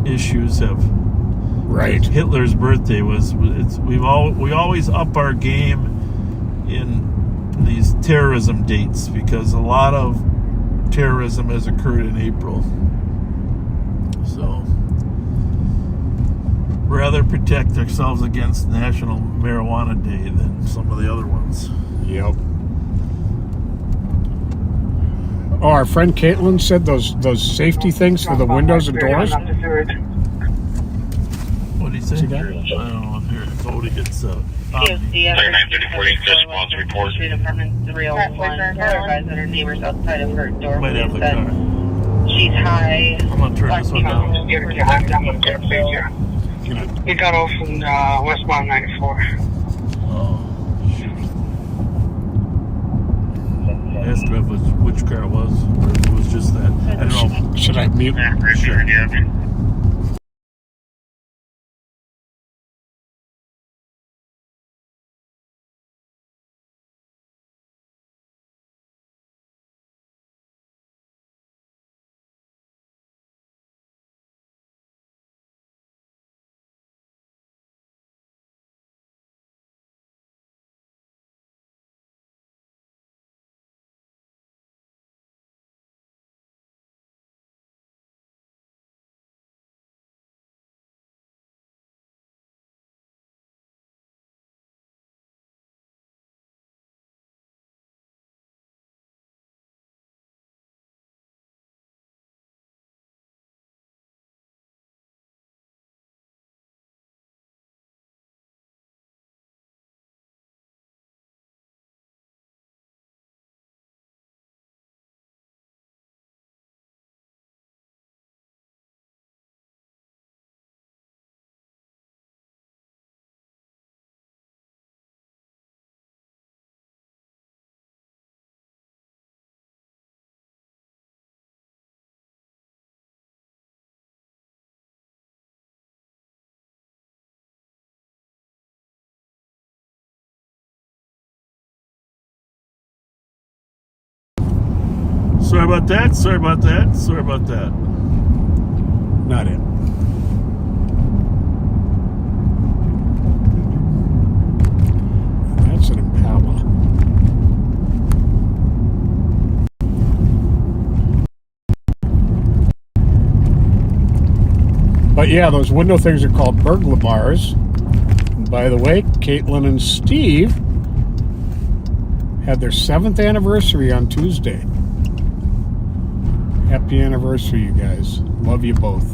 issues have. Right. Hitler's birthday we always up our game in these terrorism dates because a lot of terrorism has occurred in April. So rather protect ourselves against National Marijuana Day than some of the other ones. Yep. Oh, our friend Caitlin said those safety things for the windows and doors. What did he say? See that? I don't know if you're told it's POC, 3930 response report. Street Apartment 301. Advised that her neighbors outside of her door might have the said car. she's high. I'm gonna turn this one down. We got off in westbound 94. Oh. I asked him if it was, which car it was, or if it was just that. I don't know. Should I mute? Sure. Sorry about that. Sorry about that. Sorry about that. Not it. That's an Impala. But yeah, those window things are called burglar bars. And by the way, Caitlin and Steve had their 7th anniversary on Tuesday. Happy anniversary, you guys. Love you both.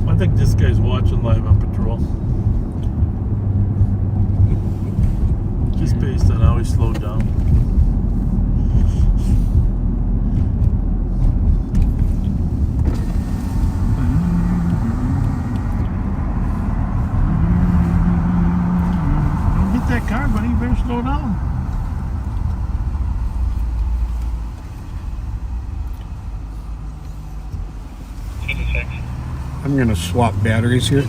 I think this guy's watching live on patrol. Just based on how he slowed down. Don't hit that car, buddy. You better slow down. I'm going to swap batteries here.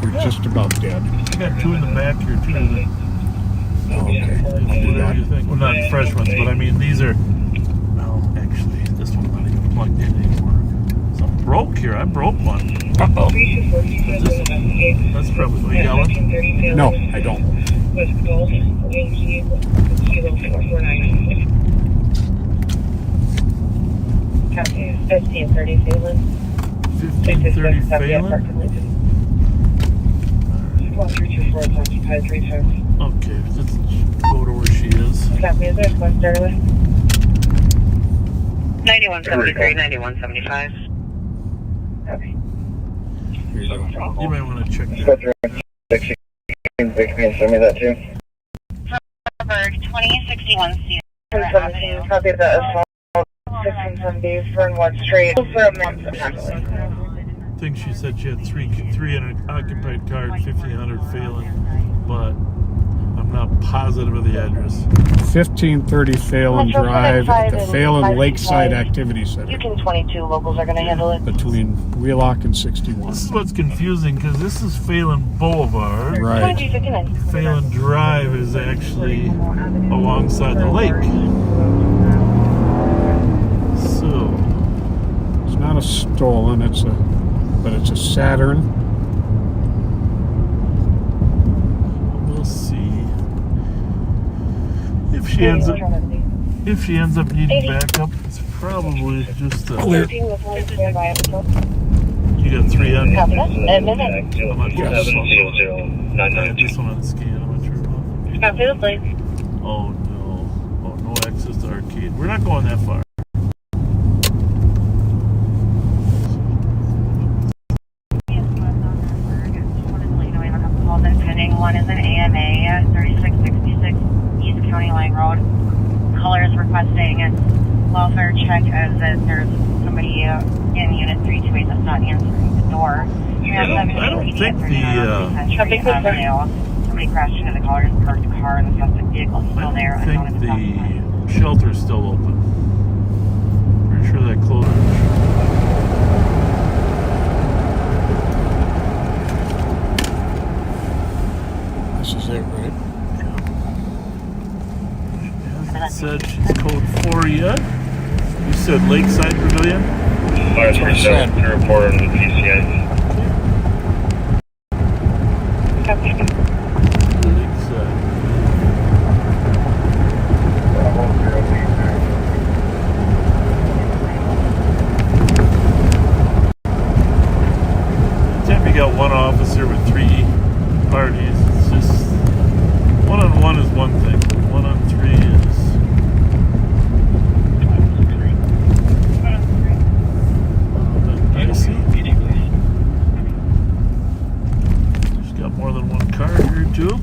You're just about dead. I got two in the back here, too. Okay. Whatever you think. Well, not fresh ones, but I mean, these are... No, actually, this one's not even plugged in anymore. Something broke here. I broke one. Uh-oh. That's probably... Oh, you got one? No, I don't. Copy 1530 Phelan. 1530 Phelan? Okay, let's go to where she is. Copy, is there a question early? 9173, 9175. Okay. You might want to check that. Send me that too. Hamburg, 2061 Cedar Avenue. Copy of the assault. 1670 Fernwood Street for a month of time. I think she said she had three in an occupied car at 1500 Phelan, but I'm not positive of the address. 1530 Phelan Drive at the Phelan Lakeside Activity Center. Yukon 22 locals are going to handle it. Between Wheelock and 61. This is what's confusing because this is Phelan Boulevard. Right. Phelan Drive is actually alongside the lake. So it's not a stolen, but it's a Saturn. We'll see if she ends up needing backup. It's probably just clear. You got 3 on. I'm not sure. This one on the scan. I'm not sure. Oh no! Oh, no access to arcade. We're not going that far. One is an AMA, 3666 East County Line Road. Caller is requesting welfare check as that there's somebody in Unit 328 that's not answering the door. I don't think Somebody crashed into the caller's parked car and the suspect vehicle is still there. I think the shelter's still open. Pretty sure that closed. This is it, right? It said she's code 4 yet. You said Lakeside Pavilion? Fire 27 to report on the PCA. Lakeside. Anytime you got one officer with 3 parties, it's just one-on-one is one thing. 1-on-3 is... I see. She's got more than one car here too.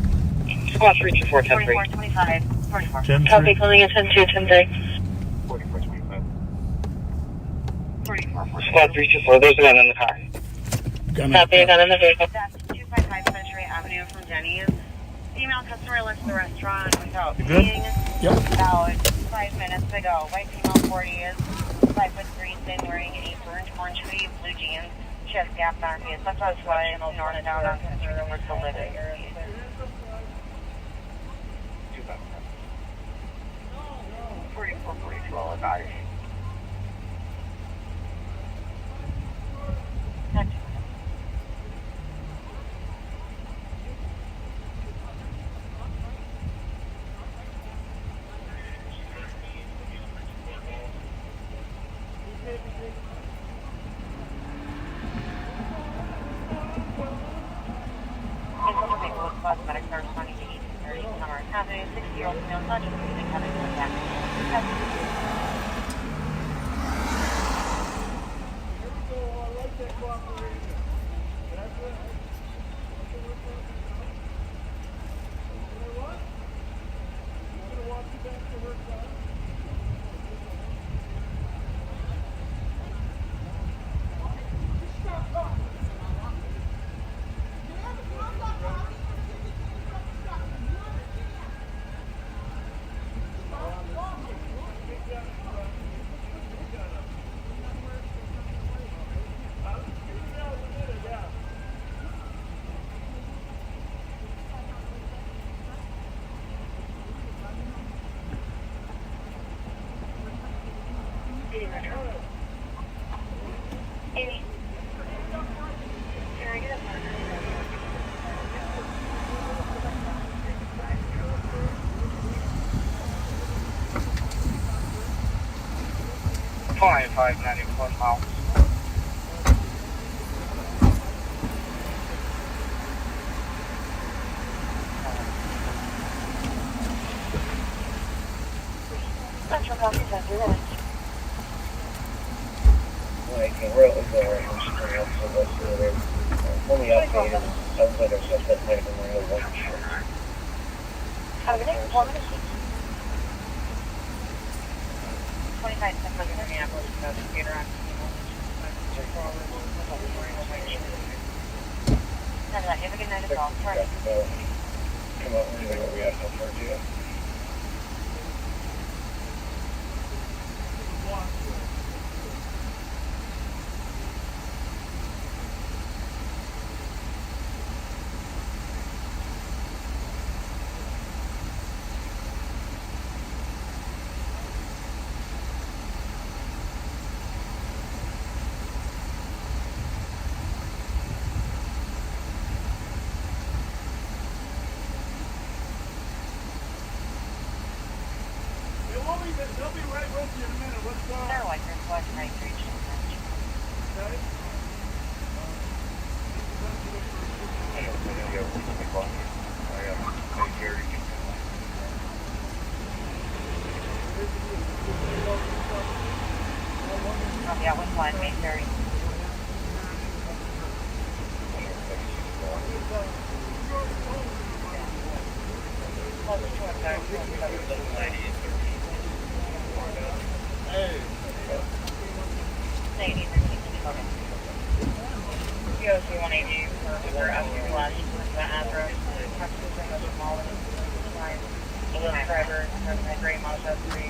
Squad 324, 10-3. 4425, 44. 10-3. Copy, calling in 10-2, 10-3. 44. Squad 324, there's a gun in the car. Copy, gun in the vehicle. That's 255 Century Avenue from Denny's. Female customer left the restaurant without paying. About 5 minutes ago. White female, 40 is 5'3", thin, wearing a burnt orange hoodie, blue jeans. She has gaps on her face. That's why I'm ignoring it down on consumer for living. 44, about it. squad, medics are responding to 1830 Summer Avenue. 60-year-old male subject is coming to attack. Amy. Can I get a miles. Central County Center, Like, we're at the street, so that's only updated outside of stuff that might have been real one. have a minute, 4 minutes. 29 Central Minneapolis, investigator on Never that. Have a good night as well. Sorry. Come out and what we have so far, do you? They'll be right with you in a minute. Let's go. They're like your flush right through. Yeah, which one? May 30. POC 180 for after flash, the address, the driver, the gray Mazda 3,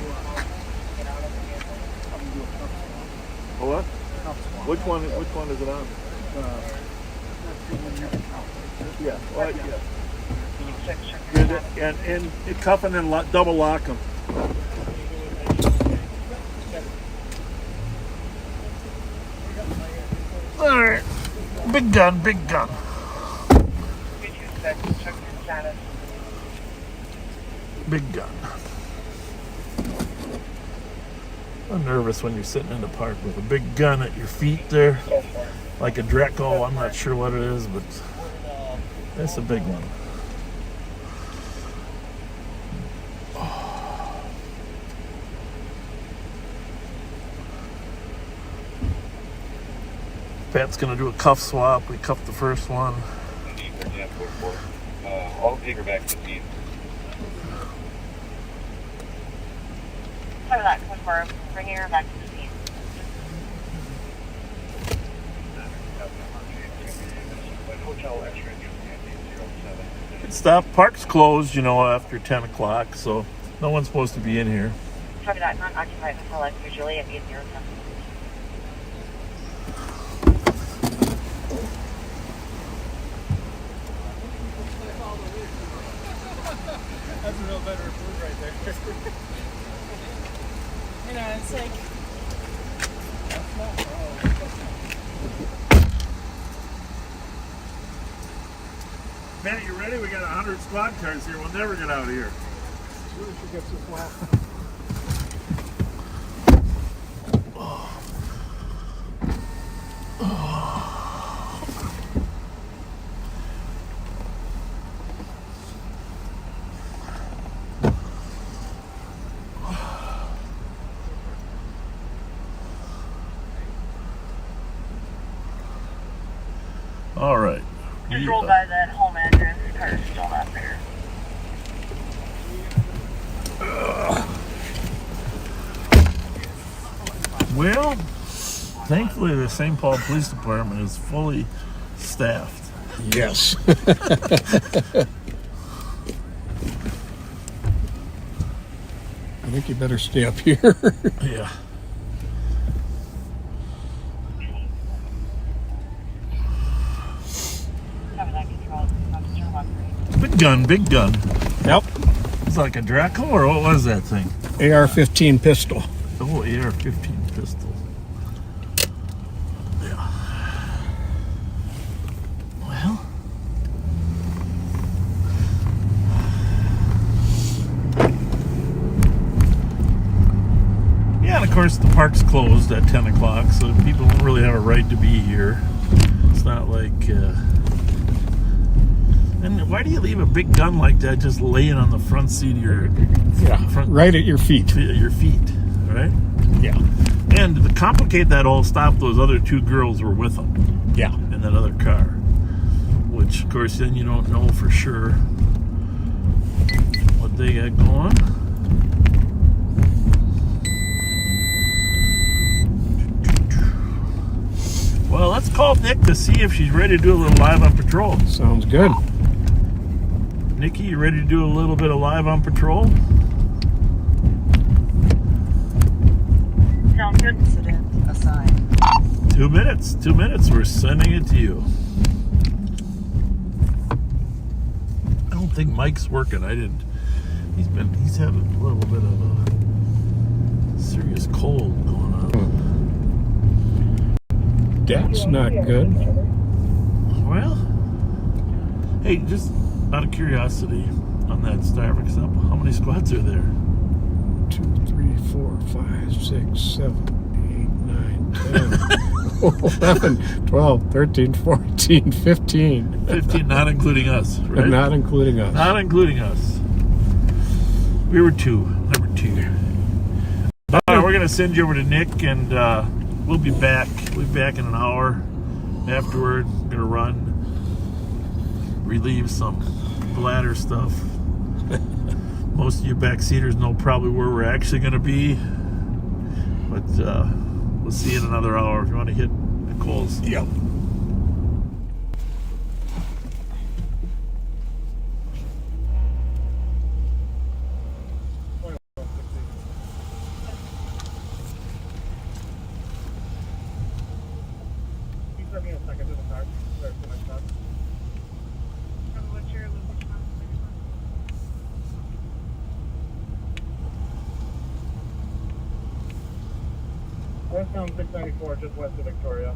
get out of the vehicle. What? Which one is it on? Yeah. Well, yeah. And cuffing and double lock them. All right. Big gun, big gun. Big gun. I'm nervous when you're sitting in the park with a big gun at your feet there, like a Dreco. I'm not sure what it is, but it's a big one. Pat's gonna do a cuff swap. We cuffed the first one. I'll take her back to the scene. Cover that, confirm. Bringing her back to the scene. Good stuff. Park's closed, after 10 o'clock, so no one's supposed to be in here. Cover that, not occupied until like usually at 8:07. That's a real veteran food right there. It's like that's not Matt, you ready? We got 100 squad cars here. We'll never get out of here. Really should get some flat. Just roll by that home address. Car's still not there. Well, thankfully the St. Paul Police Department is fully staffed. Yes. I think you better stay up here. Yeah. Big gun, big gun. Yep. It's like a Draco, or what was that thing? AR-15 pistol. Oh, AR-15 pistol. Yeah. Well. Yeah, and of course the park's closed at 10 o'clock, so people don't really have a right to be here. It's not like... And why do you leave a big gun like that just laying on the front seat of your... right at your feet. At your feet, right? Yeah. And to complicate that whole stop, those other two girls were with them. Yeah. In that other car. Which, of course, then you don't know for sure what they got going. Well, let's call Nick to see if she's ready to do a little live on patrol. Sounds good. Nikki, you ready to do a little bit of live on patrol? Sounds good. Incident assigned. 2 minutes. 2 minutes. We're sending it to you. I don't think Mike's working. I didn't. He's had a little bit of a serious cold going on. That's not good. Well, hey, just out of curiosity on that Starbucks up, how many squads are there? 2, 3, 4, 5, 6, 7, 8, 9, 10, 11, 12, 13, 14, 15. 15, not including us, right? Not including us. Not including us. We were number 2. All right, we're going to send you over to Nick, and we'll be back. We'll be back in an hour. Afterward, we're going to run, relieve some bladder stuff. Most of you backseaters know probably where we're actually going to be. But we'll see you in another hour if you want to hit Nicole's. Yep. Westbound 694, just west of Victoria.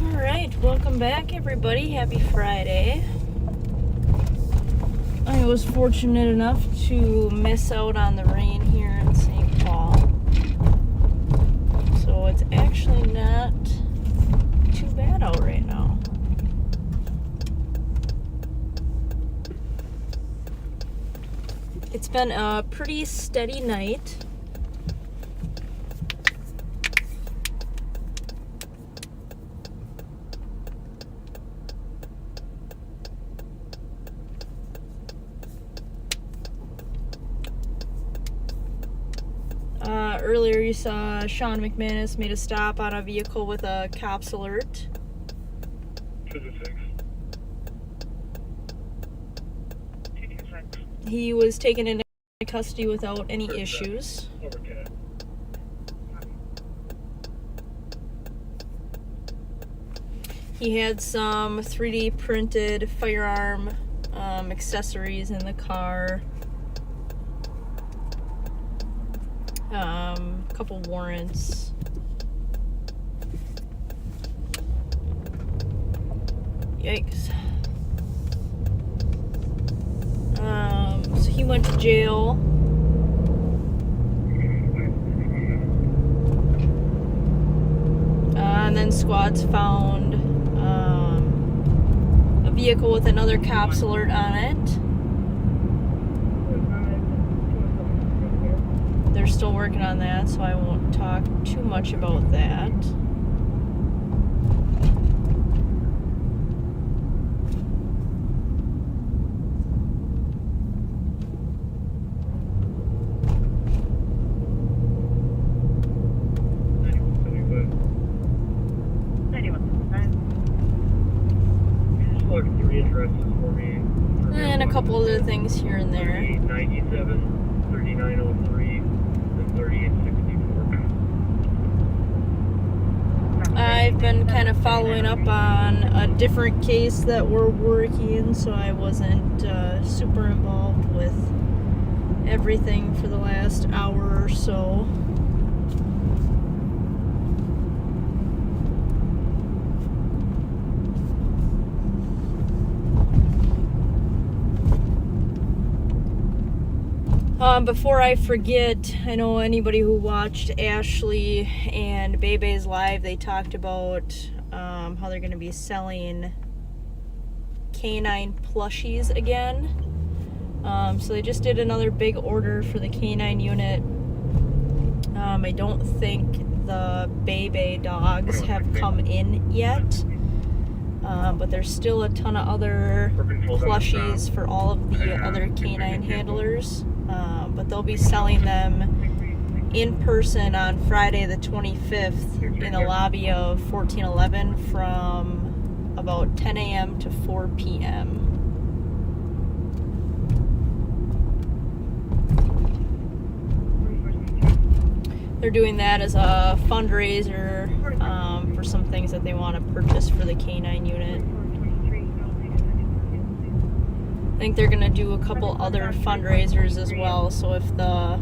Alright, welcome back everybody. Happy Friday. I was fortunate enough to miss out on the rain here in St. Paul. So it's actually not too bad out right now. It's been a pretty steady night. Earlier you saw Sean McManus made a stop on a vehicle with a cops alert. 226. He was taken into custody without any issues. He had some 3D printed firearm accessories in the car. A couple warrants. Yikes. So he went to jail. And then squads found a vehicle with another cops alert on it. they're still working on that, so I won't talk too much about that. And a couple other things here and there. 97, 3903, and 3864. I've been kind of following up on a different case that we're working, so I wasn't super involved with everything for the last hour or so. Before I forget, I know anybody who watched Ashley and Bebe's live, they talked about how they're going to be selling canine plushies again. So they just did another big order for the canine unit. I don't think the Bebe dogs have come in yet. But there's still a ton of other plushies for all of the other canine handlers. But they'll be selling them in person on Friday the 25th in the lobby of 1411 from about 10 a.m. to 4 p.m. They're doing that as a fundraiser for some things that they want to purchase for the canine unit. I think they're going to do a couple other fundraisers as well, so if the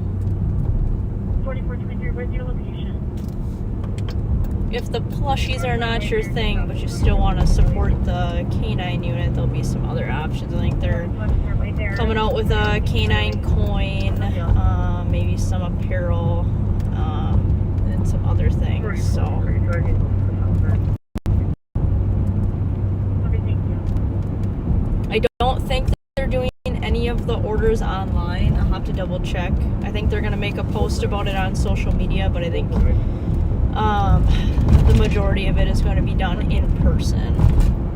4423, where's your location? If the plushies are not your thing, but you still want to support the canine unit, there'll be some other options. I think they're coming out with a canine coin, maybe some apparel, and some other things. So I don't think they're doing any of the orders online. I'll have to double check. I think they're going to make a post about it on social media, but I think the majority of it is going to be done in person.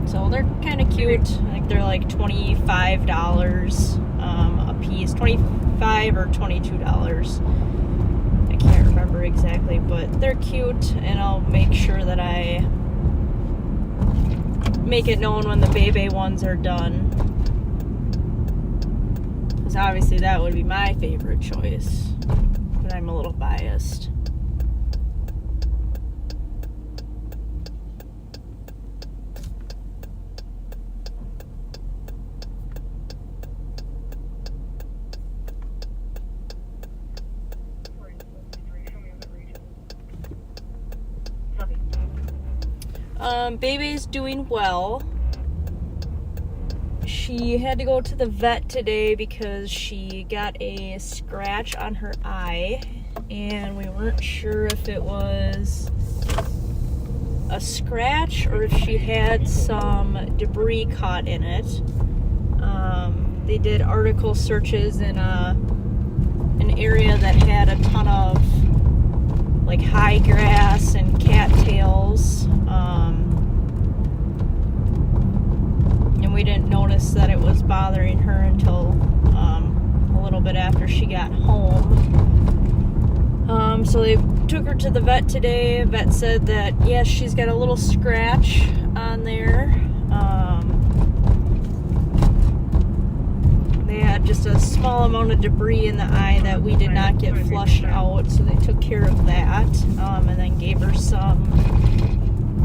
So they're kind of cute. I think they're like $25 a piece, $25 or $22. I can't remember exactly, but they're cute, and I'll make sure that I make it known when the Bebe ones are done. Because obviously that would be my favorite choice, but I'm a little biased. Bebe's doing well. She had to go to the vet today because she got a scratch on her eye, and we weren't sure if it was a scratch or if she had some debris caught in it. They did article searches in an area that had a ton of like high grass and cattails. And we didn't notice that it was bothering her until a little bit after she got home. So they took her to the vet today. Vet said that yes, she's got a little scratch on there. They had just a small amount of debris in the eye that we did not get flushed out, so they took care of that, and then gave her some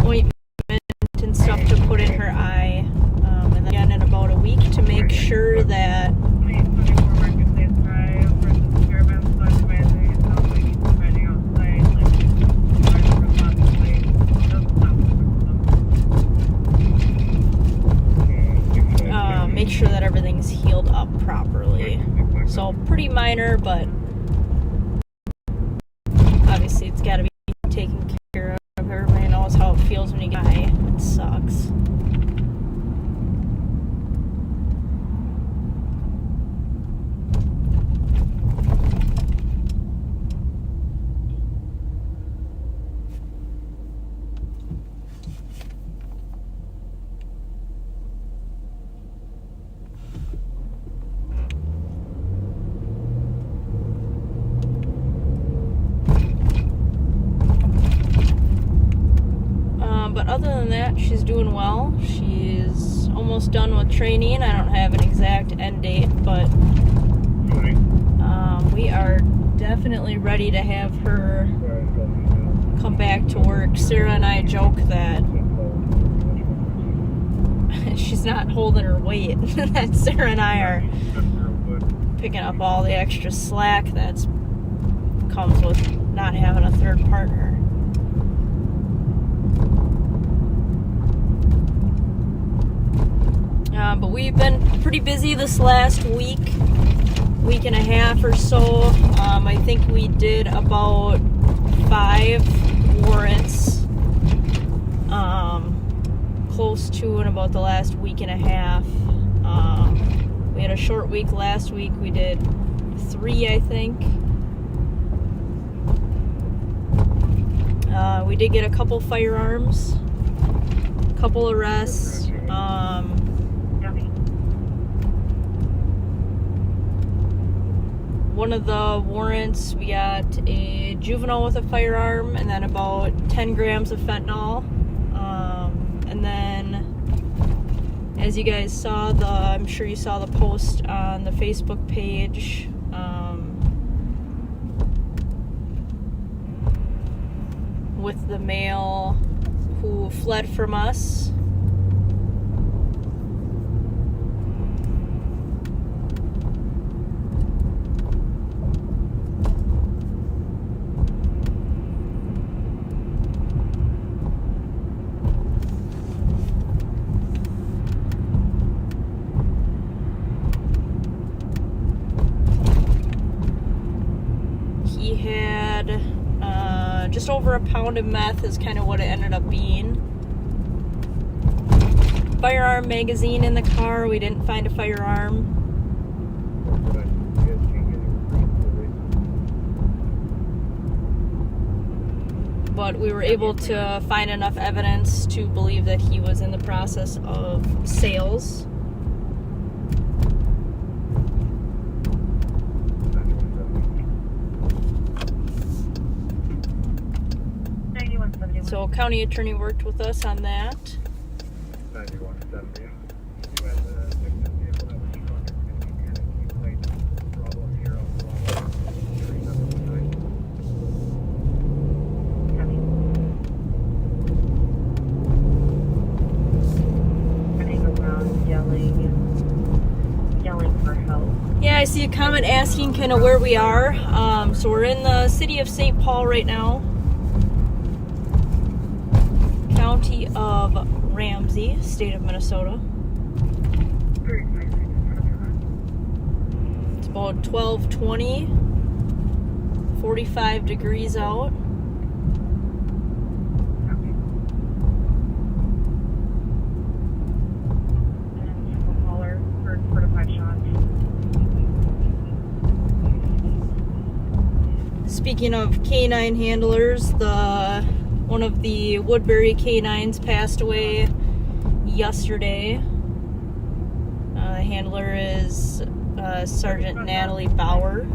ointment and stuff to put in her eye, and then again in about a week to make sure that everything's healed up properly. So pretty minor, but obviously it's got to be taken care of. Everybody knows how it feels when you get high. It sucks. other than that, she's doing well. She's almost done with training. I don't have an exact end date, but we are definitely ready to have her come back to work. Sarah and I joke that she's not holding her weight. That Sarah and I are picking up all the extra slack that's comes with not having a third partner. But we've been pretty busy this last week and a half or so. I think we did about 5 warrants close to in about the last week and a half. We had a short week last week. We did 3, I think. We did get a couple firearms, a couple arrests. One of the warrants, we got a juvenile with a firearm and then about 10 grams of fentanyl. And then, as you guys saw, I'm sure you saw the post on the Facebook page. With the male who fled from us. He had just over a pound of meth is kind of what it ended up being. Firearm magazine in the car. We didn't find a firearm. But we were able to find enough evidence to believe that he was in the process of sales. So county attorney worked with us on that. Yelling for help. Yeah, I see a comment asking kind of where we are. So we're in the city of St. Paul right now. County of Ramsey, state of Minnesota. It's about 12:20, 45 degrees out. Speaking of canine handlers, one of the Woodbury canines passed away yesterday. The handler is Sergeant Natalie Bauer.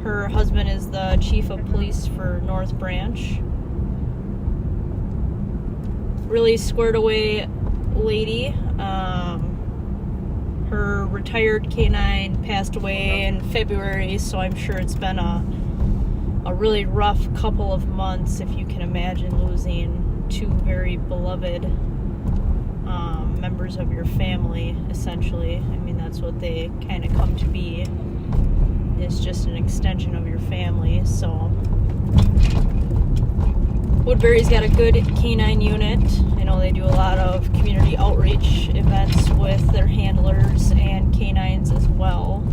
Her husband is the chief of police for North Branch. Really squared away lady. Her retired canine passed away in February, so I'm sure it's been a really rough couple of months, if you can imagine losing 2 very beloved members of your family, essentially. I mean, that's what they kind of come to be. It's just an extension of your family, so... Woodbury's got a good canine unit. I know they do a lot of community outreach events with their handlers and canines as well.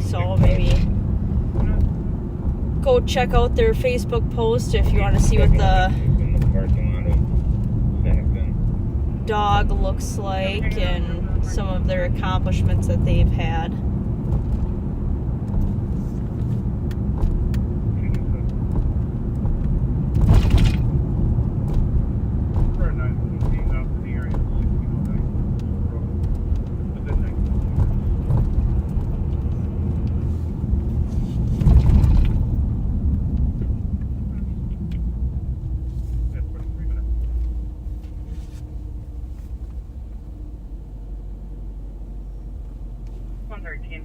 So maybe go check out their Facebook post if you want to see what the dog looks like and some of their accomplishments that they've had. 113.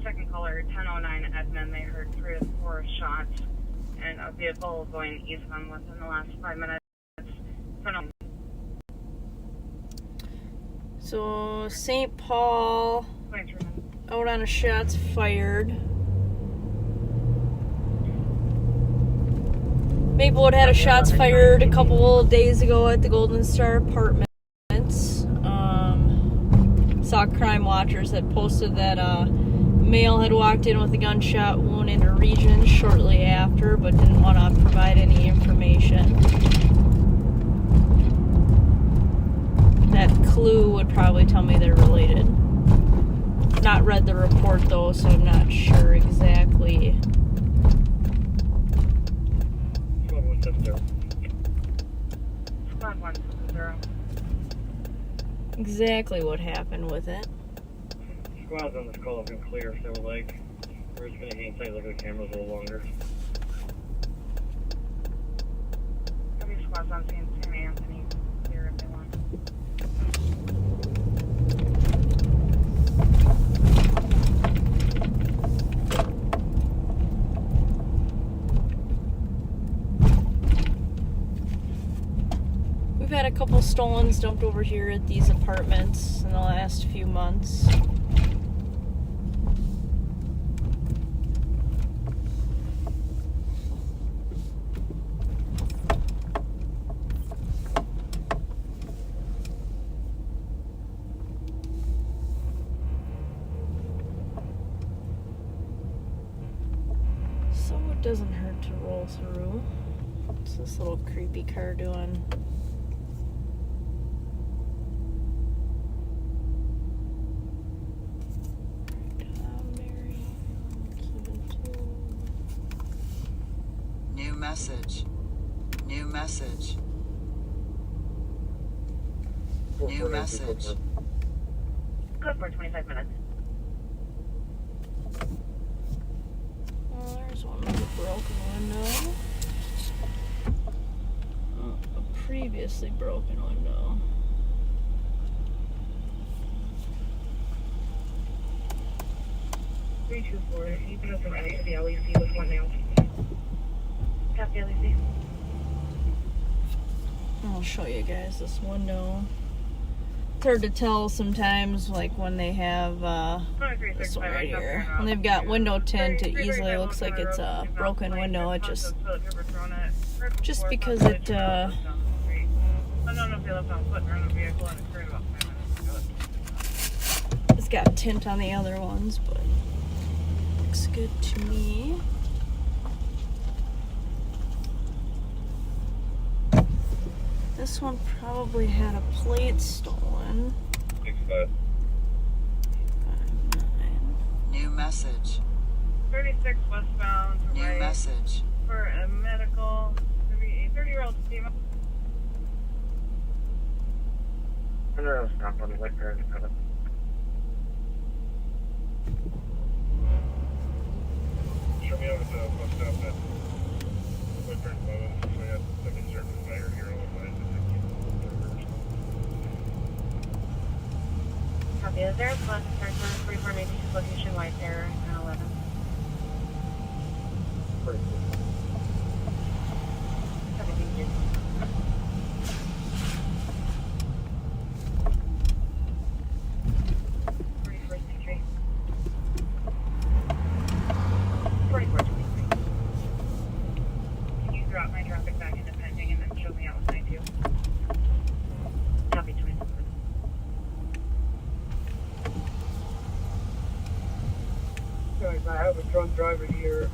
Second caller, 1009 Edmond. They heard 3 to 4 shots and a vehicle going east on within the last 5 minutes. So St. Paul out on a shots fired. Maplewood had a shots fired a couple days ago at the Golden Star Apartments. Saw crime watchers that posted that a male had walked in with a gunshot wound into region shortly after, but didn't want to provide any information. That clue would probably tell me they're related. Not read the report though, so I'm not sure exactly. Squad 170. Exactly what happened with it. Squads on this call have been clear, so like, we're just gonna hang tight, look at the cameras a little longer. Every squad's on St. Anthony here if they want. We've had a couple stolens dumped over here at these apartments in the last few months. So it doesn't hurt to roll through. What's this little creepy car doing? New message. New message. New message. Good for 25 minutes. Well, there's one with a broken window. A previously broken window. Three, 2, 4. You can open right to the LEC with one nail. Copy LEC. I'll show you guys this window. It's hard to tell sometimes, like when they have this one right here. When they've got window tint, it easily looks like it's a broken window. It just because it I don't know if they left on foot or in the vehicle and it occurred about 5 minutes ago. it's got tint on the other ones, but looks good to me. This one probably had a plate stolen. 65. New message. 36 westbound. New right message. For a medical. To be a 30-year-old female. No, stop on the left turn. Show me over to what's up at Fletcher so we have second service fire here on the line. Copy. Is there a plus start on 44 maybe location white there and 11? I have a drunk driver here,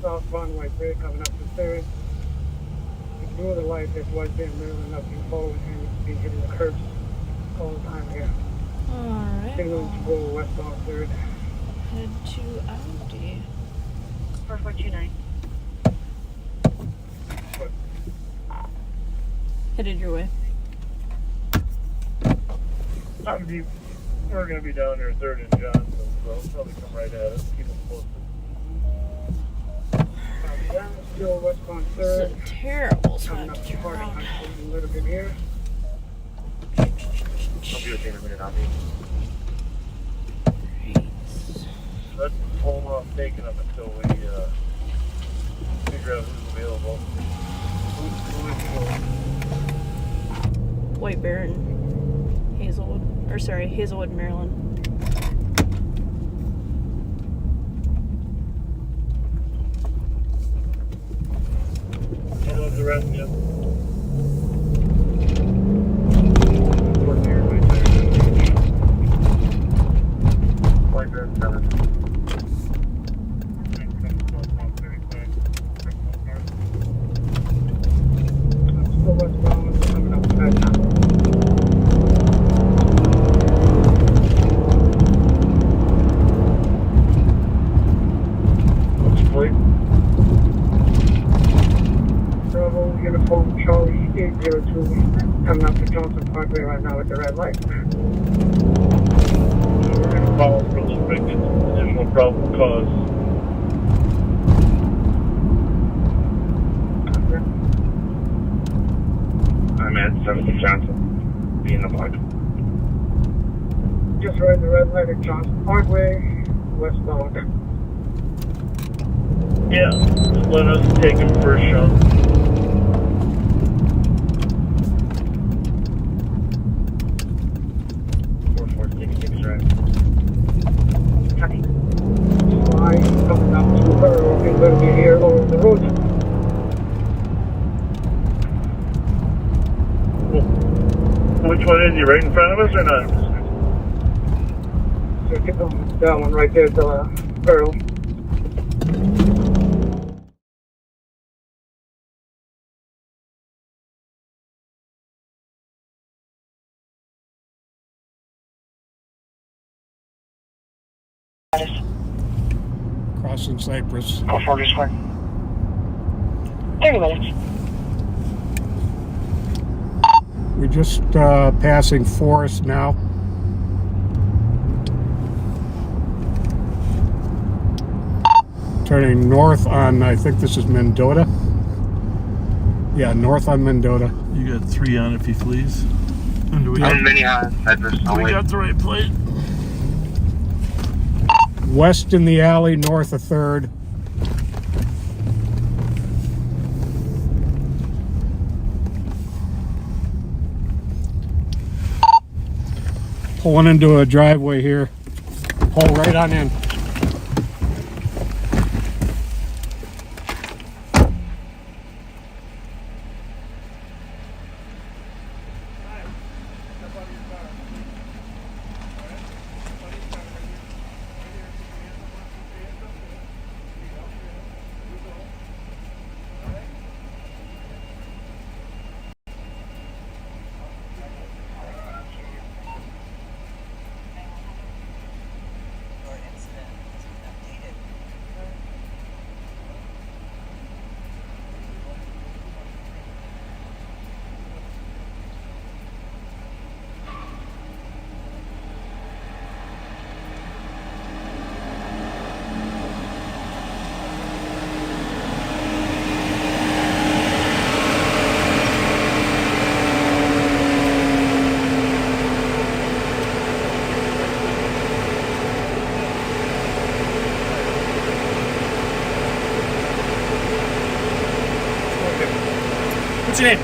southbound White Bridge, coming up the stairs. Ignore the light, there's white there, Maryland, nothing forward, and be hitting the curbs all the time here. Alright. Signaling to go westbound 3rd. Head to Audi. 4429. Headed your way. We're going to be down there 3rd and Johnson, so I'll probably come right at us. Keep them posted. Still westbound 3rd. It's a terrible coming spot up to to turn parking around. lot a little bit here. much. I'll be within a minute, I'll be. Let's hold off taking them until we figure out who's available. Who is going? White Bear and Hazelwood. Or sorry, Hazelwood, Maryland. How was the rest of you? White Bear, 7. Bravo Uniform Charlie 802 coming up to Johnson Parkway right now at the red light. We're going to follow for a little bit, get some additional problem cause. I'm at 7th Johnson, being the block. Just right at the red light at Johnson Parkway, westbound. Yeah, let us take him for a shot. Line coming up to her, okay, going to be here over the road. Which one is he, right in front of us or not? So get that one right there, the Earl. Crossing Cypress. Go 40 square. 30 minutes. We're just passing Forest now. Turning north on, I think this is Mendota. Yeah, north on Mendota. You got 3 on if he flees. And do we I'm got, many on Cypress. do we got the right plate? West in the alley, north of 3rd. Pulling into a driveway here. Pull right on in. What's your name?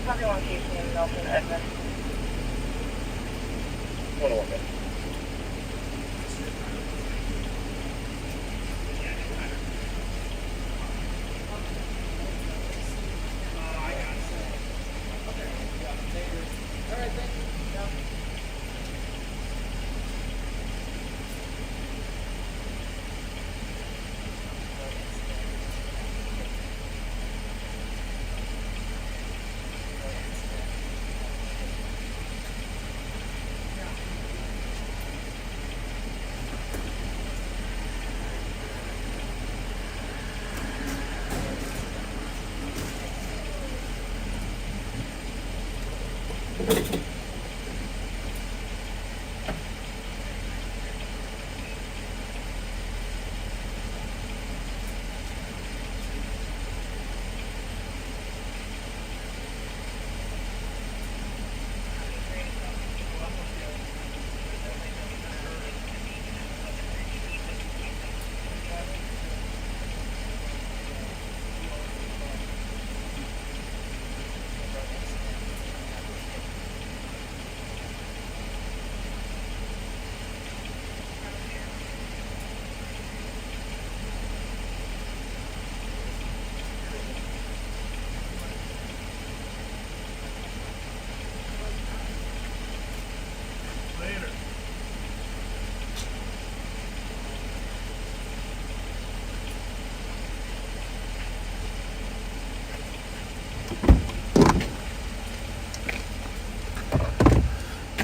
Copy 1 Casey and Nelson Edmund. 101.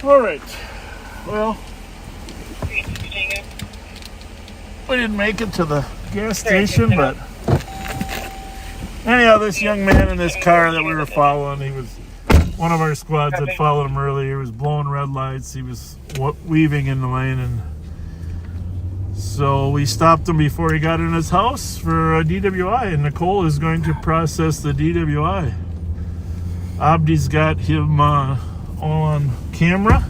All right. Well, we didn't make it to the gas station, but anyhow, this young man in this car that we were following, he was one of our squads that followed him earlier. He was blowing red lights. He was weaving in the lane, and so we stopped him before he got in his house for a DWI, and Nicole is going to process the DWI. Abdi's got him on camera.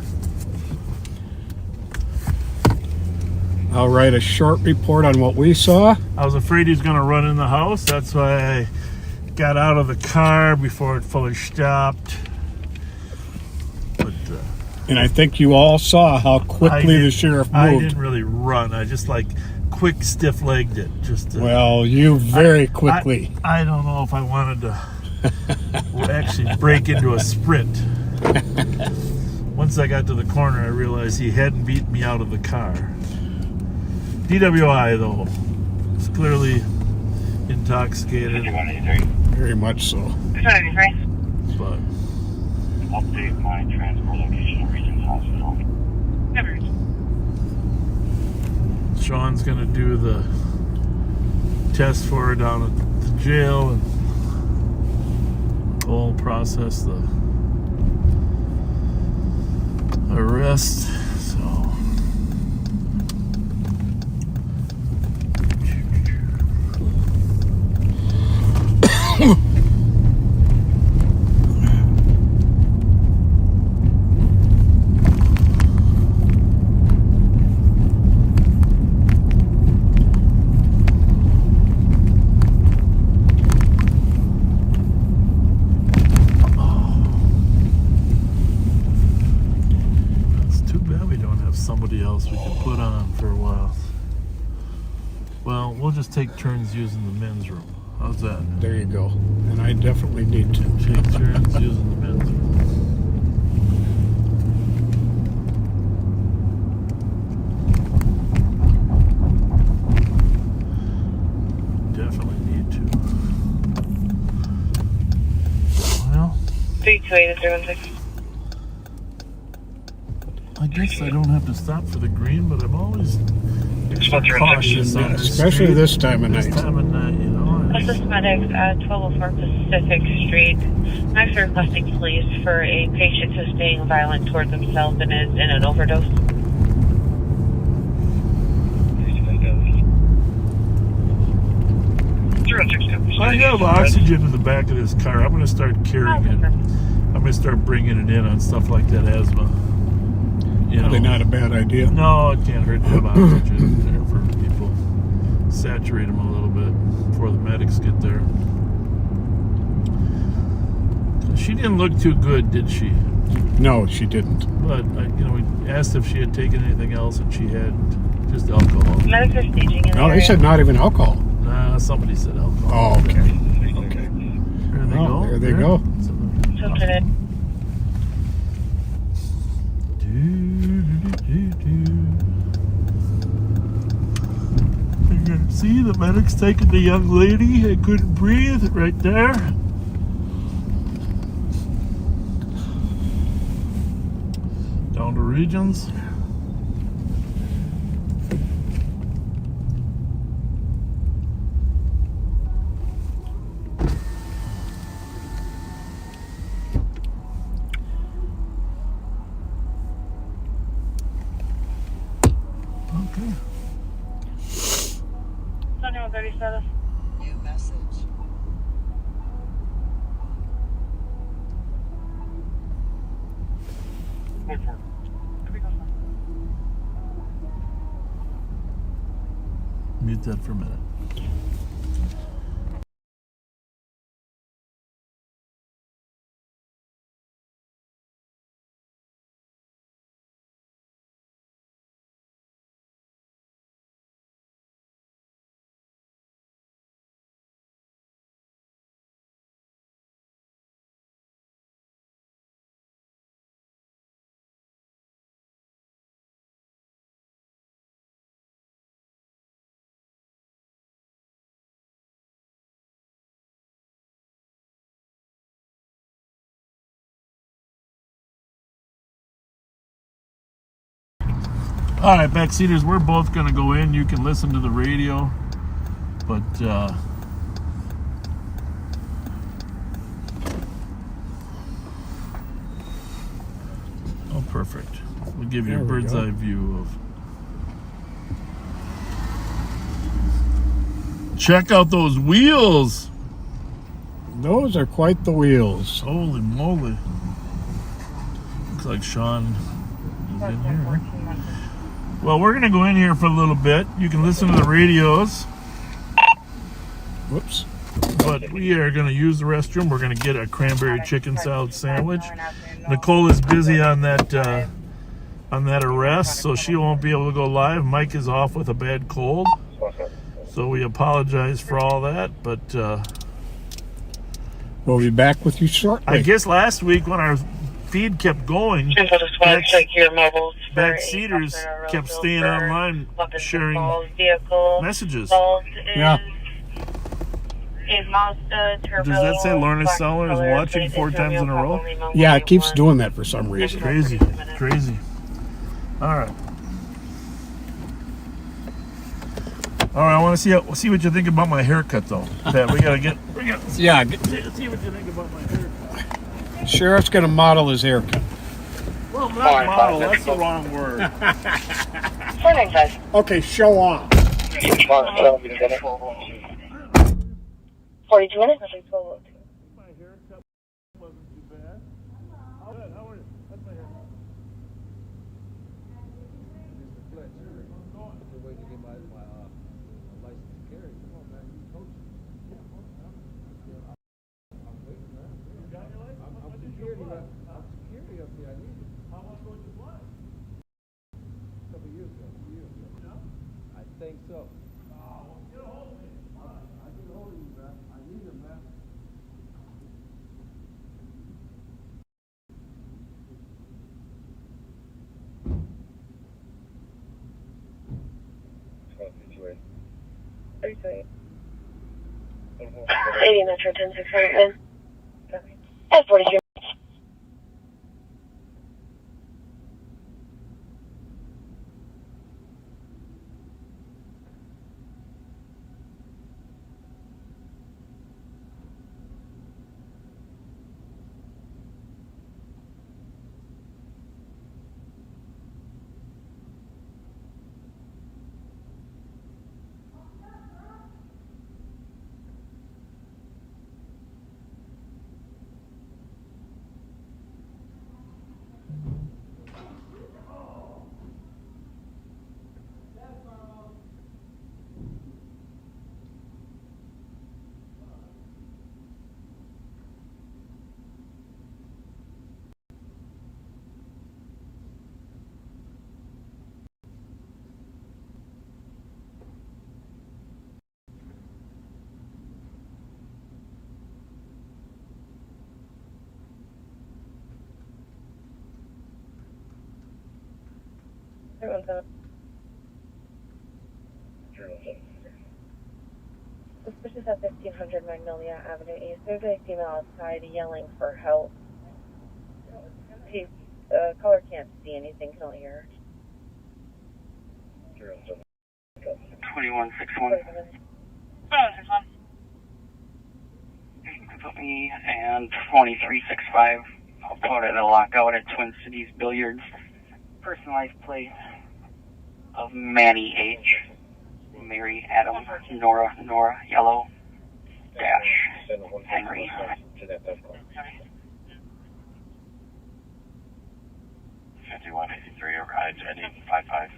I'll write a short report on what we saw. I was afraid he was going to run in the house. That's why I got out of the car before it fully stopped. But and I think you all saw how quickly the sheriff moved. I didn't really run. I just quick stiff-legged it. Well, you very quickly. I don't know if I wanted to actually break into a sprint. Once I got to the corner, I realized he hadn't beaten me out of the car. DWI, though, was clearly intoxicated. Very much so. But update my transport location at Regents Hospital. Sean's going to do the test for her down at the jail, and we'll process the arrest. So somebody else we can put on for a while. Well, we'll just take turns using the men's room. How's that? There you go. And I definitely need to. Take turns using the men's room. Definitely need to. Well, 328 I guess I don't have to stop for the green, but I'm always cautious on this especially street. this time of night. This time of night, you know. Assist medics at 1204 Pacific Street. Next, requesting police for a patient who's being violent towards himself and is in an overdose. I have oxygen in the back of this car. I'm going to start carrying it. I'm going to start bringing it in on stuff like that asthma. Probably not a bad idea. No, it can't hurt to have oxygen there for people. saturate them a little bit before the medics get there. She didn't look too good, did she? No, she didn't. But we asked if she had taken anything else, and she hadn't. Just alcohol. Medics are staging in the No, they said not even alcohol. Nah, somebody said alcohol. Oh, okay. Okay. There they go. There they go. You can see the medic's taking the young lady that couldn't breathe right there. Down to Regions. Okay. 30 status. New message. Mute that for a minute. All right, backseaters, we're both going to go in. You can listen to the radio, but oh, perfect. We'll give you a bird's eye view of. Check out those wheels. Those are quite the wheels. Holy moly. Looks like Sean is in here. Well, we're going to go in here for a little bit. You can listen to the radios. Whoops. But we are going to use the restroom. We're going to get a cranberry chicken salad sandwich. Nicole is busy on that arrest, so she won't be able to go live. Mike is off with a bad cold. So we apologize for all that, but we'll be back with you shortly. I guess last week when our feed kept going, backseaters kept staying online sharing messages. Yeah. Does that say Lorna Seller is watching 4 times in a row? Yeah, it keeps doing that for some reason. Crazy. All right. All right, I want to see what you think about my haircut, though. Pat, we gotta see what you think about my haircut. Sheriff's gonna model his haircut. Well, not model. That's the wrong word. Okay, show off. 42 minutes. My haircut wasn't too bad. How are you? That's my haircut. Mr. Fletcher, you're waiting to get my license to carry. Come on, man. You coach. I'm waiting, man. You got your license? I'm security up here. I need it. How long ago did you fly? A couple years ago. Yeah? I think so. Oh, get a hold of me. I get a hold of you, man. I need it, man. Okay. 80 Metro 10600. At 42. Suspicious at 1500 Magnolia Avenue East. There's a female outside yelling for help. The caller can't see anything, can only hear. 2161. 2161. You can put me and 2365. I'll put it in a lockout at Twin Cities Billiards. Personalized plate of Manny H. Mary Adam Nora Yellow Dash Henry. 5183 arrives at 855.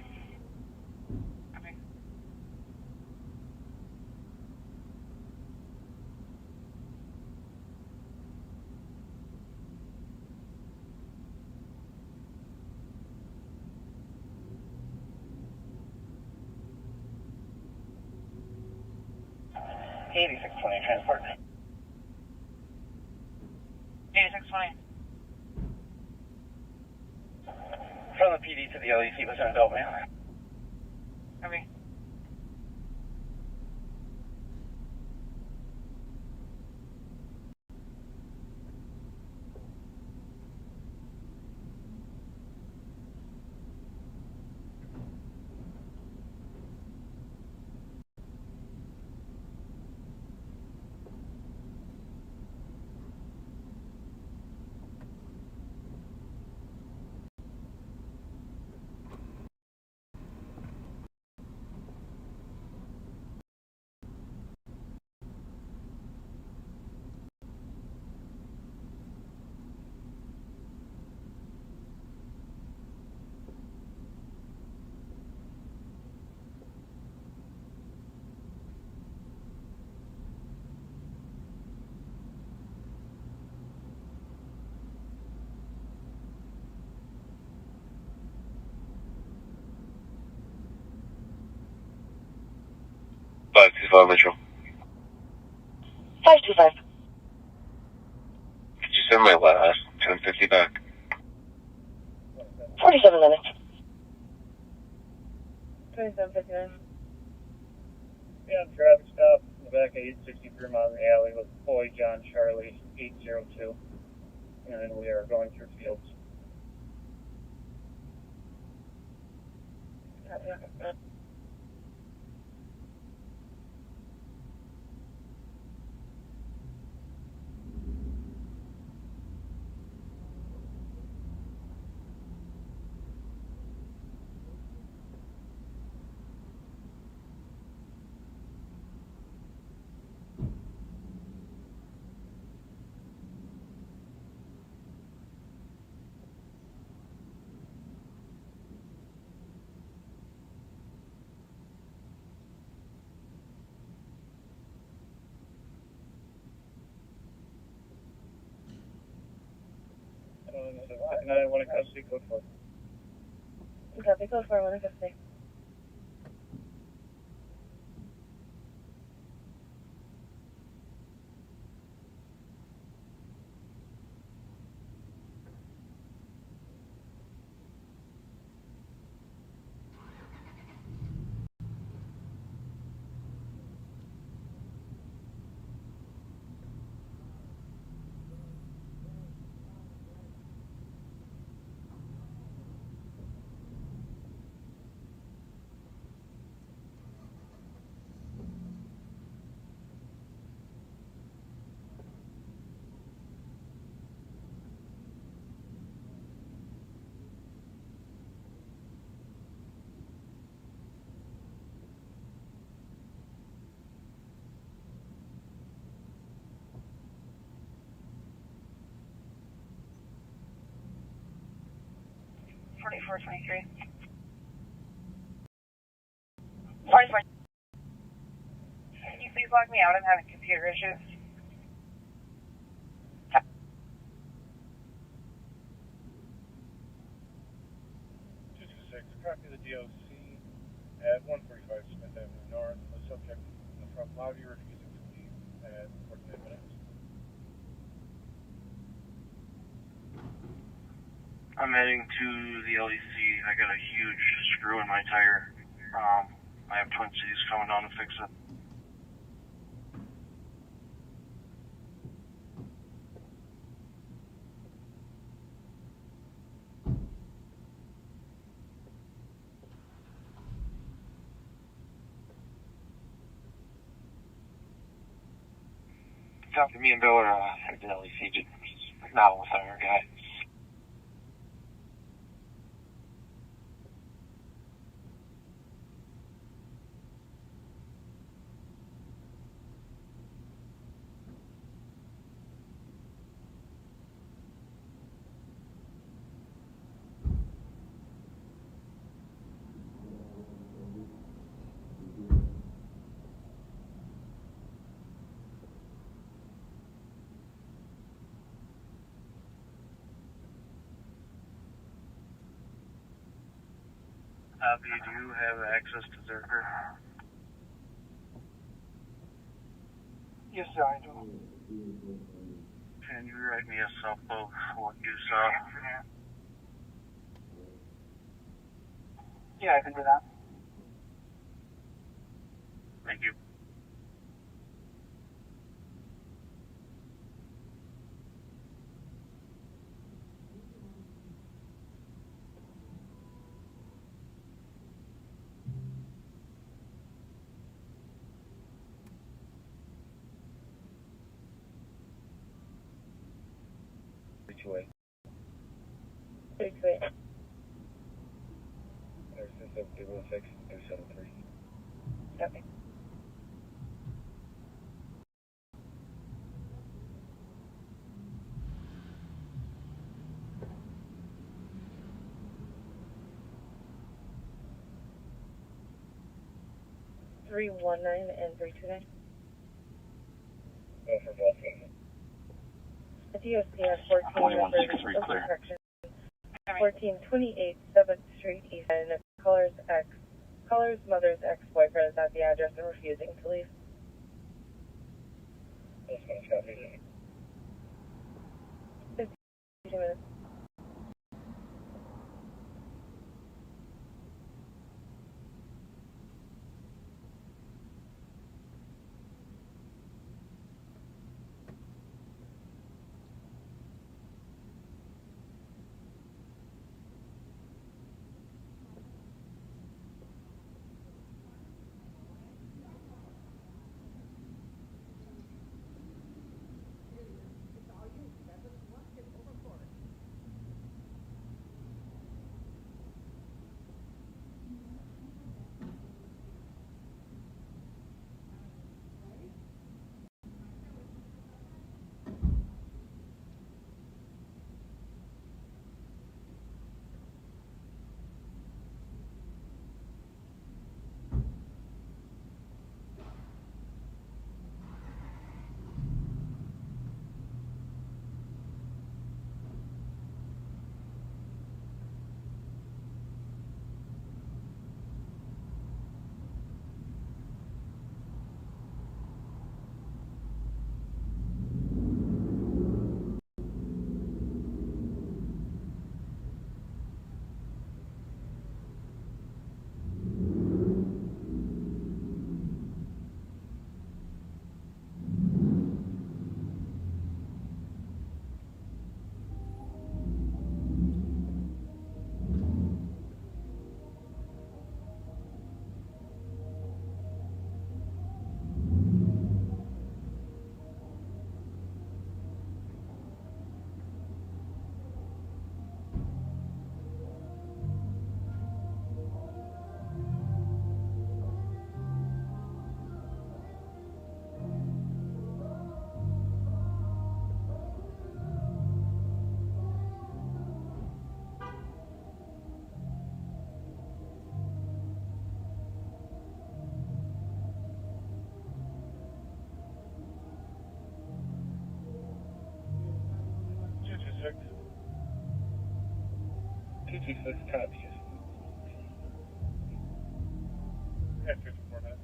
Transport. 8620. From the PD to the LEC was an adult male. Copy. Mitchell. 525. Could you send my last 1050 back? 47 minutes. 2759. Yeah, traffic stop in the back of 863 Mountain Alley with Boy John Charlie 802. And then we are going through fields. And I want to custody code 4. Copy, code 4, 150. Forty-four 23. 44. Can you please log me out? I'm having computer issues. 226, copy the DOC at 145 Smith Avenue North. The subject in the front lobby refusing to leave at 49 minutes. I'm heading to the LEC. I got a huge screw in my tire. I have Twin Cities coming down to fix it. Talk to me and Bill are at the LEC, not with our guy. Do you have access to Zerker? Yes, sir, I do. Can you write me a sub of what you saw? Yeah, I can do that. Thank you. Two-way. 328. There's system 216, 273. Okay. $319 and $329. Go for both of them. The DOC has 14 2163 numbers, clear. correction. 1428 7th Street East, and Color's mother's ex-boyfriend is at the address and refusing to leave. This one's copy. 2 minutes. Two-two-six copy. Yeah, 54 minutes.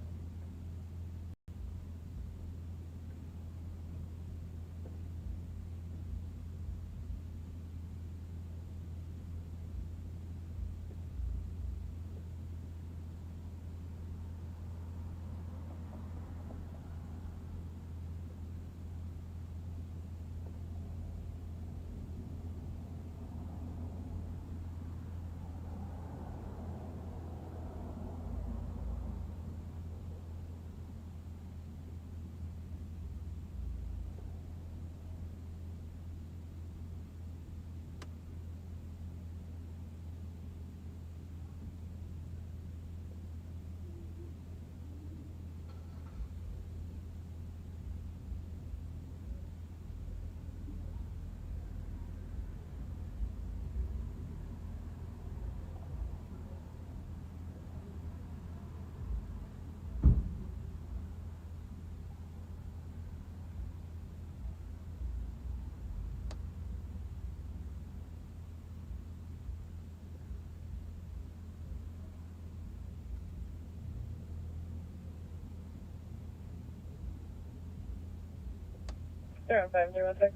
05316.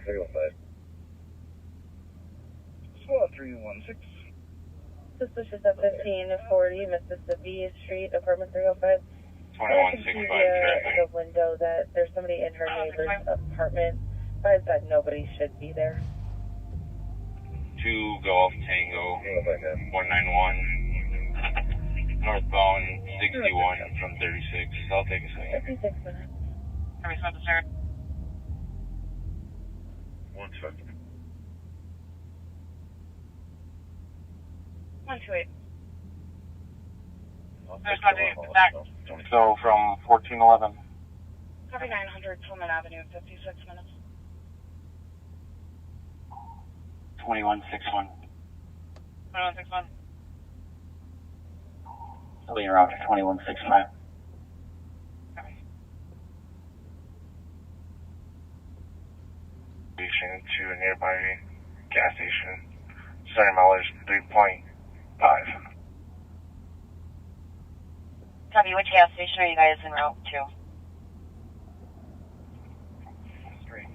305. SWAT 316. Suspicious at 1540 Mississippi Street, apartment 305. 2165 traffic. The window that there's somebody in her neighbor's apartment. Besides that, nobody should be there. 2 Golf Tango 191. Northbound 61 from 36. I'll take a second. 56 minutes. Can we stop the sir? 1 second. 128. There's nothing back. So from 1411. 3900 Pullman Avenue, 56 minutes. 2161. 2161. I'll be around 2165. To a nearby gas station. Starting mileage 3.5. Copy, which gas station are you guys en route to? 3.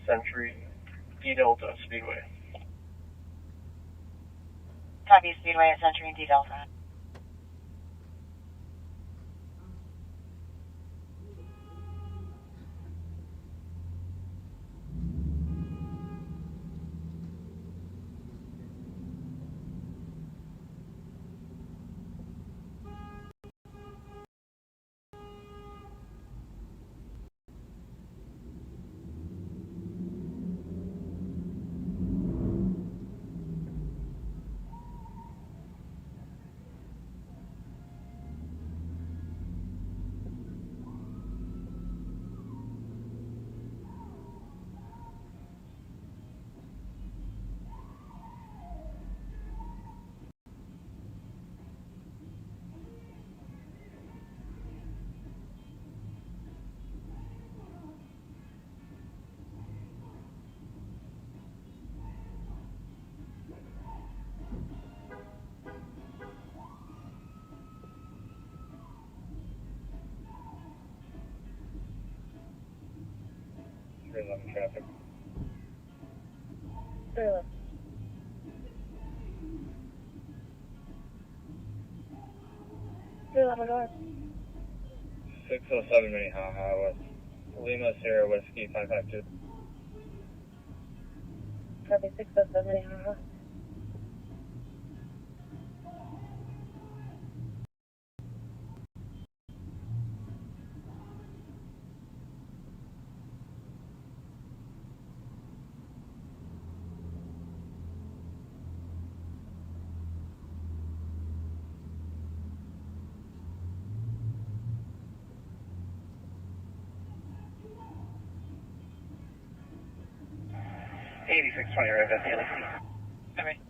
Century D Delta Speedway. Copy, Speedway at Century and D Delta. Traffic. 311. 311, go ahead. 607 Minnehaha with Lima Sierra Whiskey 552. Copy, 607 Minnehaha. $86.20 right at the LC. Alright.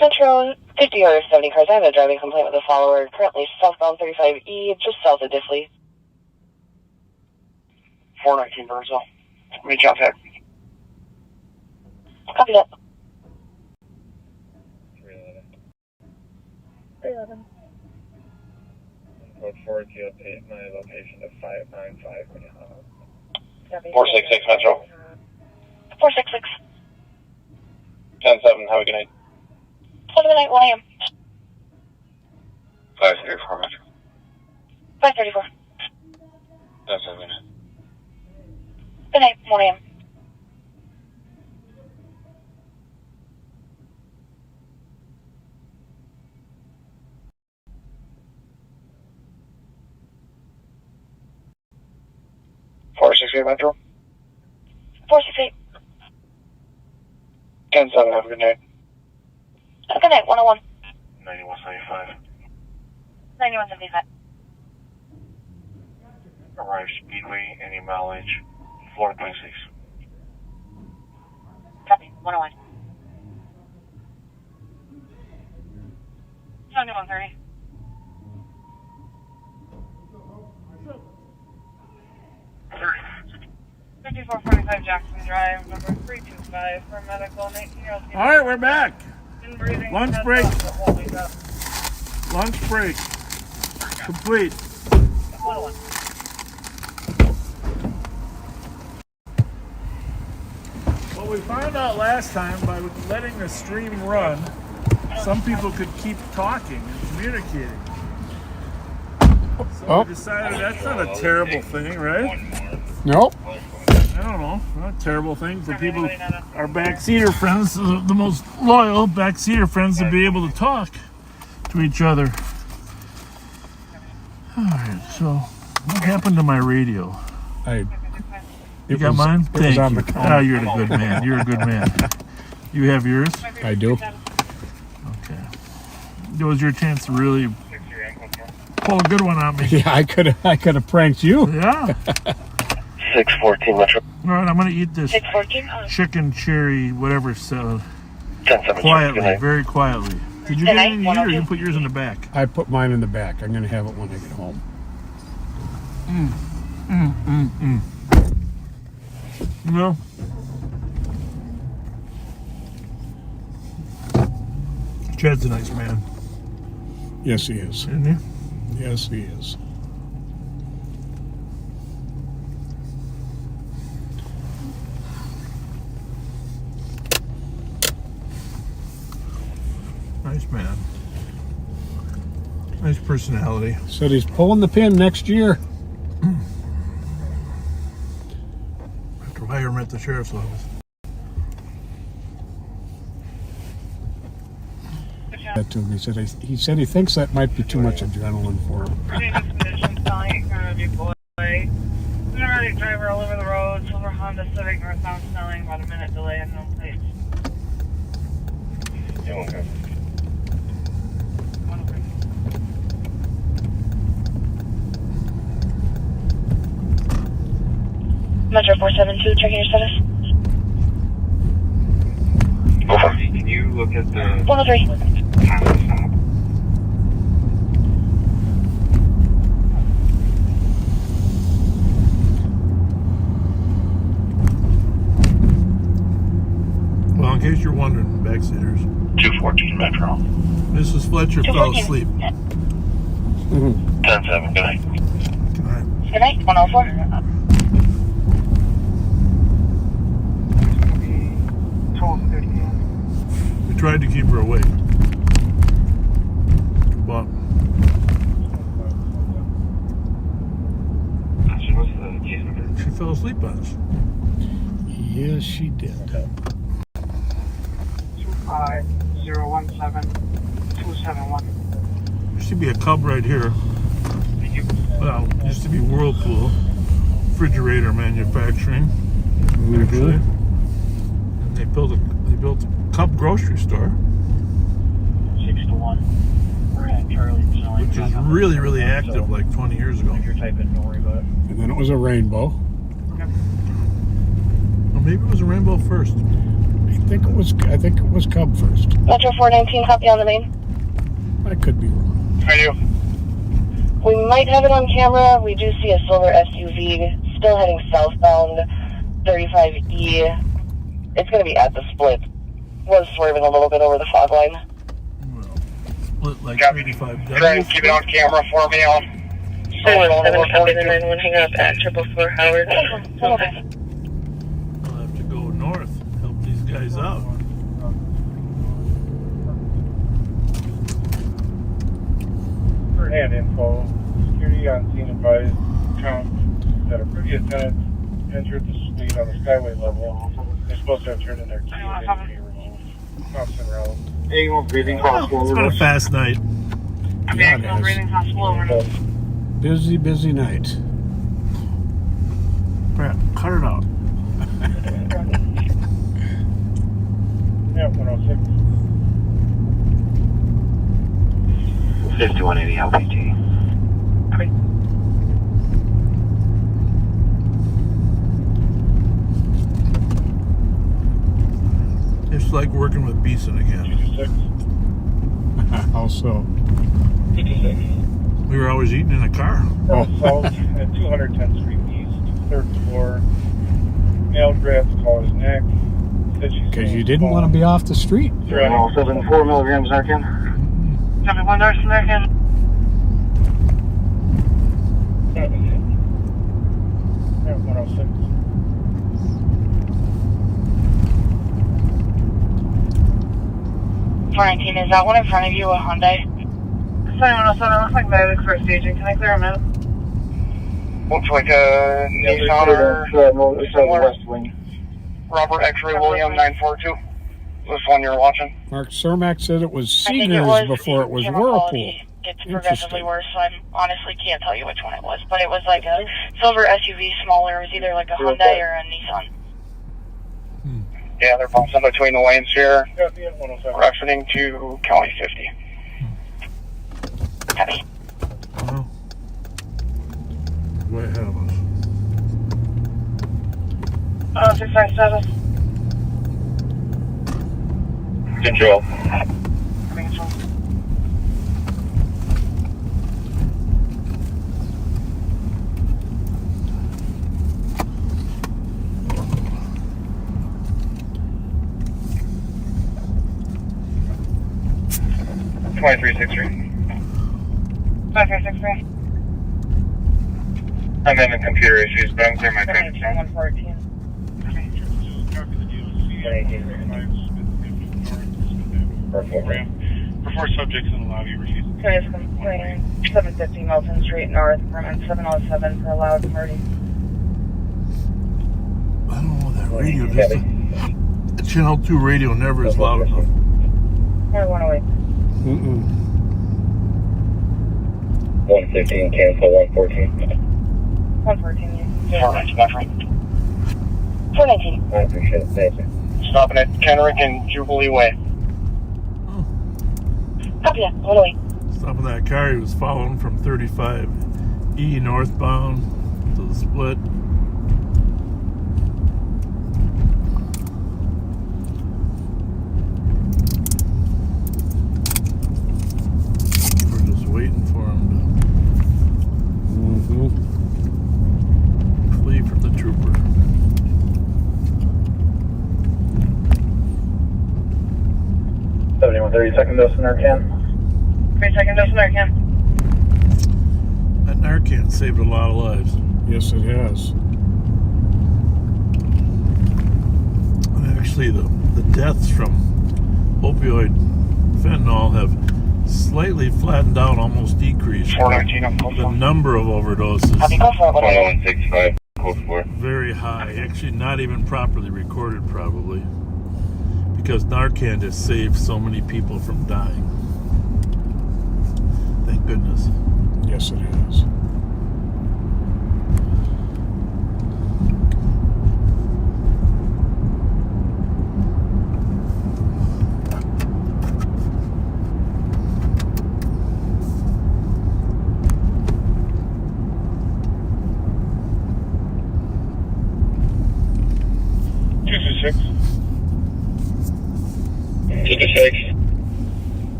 Metro 50 or 70 cars. I have a driving complaint with a follower. Currently southbound 35E, just south of Diffley. 419 Burnsville. Reach out there. Copy that. 311. 311. Code 4 to update my location to 595 Minnehaha. Copy. 466 Metro. 466. 10-7, have a good night. 7 night, 1 a.m. 534 Metro. 534. That's a minute. Good night, 1 a.m. 468 Metro. 468. 10-7, have a good night. Have a good night, 101. 9175. 9175. Arrive Speedway, any mileage, 426. Copy, 101. 7130. 5445 Jackson Drive, number 325 for medical, 19-year-old. All right, we're back. Breathing. Lunch break. Lunch break. Complete. 101. Well, we found out last time by letting the stream run, some people could keep talking and communicating. So we decided that's not a terrible thing, right? Nope. I don't know. Not a terrible thing for people, our backseater friends, the most loyal backseater friends, to be able to talk to each other. All right, so what happened to my radio? You got mine? Thank you. Ah, you're a good man. You're a good man. You have yours? I do. Okay. It was your chance to really pull a good one on me. Yeah, I could have pranked you. Yeah. 614 Metro. All right, I'm going to eat this 614. chicken cherry, whatever, so 10-7. quietly, very quietly. Did you get it in your ear, or you put yours in the back? I put mine in the back. I'm going to have it when I get home. You know? Chad's a nice man. Yes, he is. Isn't he? Yes, he is. Nice man. Nice personality. Said he's pulling the pin next year. Have to hire him at the sheriff's office. That to him. He said he thinks that might be too much adrenaline for him. Erratic driver all over the road. Silver Honda Civic northbound Snelling. About a minute delay and no plates. Yeah, okay. Metro 472, checking your status. Can you look at the 103. time of the stop? Well, in case you're wondering, backseaters. 214 Metro. Mrs. Fletcher fell asleep. 10-7, good night. Good night. Good night, 104. We tried to keep her awake. But she fell asleep on us. Yes, she did. 25017-271. There should be a Cub right here. Well, it used to be Whirlpool refrigerator manufacturing, actually. And they built a Cub grocery store, 6-1. We're at Charlie, which is really, really active, like 20 years ago. If you're typing, don't worry about it. And then it was a rainbow. Well, maybe it was a rainbow first. I think it was Cub first. Metro 419, copy on the main. I could be wrong. How are you? We might have it on camera. We do see a silver SUV still heading southbound, 35E. It's going to be at the split. Was swerving a little bit over the fog line. Well, split like 35 Try and keep it on camera for me. I'll 717, copy the 91, hang up at 444 Howard. I'll have to go north and help these guys out. For hand info, security on scene advised count that a previous tenant entered the suite on the Skyway level. They're supposed to have turned in their keys. Constant route. Angle breathing It's been a fast night. Yeah, it is. Breathing hospital over. Busy night. Crap. Cut it out. Yeah, 106. 5180 LPT. It's like working with Beeson again. 226. How so? 56. We were always eating in a car. South at 210th Street East, 3rd floor. Male grabs call his neck. Because you didn't want to be off the street. 4 milligrams Narcan. 71 North American. Yeah, 106. Is that one in front of you, a Hyundai? 7107, looks like medics for staging. Can I clear a minute? Looks like a Nissan or similar. West Wing. Robert X-Ray William 942. This one you're watching? Mark Cermak said it was I think it Seegers was before it was camera Whirlpool. quality. It's progressively worse, so I honestly can't tell you which one it was. But it was like a silver SUV, smaller. It was either like a Hyundai or a Nissan. Yeah, they're bouncing between the lanes here. Yeah, 107. We're exiting to County 50. Copy. Well, way ahead of us. 65 status. Control. Control. $23.63. 5363. I'm having computer issues, but I'm clear my package now. 114. For 4 subjects in the lobby refusing. Please complain. 750 Milton Street North, permit 707 for a loud party. I don't know that radio. Just the Channel 2 radio never is loud enough. 108. 115, cancel 114. 114. All right, my friend. 419. I appreciate it, thank you. Stopping at Kenrick and Jubilee Way. Copy that. 108. Stopping that car, he was following from 35E northbound to the split. We're just waiting for him to flee from the trooper. Second dose in Narcan. 3-second dose of Narcan. That Narcan saved a lot of lives. Yes, it has. And actually, the deaths from opioid fentanyl have slightly flattened out, almost decreased. 419, The number of overdoses Go for it. 165, code 4. very high. Actually, not even properly recorded, probably, because Narcan has saved so many people from dying. Thank goodness. Yes, it has.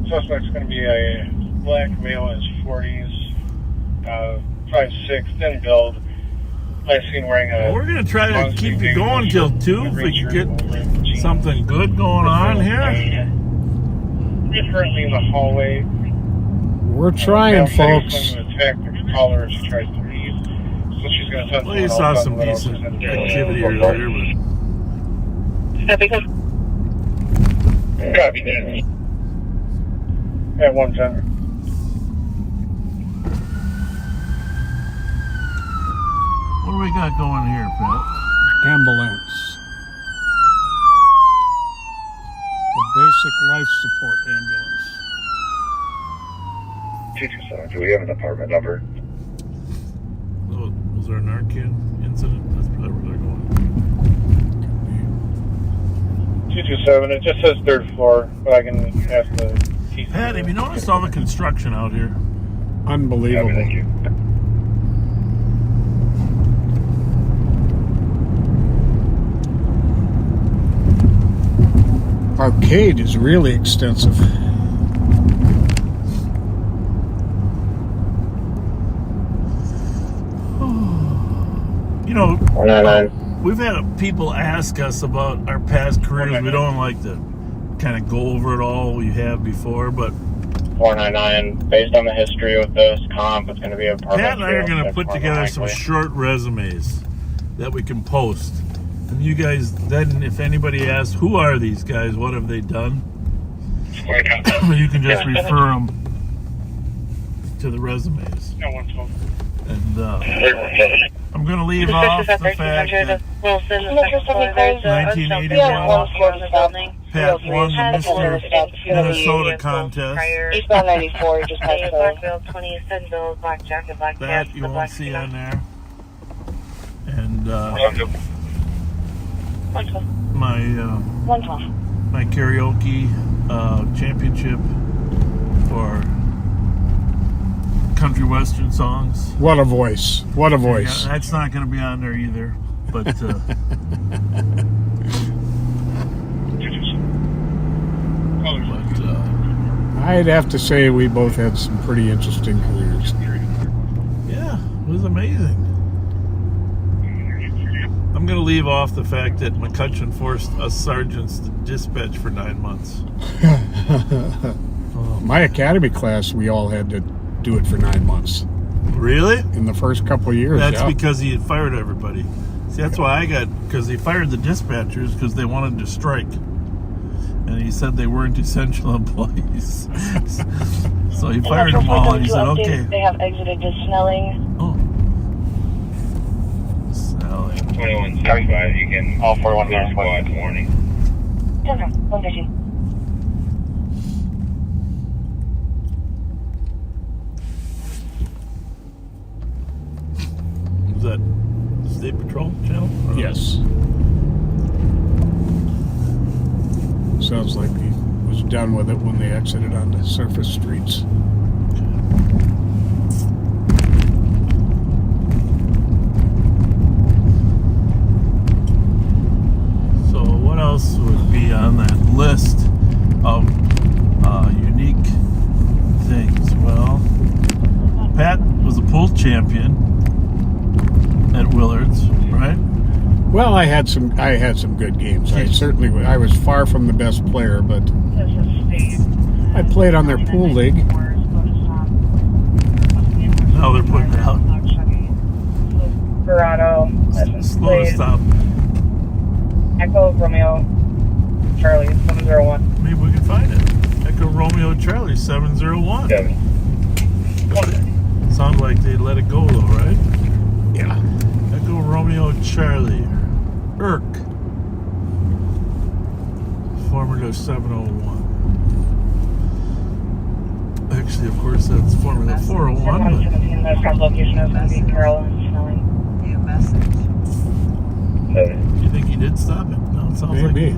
Suspect's going to be a black male in his 40s, 5'6", thin build. Last seen wearing a. We're going to try to keep it going till 2 if we can get something good going on here. He's currently in the hallway. We're trying, folks. She's going to attack the caller if she tries to leave. So she's going to send Well, you saw some decent activity earlier, but. Copy that. At 110. What do we got going here, Pat? Ambulance. The basic life support ambulance. 227, do we have an apartment number? Was Was there a Narcan incident? That's probably where they're going. 227. It just says 3rd floor, but I can ask the chief. Pat, have you noticed all the construction out here? Unbelievable. Thank you. Arcade is really extensive. You know, 199. we've had people ask us about our past careers. We don't like to kind of go over it all we have before, but 499. Based on the history with this comp, it's going to be a part. Pat and I are going to put together some short resumes that we can post. And you guys, then if anybody asks, who are these guys? What have they done? You can just refer them to the resumes. And I'm going to leave off the fact that 1981, Pat won the Mr. Minnesota contest. Eastbound 94, just past Blackfield, 27 bills, black jacket, black That cap, you the won't black see cap. on there. And my my karaoke championship for country western songs. What a voice. What a voice. Yeah, that's not going to be on there either. But I'd have to say we both had some pretty interesting careers. Yeah, it was amazing. I'm going to leave off the fact that McCutcheon forced us sergeants to dispatch for 9 months. My academy class, we all had to do it for 9 months. Really? In the first couple of years, That's yeah. because he had fired everybody. See, that's why I got, because he fired the dispatchers because they wanted to strike. And he said they weren't essential employees. So he fired them all and he said, okay. They have exited to Snelling. Oh. Snelling. 2165, you can all 411 squad warning. 113. Was that State Patrol channel? Yes. Sounds like he was done with it when they exited onto surface streets. So what else would be on that list of unique things? Well, Pat was a pool champion at Willards, right? Well, I had some good games. I was far from the best player, but I played on their pool league. Now they're putting it out. Verado. Slow to stop. Echo Romeo Charlie 701. Maybe we can find it. Echo Romeo Charlie 701. Sounds like they let it go though, right? Yeah. Echo Romeo Charlie. Irk. Formula 701. Actually, of course, that's Formula 401. But 17, the front location is going to be Carroll and Snelling. New message. do you think he did stop it? No, it sounds like Maybe.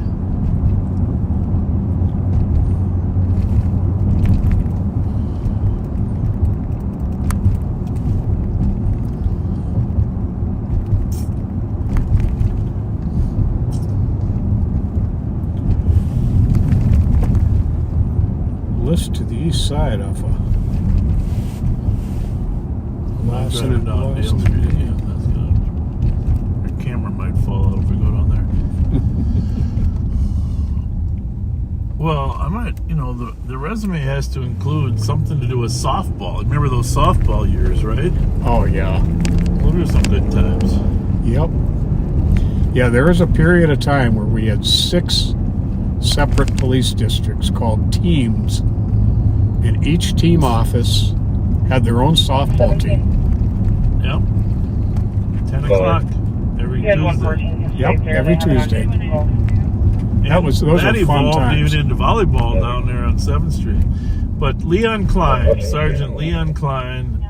List to the east side of Lawson and down Dale Lawson. Street again. That's good. Our camera might fall out if we go down there. Well, I might, the resume has to include something to do with softball. Remember those softball years, right? Oh, yeah. Those were some good times. Yep. Yeah, there was a period of time where we had 6 separate police districts called teams, and each team office had their own softball team. Yep. 10 o'clock every Tuesday. Yep, every Tuesday. Those that were fun evolved times. even into volleyball down there on 7th Street. But Leon Klein, Sergeant Leon Klein,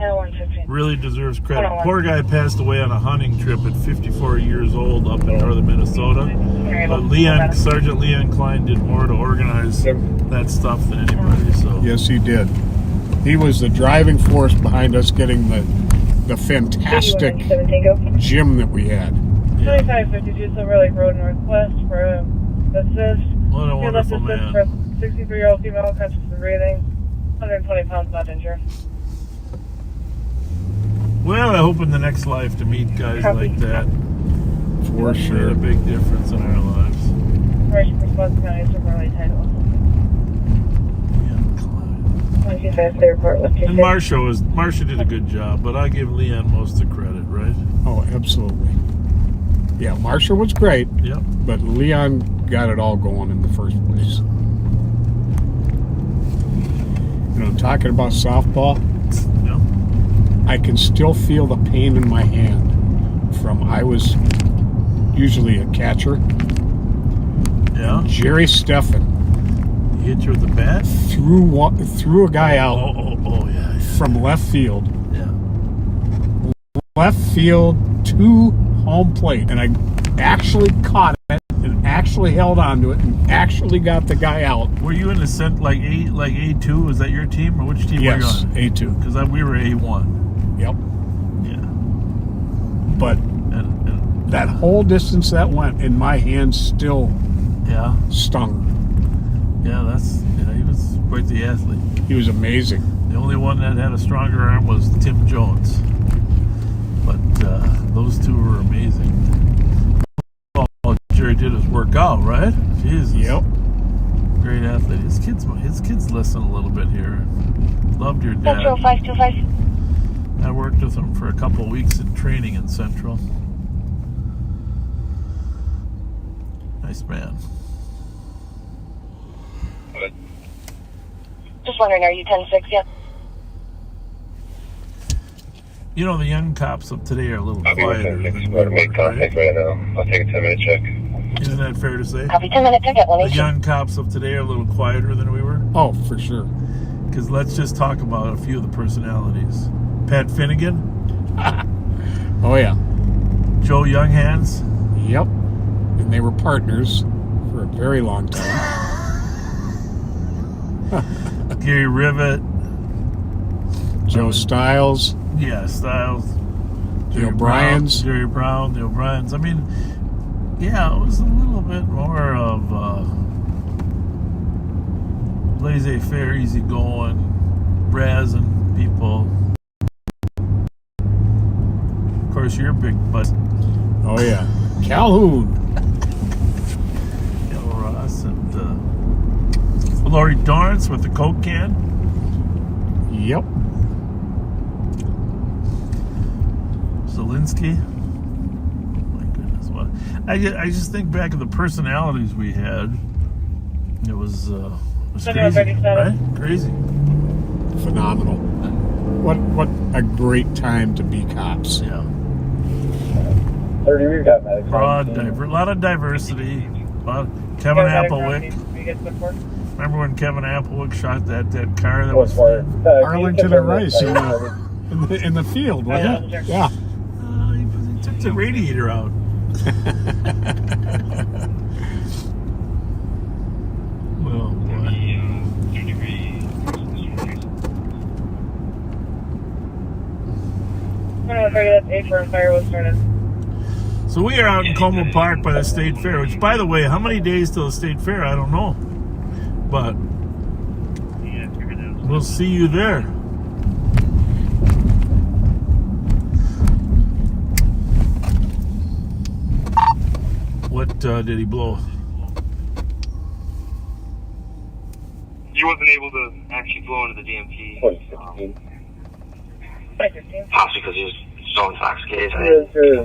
really deserves credit. Poor guy passed away on a hunting trip at 54 years old up in northern Minnesota. But Sergeant Leon Klein did more to organize that stuff than anybody. So yes, he did. He was the driving force behind us getting the fantastic gym that we had. 2552 Silver Lake Road Northwest for assist. What a wonderful man. For 63-year-old female, conscious and breathing, 120 pounds, not injured. Well, I hope in the next life to meet guys like that. For sure. Made a big difference in our lives. Operation Response County Superly title. And Marcia did a good job, but I give Leon most of the credit, right? Oh, absolutely. Yeah, Marcia was great. Yep. But Leon got it all going in the first place. You know, talking about softball, I can still feel the pain in my hand from I was usually a catcher. Yeah. Jerry Steffen. He hit you with the bat? Threw a guy out yeah. from left field. Yeah. Left field to home plate. And I actually caught it and actually held on to it and actually got the guy out. Were you in the cent like A2? Was that your team or which team were you on? A2. Because we were A1. Yep. Yeah. But that whole distance that went in my hand still stung. Yeah, he was quite the athlete. He was amazing. The only one that had a stronger arm was Tim Jones. But those two were amazing. All Jerry did was work out, right? Jesus. Yep. Great athlete. His kids listen a little bit here. Loved your dad. Central 525. I worked with him for a couple of weeks in training in Central. Nice man. Just wondering, are you 10-6 yet? You know, the young cops of today are a little quieter. I'll make contact right now. I'll take a 10-minute check. Isn't that fair to say? Copy, 10-minute ticket. The young cops of today are a little quieter than we were. Oh, for sure. Because let's just talk about a few of the personalities. Pat Finnegan. Oh, yeah. Joe Younghands. Yep. And they were partners for a very long time. Gary Rivet. Joe Stiles. Yeah, Stiles. The O'Briens. Jerry Brown, the O'Briens. I mean, yeah, it was a little bit more of laissez-faire, easy-going, razzing people. Of course, you're big bus. Oh, yeah. Calhoun. Bill Ross and Lori Dorrance with the Coke can. Yep. Zelinsky. Oh my goodness, what? I just think back of the personalities we had. It was crazy, right? Crazy. Phenomenal. What a great time to be cops. Yeah. 30, we've got medics. A lot of diversity. Kevin Applewick. Remember when Kevin Applewick shot that car that was Arlington and Rice in the field, wasn't it? Yeah. He took the radiator out. Oh boy. That's 8 for fire was started. So we are out in Como Park by the State Fair, which, by the way, how many days till the State Fair? I don't know. But we'll see you there. What did he blow? He wasn't able to actually blow into the DMT. 2016. Possibly because he was so intoxicated.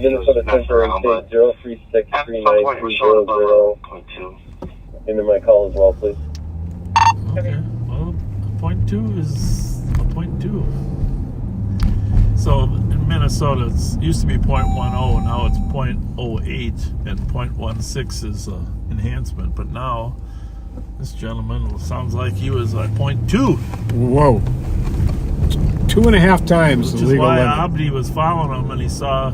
Minnesota Central State 0363930. Into my call as well, please. Okay. Well, point 2 is a point 2. So in Minnesota, it used to be 0.10, now it's 0.08, and 0.16 is enhancement. But now This gentleman sounds like he was at .2. Whoa. 2.5 times Which the is legal why limit. Abdi was following him and he saw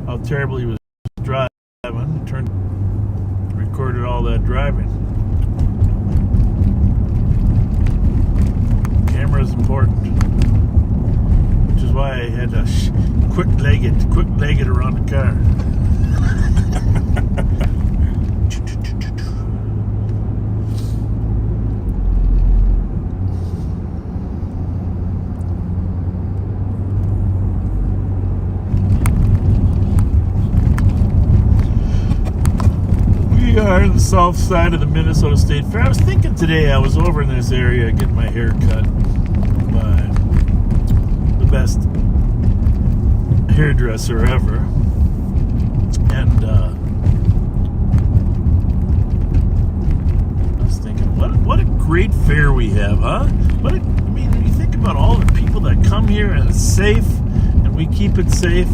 how terrible he was driving. Recorded all that driving. Camera is important. Which is why I had to quick leg it around the car. We are in the south side of the Minnesota State Fair. I was thinking today, I was over in this area getting my hair cut by the best hairdresser ever. And I was thinking, what a great fair we have, huh? I mean, when you think about all the people that come here and it's safe, and we keep it safe,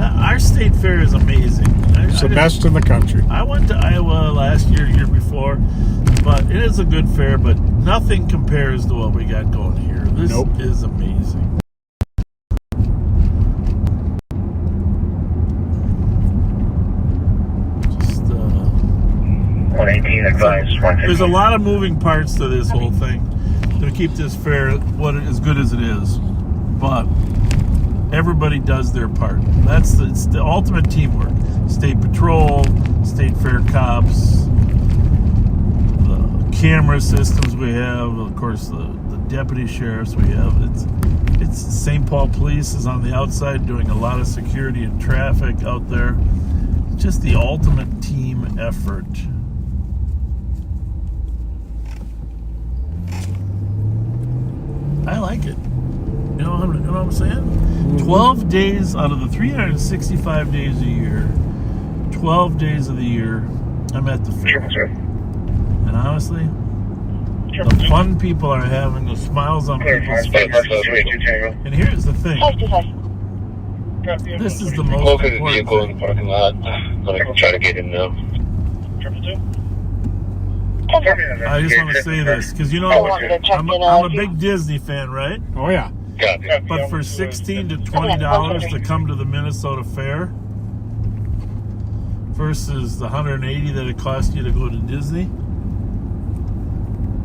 our state fair is amazing. It's the best in the country. I went to Iowa last year before, but it is a good fair, but nothing compares to what we got going here. This is amazing. Just, 118 advised. there's a lot of moving parts to this whole thing to keep this fair as good as it is, but everybody does their part. It's the ultimate teamwork. State Patrol, State Fair cops, the camera systems we have, of course the deputy sheriffs we have. It's St. Paul Police is on the outside doing a lot of security and traffic out there. Just the ultimate team effort. I like it. You know what I'm saying? 12 days out of the 365 days a year, 12 days of the year, I'm at the fair. And honestly, the fun people are having, the smiles on people's faces. And here's the thing. This is the most important thing. Parking lot. Let me try to get in now. I just want to say this, because you know, I'm a big Disney fan, right? Oh, yeah. But for $16 to $20 to come to the Minnesota Fair versus the $180 that it cost you to go to Disney,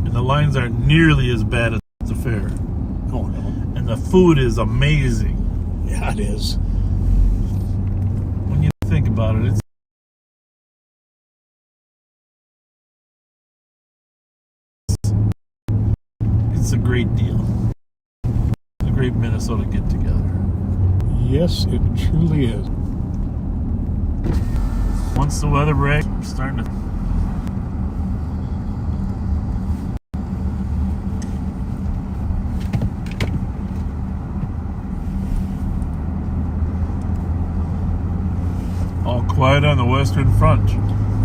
and the lines aren't nearly as bad as the fair. Oh, no. And the food is amazing. Yeah, it is. When you think about it, it's a great deal. A great Minnesota get-together. Yes, it truly is. Once the weather breaks, we're starting to... all quiet on the Western Front.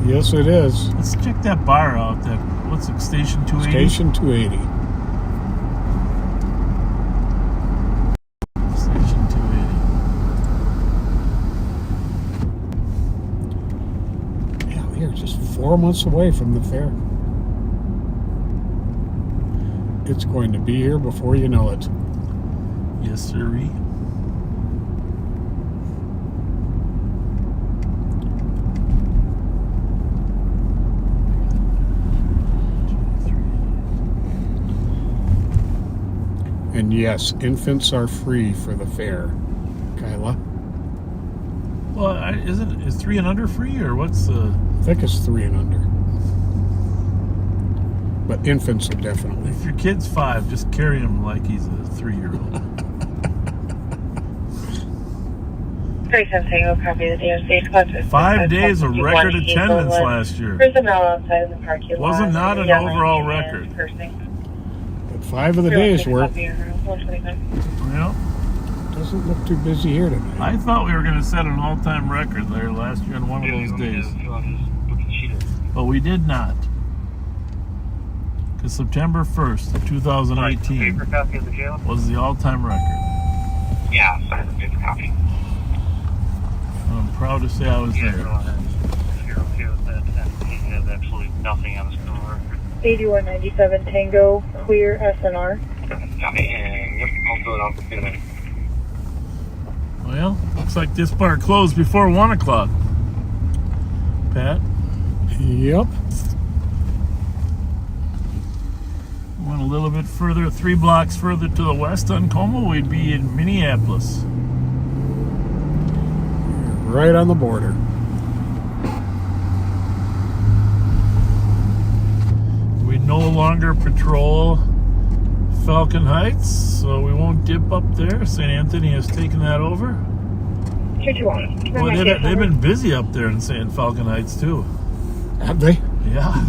Yes, it is. Let's check that bar out. What's it, Station 280? Station 280. Station 280. Yeah, we are just 4 months away from the fair. It's going to be here before you know it. Yes, sirree. And yes, infants are free for the fair, Kyla. Well, is 3 and under free, or what's the... I think it's 3 and under. But infants are definitely. If your kid's 5, just carry him like he's a 3-year-old. 37 copy the DOC. 5 days of record attendance last year. Personnel outside the parking lot. Wasn't not an overall record. But 5 of the days were. Yeah. Doesn't look too busy here today. I thought we were going to set an all-time record there last year on one of those days. But we did not. Because September 1st of 2018 was the all-time record. Yeah, paper copy. I'm proud to say I was there. If you're okay with that, then he has absolutely nothing on his criminal record. 8197 Tango, clear SNR. Copy, and yep, I'll fill it out in a minute. Well, looks like this bar closed before 1 o'clock. Pat? Yep. Went a little bit further, 3 blocks further to the west on Como, we'd be in Minneapolis. Right on the border. We no longer patrol Falcon Heights, so we won't dip up there. St. Anthony has taken that over. 221. Well, they've been busy up there in St. Falcon Heights, too. Have they? Yeah.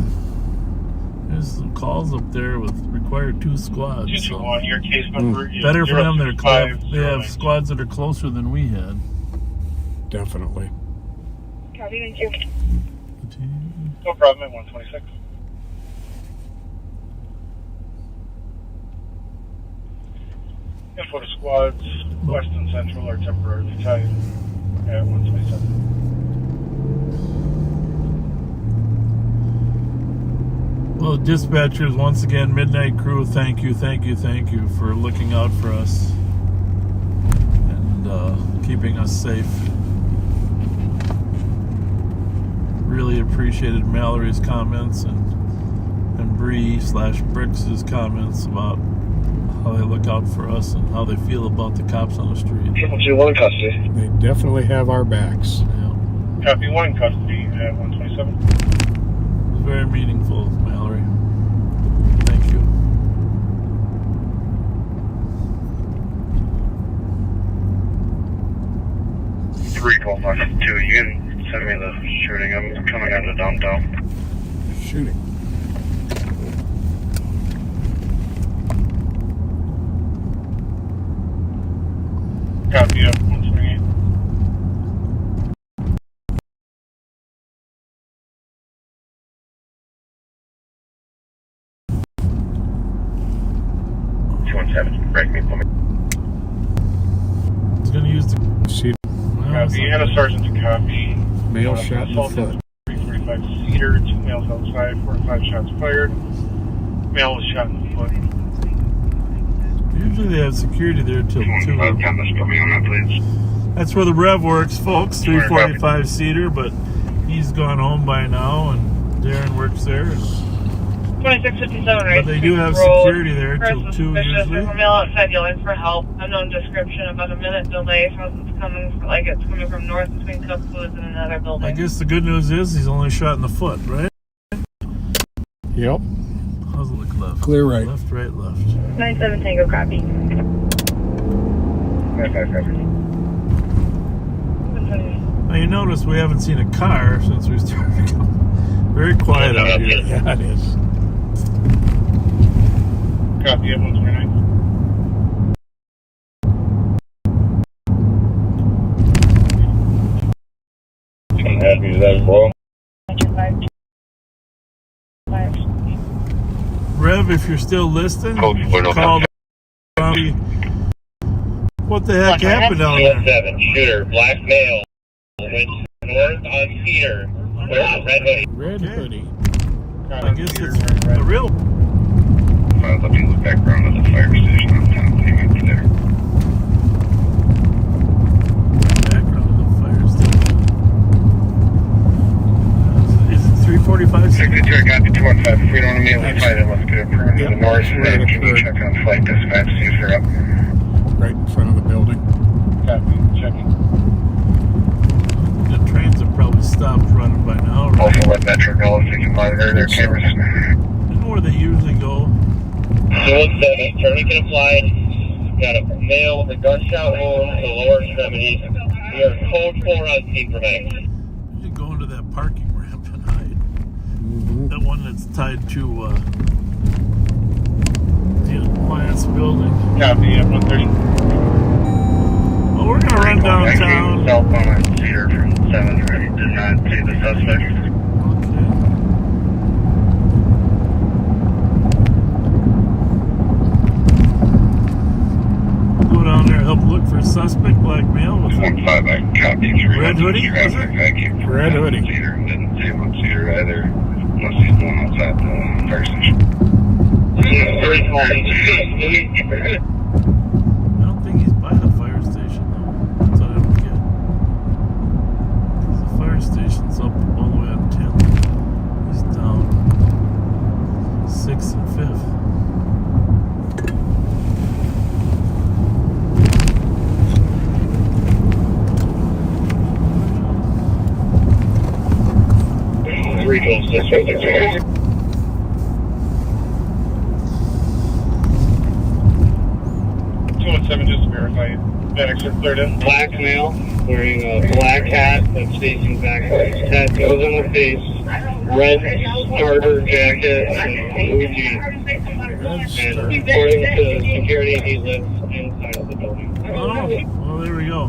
There's some calls up there with required 2 squads. 221, your case number is Better for them, they have 06509. squads that are closer than we had. Definitely. Copy, thank you. No problem at 126. Info to squads, west and central are temporarily tied at 127. Well, dispatchers, once again, Midnight Crew, thank you for looking out for us and keeping us safe. Really appreciated Mallory's comments and Bree/Brix's comments about how they look out for us and how they feel about the cops on the street. 221 custody. They definitely have our backs. Yeah. Copy 1 custody at 127. It was very meaningful, Mallory. Thank you. Three 1252. You can send me the shooting. I'm coming out of downtown. Shooting. Copy up 128. Break me, pull me. I was going to use the... See, Copy, and a sergeant to copy. male shot in the Assault foot. 345 Cedar, 2 males outside, 4 or 5 shots fired. Male was shot in the foot. Usually they have security there till 2. Cameras, put me on that, please. That's where the Rev works, folks. 345 Cedar, but he's gone home by now, and Darren works there. 2657, right? But they do have security there till 2 usually. From male outside yelling for help. Unknown description, about a minute delay from it's coming from north between Cup Foods and another building. I guess the good news is he's only shot in the foot, right? Yep. How's it look left? Clear right. Left, right, left. 97 Tango, copy. 557. Now you notice we haven't seen a car since we started to come. Very quiet out here. Yeah, it is. Copy at 129. You can have me to that as well. Rev, if you're still listening, Code call the... What the heck happened down there? 7, shooter, black male, went north on Cedar, red hoodie. Red hoodie. I guess it's a real... I'm looking at the background of the fire station. I'm kind of putting it there. Background of the fire station. Is it 345? 62, I got you 215. If we don't immediately fight it, let's get it to the north. Can you check on flight dispatch, see if they're up? Right in front of the building. Copy, checking. The trains have probably stopped running by now, right? Also let Metro know if they can monitor their cameras. I know where they usually go. 217, tourniquet applied. Got a male with a gunshot wound to the lower extremity. We are code 4 on scene for medics. You go into that parking ramp and hide. That one that's tied to the Alliance building. Copy at 130. Well, we're going to run downtown. Cell phone on Cedar from 7, ready. Did not see the suspect. Okay. Go down there and help look for a suspect, black male with 15, I copy 3. red hoodie, was it? Thank you. Red hoodie. Cedar, didn't see him on Cedar either. Unless he's going outside the fire station. I don't think he's by the fire station though. That's what I don't get. 'Cause the fire station's up all the way on 10th. He's down 6th and 5th. Regional 652. 217, just to verify. FedEx are cleared in. Black male wearing a black hat that's facing backwards. Tattoos on the face. Red starter jacket and blue jeans. And according to security, he lives inside of the building. Oh, well, there we go.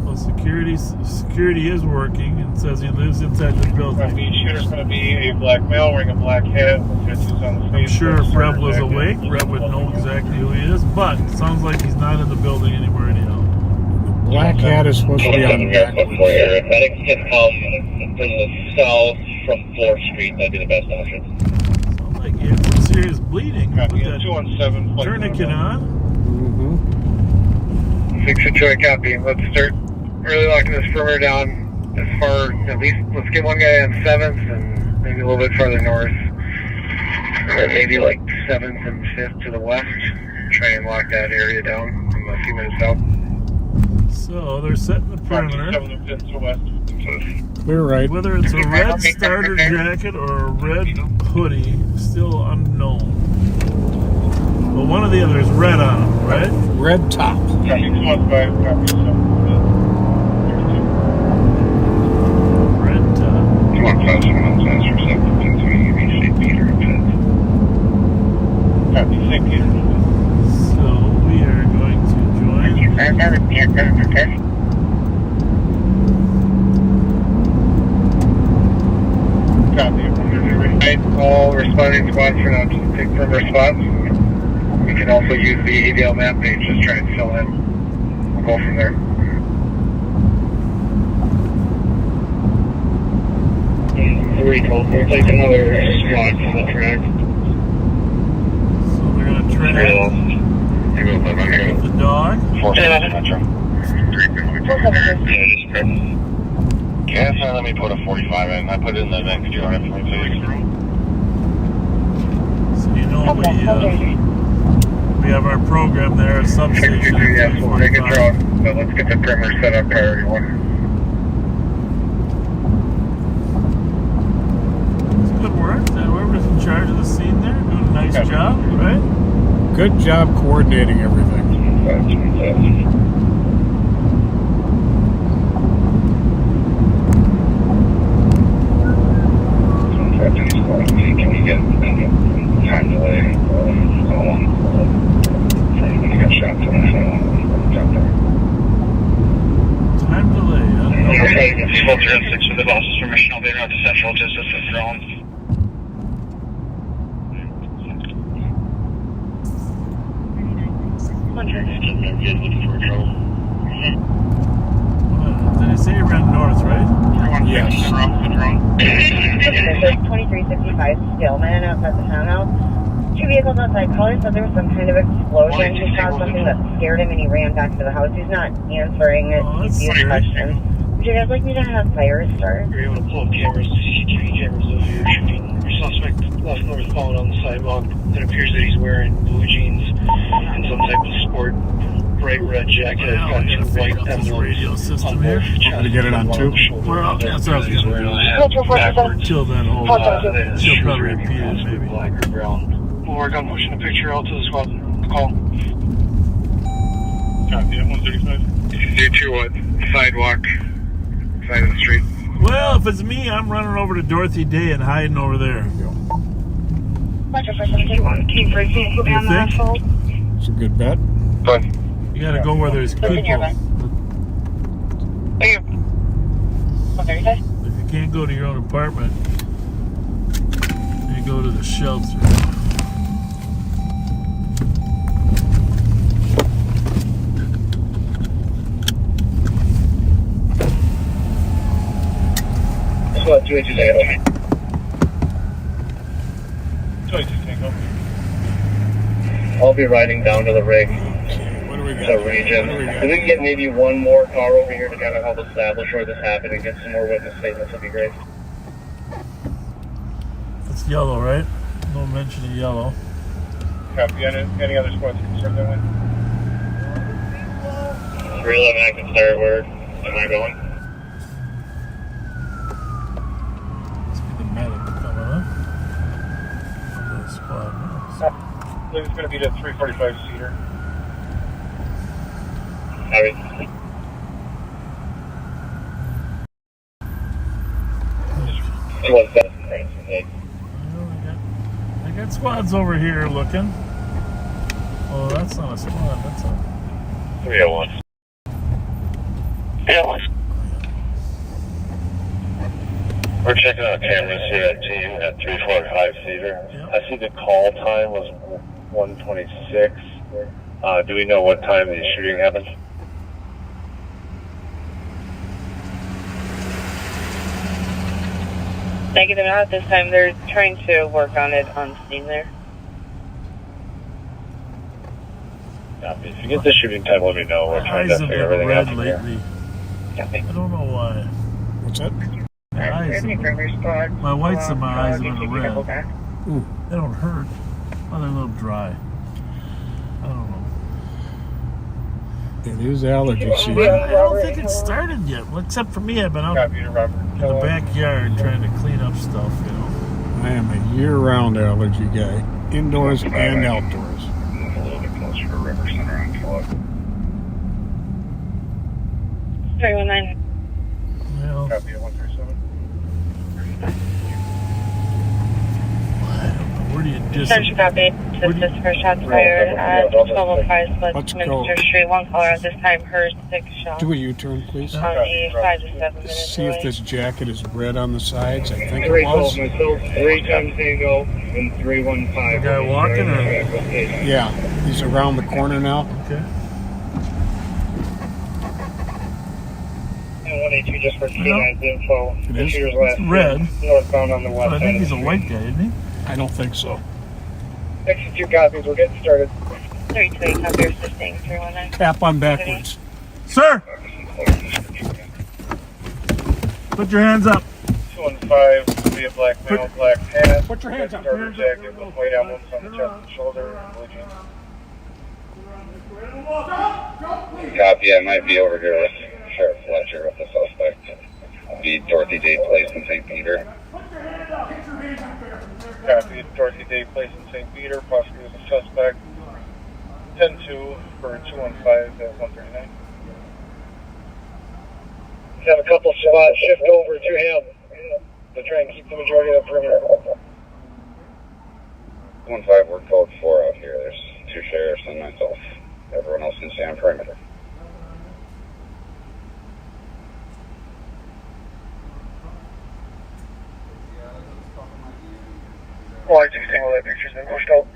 Well, security is working and says he lives inside the building. The shooter's going to be a black male wearing a black hat with tattoos on the face. I'm sure if Reb was awake, Reb would know exactly who he is, but it sounds like he's not in the building anymore anyhow. Black hat is supposed to be on backwards. FedEx can come from the south from 4th Street. That'd be the best option. Sounds like he had some serious bleeding. Put Copy. that 217. tourniquet on. 6-2, copy. Let's start really locking this perimeter down as far, at least, let's get one guy on 7th and maybe a little bit farther north. Or maybe like 7th and 5th to the west. Try and lock that area down from a few minutes out. So they're setting the perimeter. 7 and 5th to west. Clear right. Whether it's a red starter jacket or a red hoodie, still unknown. Well, one of the others red on them, right? Red top. Copy. 215. Copy. 7. Red top. 215, someone else has for 722, you reach St. Peter and 5th. Copy. St. Peter. So we are going to join. Copy. All responding squads for now, just take perimeter spots. We can also use the ADL map page, just try and fill in. We'll go from there. 312, we'll take another squad from the track. So they're going to track with the dog. 411 Metro. Yeah, so let me put a 45 in. I put it in the next year on it for So you know we have our program there at substation. Yes, we'll take a drone, but let's get the perimeter set up priority 1. It's good work. Whoever's in charge of the scene there doing a nice job, right? Good job coordinating everything. Can you get time delay? You got shot to Time delay, huh? Fletcher and 6 with the boss's permission. I'll be around to Central just as the drone. Did I say you ran north, right? Yes. 2365 Stillman outside the townhouse. 2 vehicles outside. Caller said there was some kind of explosion. He saw something that scared him and he ran back to the house. He's not answering it. He's using questions. Would you guys like me to have fire start? We're able to pull up cameras, CCTV cameras of your shooting. Your suspect left northbound on the sidewalk. It appears that he's wearing blue jeans and some type of sport bright red jacket. It's got 2 white emblems on both chests. I'm going to get it on 2. We're up. That's what I was going to do. Till then, hold on. She'll probably repeat it, maybe. Black or brown. We'll work on pushing a picture out to the squad. Call. Copy. 135. Do 2 what? Sidewalk. Side of the street. Well, if it's me, I'm running over to Dorothy Day and hiding over there. Fletcher for 71. Keep breaking. Put me on the asphalt. It's a good bet. Fine. You gotta go where there's people. If you can't go to your own apartment, you go to the shelter. Squad 2 inches ahead. I'll be riding down to the rig. What do we got? The region. If we can get maybe one more car over here to kind of help establish where this happened and get some more witness statements, would be great. It's yellow, right? No mention of yellow. Copy. Any other squads concerned that way? 311, I can start. Where am I going? Must be the medic coming up. From the squad. I believe it's going to be the 345 seater. I got squads over here looking. Oh, that's not a squad. That's a 301. 301. We're checking out cameras here at team at 345 seater. I see the call time was 1:26. Do we know what time the shooting happened? Negative, not at this time. They're trying to work on it on scene there. Copy. If you get the shooting time, let me know. We're trying to eyes have figure been everything out red from here. lately. I don't know why. What's that? My eyes have been, my whites of my eyes have been red. Ooh. They don't hurt. Oh, they're a little dry. I don't know. It is allergy season. I don't think it started yet. Well, except for me, I've been out in the backyard trying to clean up stuff, you know. I am a year-round allergy guy, indoors and outdoors. A little bit closer to River Center on Kellogg. 319. Well, Copy at 137. where do you just... Search copy. This is for shots fired at 1205 Let's West go. Minster Street. One caller at this time heard 6 shots. Do a U-turn, please. On the 5 to 7 minutes See if this jacket is red on the sides. I think it 312 was. myself, 3 times Tango, and 315. The guy walking or... Yeah, he's around the corner now. Okay. And 182 just for K9's info. It The is. shooter's It's last red. northbound on the west But I side. think he's a white guy, isn't he? I don't think so. 62 copies. We're getting started. 328 copy assisting 319. Tap on backwards. Sir! Put your hands up. 215, be a black male, black hat. Put your hands up. Starter jacket with white emblems on the chest and shoulder, and blue jeans. Copy. I might be over here with Sheriff Fletcher with the suspect. I'll be Dorothy Day Place in St. Peter. Copy. Dorothy Day Place in St. Peter. Prosecuted the suspect. 10-2 for 215 at 139. Have a couple spots shift over to him to try and keep the majority of the perimeter. 15, we're code 4 out here. There's 2 sheriffs and myself. Everyone else can stay on perimeter. Well, I just think all that pictures and pushed out.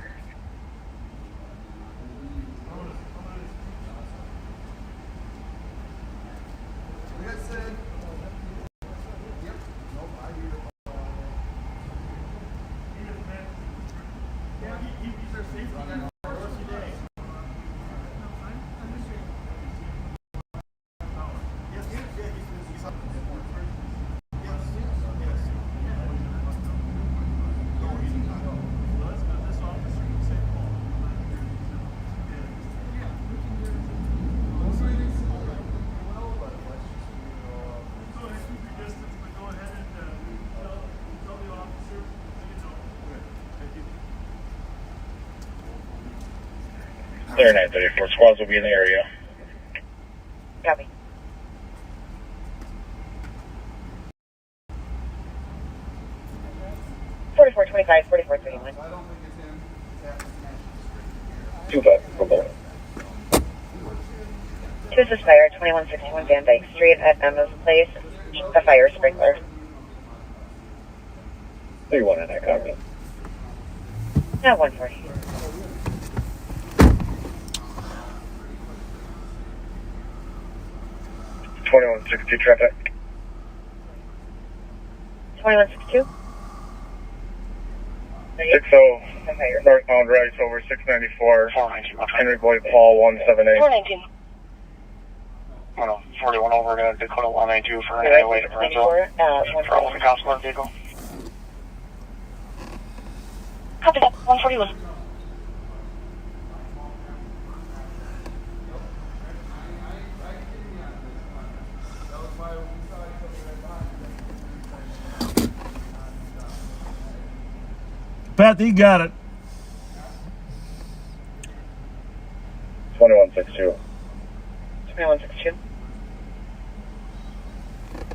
There, 934. Squads will be in the area. Copy. Forty-four 25, 44 31. 25, for both. 2 is fire, 2161 Van Dyke Street at Emma's Place. A fire sprinkler. 3-1 in that copy. At 140. $21.60 traffic. 2162. 60 northbound right over 694. Henry Boyd Paul 178. 419. 41 over to Dakota 192 for an highway differential. For Open Consular vehicle. Copy that. 141. Pat, you got it. 2162. 2162.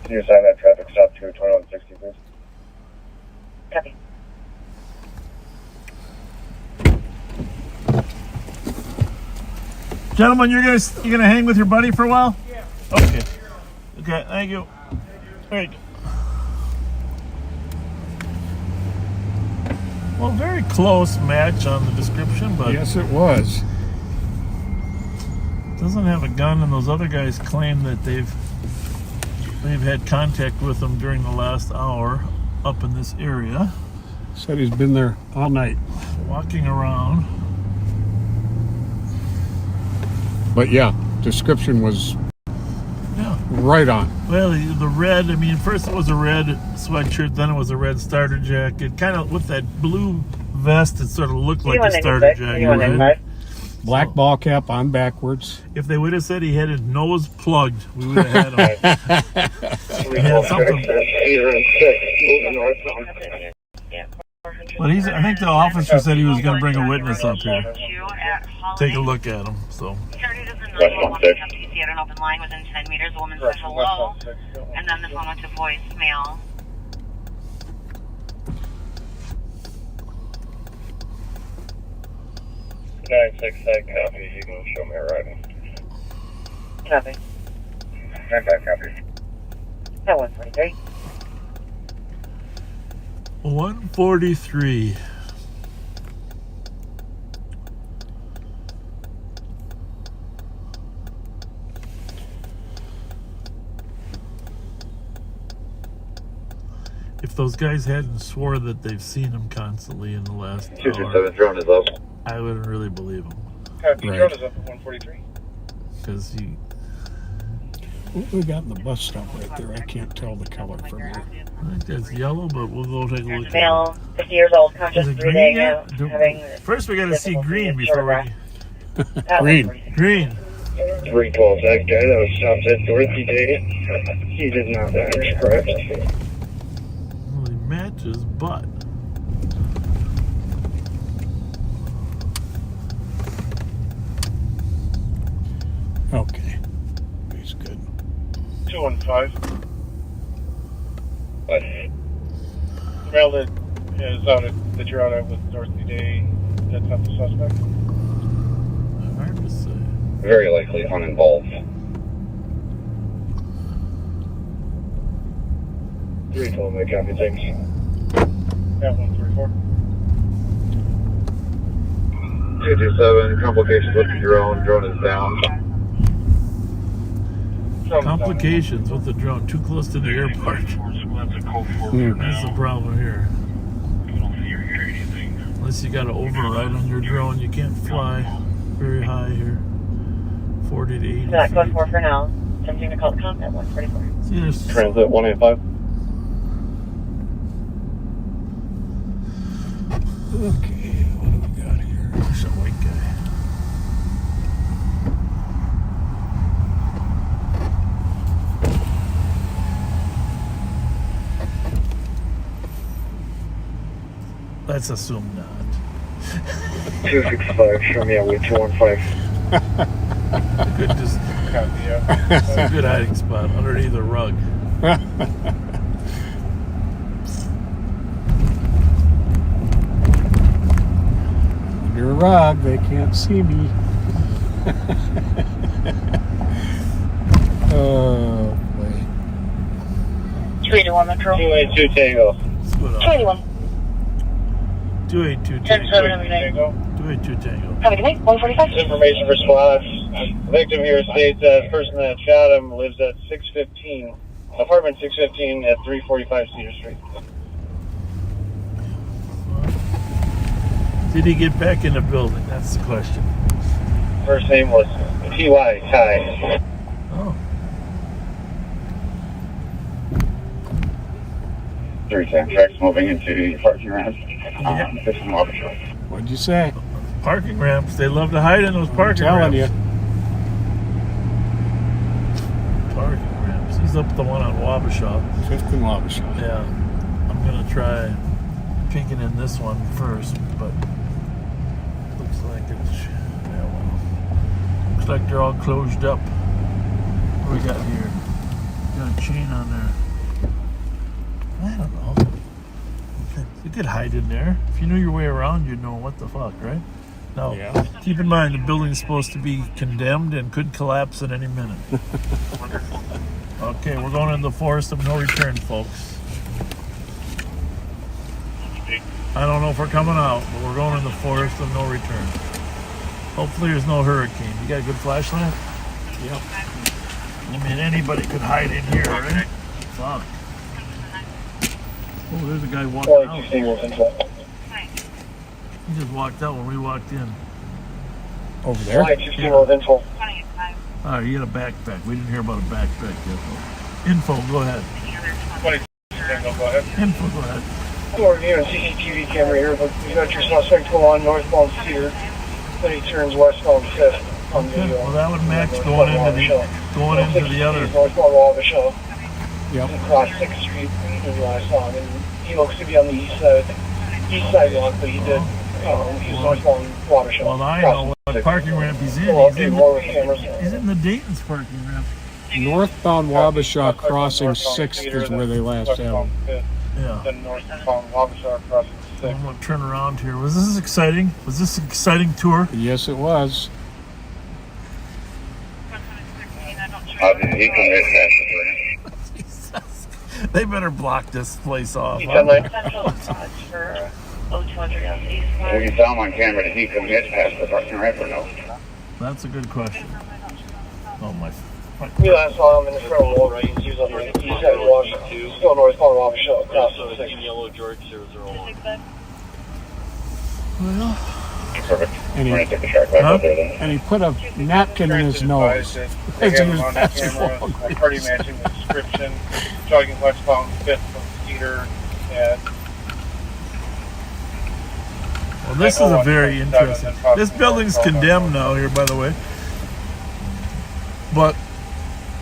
Can you assign that traffic stop to 2160, please? Copy. Gentlemen, you're gonna hang with your buddy for a while? Yeah. Okay. Okay, thank you. Very good. Well, very close match on the description, but Yes, it was. doesn't have a gun, and those other guys claim that they've had contact with him during the last hour up in this area. Said he's been there all night. Walking around. But yeah, description was right on. Well, the red, I mean, first it was a red sweatshirt, then it was a red starter jacket. Kind of with that blue vest, it sort of looked like a starter jacket. Right? Black ball cap on backwards. If they would have said he had his nose plugged, we would have had him. He had something. But I think the officer said he was going to bring a witness up here. Take a look at him, so. Started as a 911 FTC at an open line within 10 meters. The woman said hello, and then the phone went to voicemail. 969 copy. You can show me arriving. Copy. 95 copy. At 143. 143. If those guys hadn't swore that they've seen him constantly in the last 227 drone is up. I wouldn't really believe him. Copy. Drone is up at 143. Because you... What we got in the bus stop right there? I can't tell the color from here. I think that's yellow, but we'll go take a look at Male, 50 years old, conscious, Is it breathing, green yet? First we got to see green before we... Green. Green. 312, that guy that was stopped at Dorothy Day, he did not match, correct? Well, he matches, but... Okay. He's good. 215. What? The mail that is out that you're out at with Dorothy Day, that's not the suspect? Hard to say. Very likely uninvolved. 312, make copy, thanks. At 134. 227, complications with the drone. Drone is down. Complications with the drone. Too close to the airport. That's the problem here. Unless you got to override on your drone, you can't fly very high here. 40 to 80 That code 4 for now. Attempting to call the comp at 144. See, there's Transit 185. Okay, what do we got here? There's a white guy. Let's assume not. 265, show me away 215. Good, just it's a good hiding spot underneath the rug. Under a rug, they can't see me. Oh boy. 321 Metro. 282 Tango. 281. 282 Tango. 282 Tango. Copy to me. 145. Information for SWAT. The victim here states that the person that shot him lives at 615, apartment 615 at 345 Cedar Street. Did he get back in the building? That's the question. First name was T.Y. Ty. Oh. 310 tracks moving into the parking ramp. What'd you say? Parking ramps. They love to hide in those parking telling ramps. Parking ramps. He's up the one on Wabasha. 5th and Wabasha. Yeah. I'm going to try peeking in this one first, but looks like it's, yeah, well, looks like they're all closed up. What do we got here? Got a chain on there. I don't know. You could hide in there. If you knew your way around, you'd know what the fuck, right? Now, keep in mind, the building's supposed to be condemned and could collapse at any minute. Okay, we're going in the forest of no return, folks. I don't know if we're coming out, but we're going in the forest of no return. Hopefully there's no hurricane. You got a good flashlight? Yep. I mean, anybody could hide in here, right? Fuck. Oh, there's a guy walking out. He just walked out when we walked in. Over there? Yeah. Alright, he had a backpack. We didn't hear about a backpack yet, though. Info, go ahead. Info, go ahead. We're viewing CCTV camera here, but we got your suspect go on northbound Cedar. Then he turns westbound 5th on the well, that would match going into the other. Northbound Wabasha. Yep. Across 6th Street is what I saw him. And he looks to be on the east sidewalk, but he did. He was northbound Wabasha. Well, I know what parking ramp he's in. He's in the Dayton's parking ramp. Northbound Wabasha crossing 6th is where they last have him. Yeah. Then northbound Wabasha crossing 6th. I'm going to turn around here. Was this exciting? Was this an exciting tour? Yes, it was. How did he commit that? Jesus. They better block this place off. We saw him on camera. Did he commit past the parking ramp or no? That's a good question. Oh, my. We last saw him in the front wall, right? He was on the east side of Washington. Still northbound Wabasha across the 6th. Yellow George 001. Well, perfect. And he put a napkin in his nose. They have him on that camera, pretty matching the description. Jogging westbound 5th from Cedar, and well, this is a very interesting. This building's condemned now here, by the way. But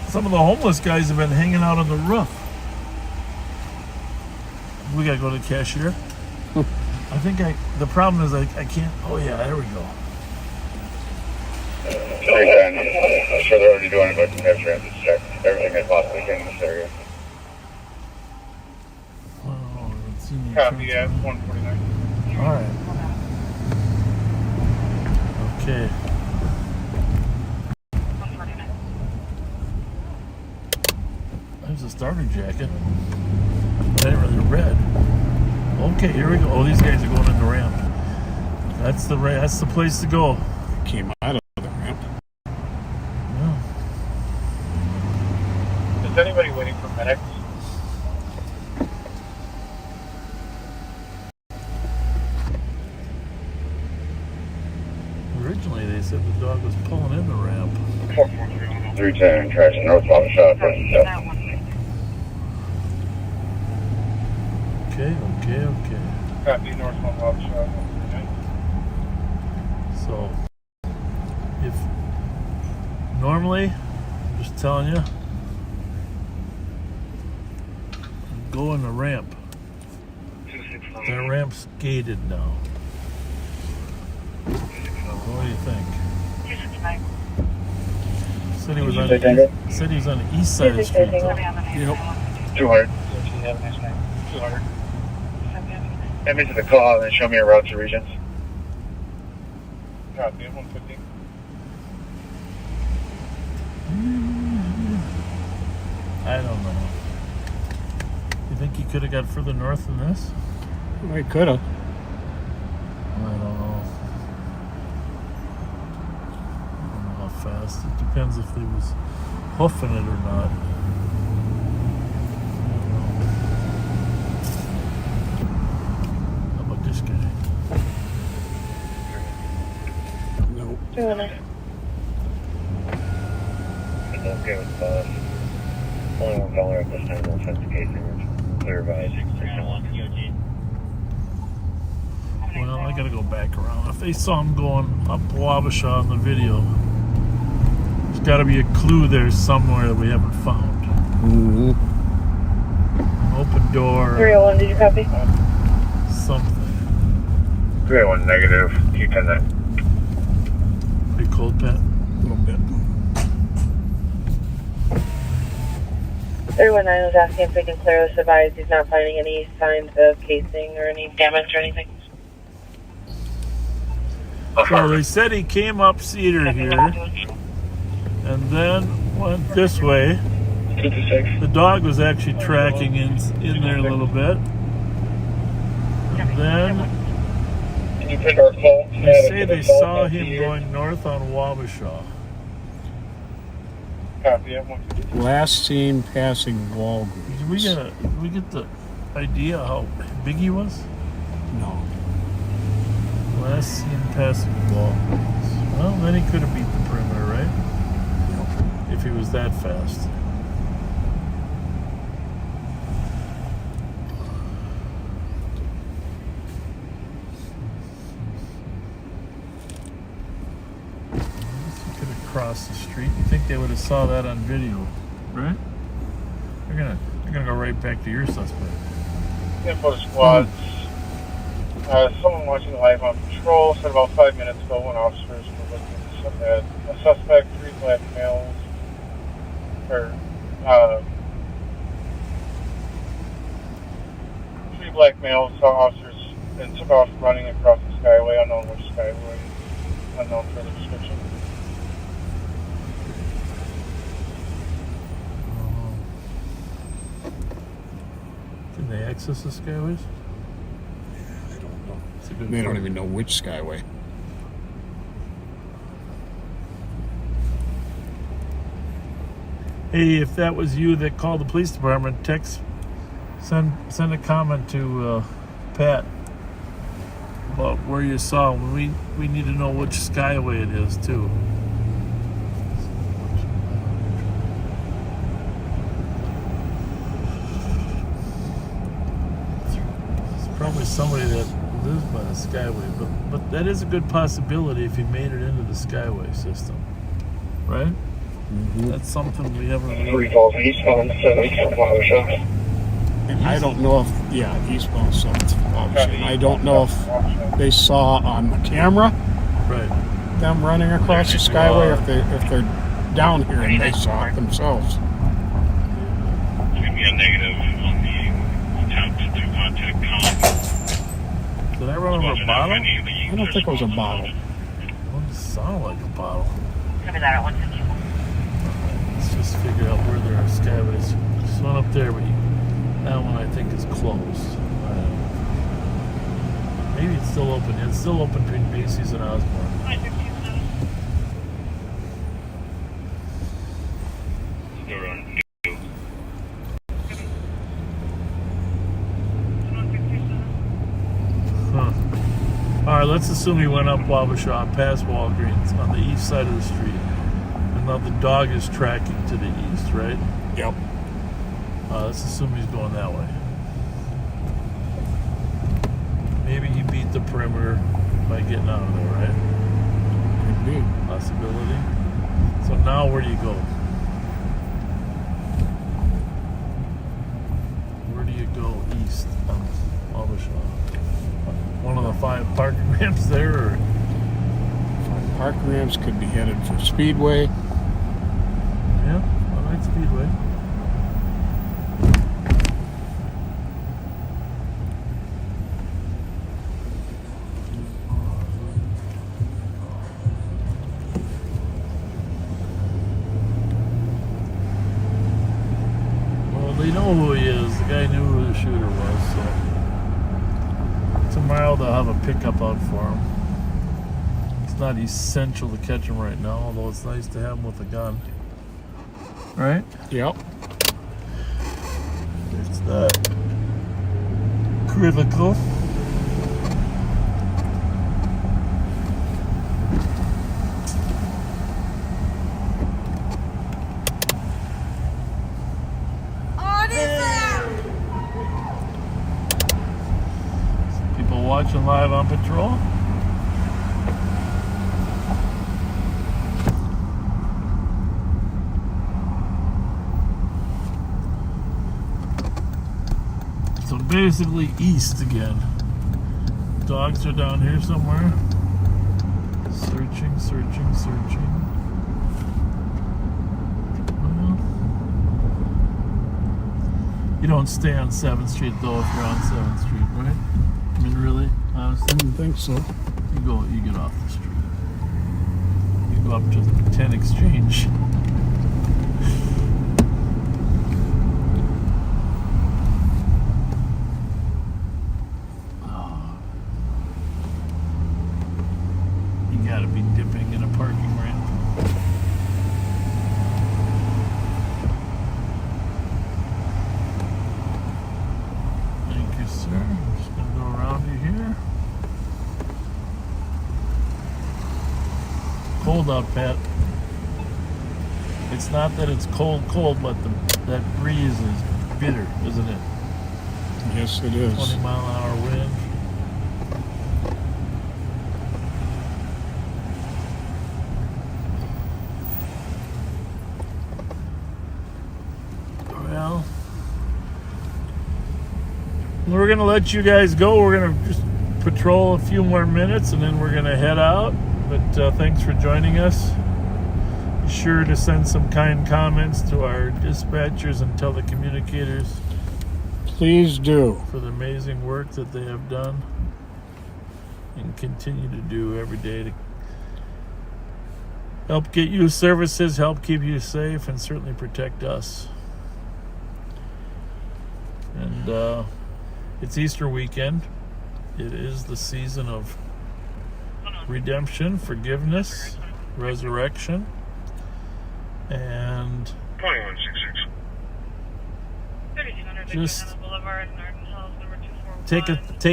some of the homeless guys have been hanging out on the roof. We gotta go to the cashier. I think the problem is I can't. Oh yeah, there we go. I'm sure they're already doing it, but have transit check everything they possibly can in this area. Oh, let's see. copy at 149. All right. Okay. There's a starter jacket. I didn't really read. Okay, here we go. Oh, these guys are going in the ramp. That's the place to go. Came out of the ramp. Yeah. Is anybody waiting for medics? Originally, they said the dog was pulling in the ramp. 310 tracks northbound shot versus south. Okay. Copy northbound Wabasha. So, if normally, I'm just telling you, go in the ramp. That ramp's gated now. What do you think? Said he was on the east side of the street. Yep. 200. Have a nice night. 200. Get me to the call and then show me a route to Regents. Copy at 150. I don't know. You think he could have got further north than this? He could have. I don't know. I don't know how fast. It depends if he was hoofing it or not. How about this guy? Okay with boss. Only one caller at this time, no offense casing. Clear advice. Well, I gotta go back around. If they saw him going up Wabasha in the video, there's gotta be a clue there somewhere that we haven't found. Mm-hmm. An open door. 301, did you copy? Something. 301 negative. Q10 that. Pretty cold, Pat? A little bit. 319 was asking if we can clear this advice. He's not finding any signs of casing or any damage or anything. So they said he came up Cedar here and then went this way. The dog was actually tracking in there a little bit. And then they say they saw him going north on Wabasha. Last seen passing Walgreens. Did we get the idea how big he was? No. Last seen passing Walgreens. Well, then he could have beat the perimeter, right? Yep. If he was that fast. Across the street. You think they would have saw that on video, right? They're gonna go right back to your suspect. Info squads. Someone watching live on patrol said about 5 minutes ago when officers were looking at a suspect, 3 black males, or 3 black males saw officers and took off running across the skyway, unknown which skyway, unknown further description. Can they access the skyways? I don't know. They don't even know which skyway. Hey, if that was you that called the police department, send a comment to Pat about where you saw him. We need to know which skyway it is too. Probably somebody that lives by the skyway, but that is a good possibility if you made it into the skyway system, right? Mm-hmm. That's something we haven't really... 3 calls eastbound, 7 from Wabasha. I don't know if, eastbound 7th from Wabasha. I don't know if they saw on the camera them running across the skyway, if they're down here and they saw it themselves. It's going to be a negative on the attempt to contact Colin. Did I run over a bottle? I don't think it was a bottle. It sounded like a bottle. Copy that at 151. Let's just figure out where there are skyways. There's one up there, but that one I think is closed. Maybe it's still open. It's still open between Macy's and Osborne. Alright, let's assume he went up Wabasha, past Walgreens, on the east side of the street. And now the dog is tracking to the east, right? Yep. Let's assume he's going that way. Maybe he beat the perimeter by getting out of there, right? Could be. Possibility. So now where do you go? Where do you go east on Wabasha? One of the 5 parking ramps there, or 5 parking ramps could be headed for Speedway. Yeah, all right, Speedway. Well, they know who he is. The guy knew who the shooter was, so tomorrow they'll have a pickup out for him. It's not essential to catch him right now, although it's nice to have him with a gun. Right? Yep. It's not critical. watching live on patrol. So basically east again. Dogs are down here somewhere. Searching, searching, searching. Well, you don't stay on 7th Street though if you're on 7th Street, right? I mean, really? Honestly? I didn't think so. You get off the street. You go up to the 10 Exchange. Gotta be dipping in a parking ramp. Thank you, sir. I'm just gonna go around you here. Cold out, Pat. It's not that it's cold, but that breeze is bitter, isn't it? Yes, it is. 20-mile-an-hour wind. We're going to let you guys go. We're going to just patrol a few more minutes and then we're going to head out. But thanks for joining us. Be sure to send some kind comments to our dispatchers and telecommunicators. Please do. For the amazing work that they have done and continue to do every day to help get you services, help keep you safe, and certainly protect us. And it's Easter weekend. It is the season of redemption, forgiveness, resurrection, and 2166. just take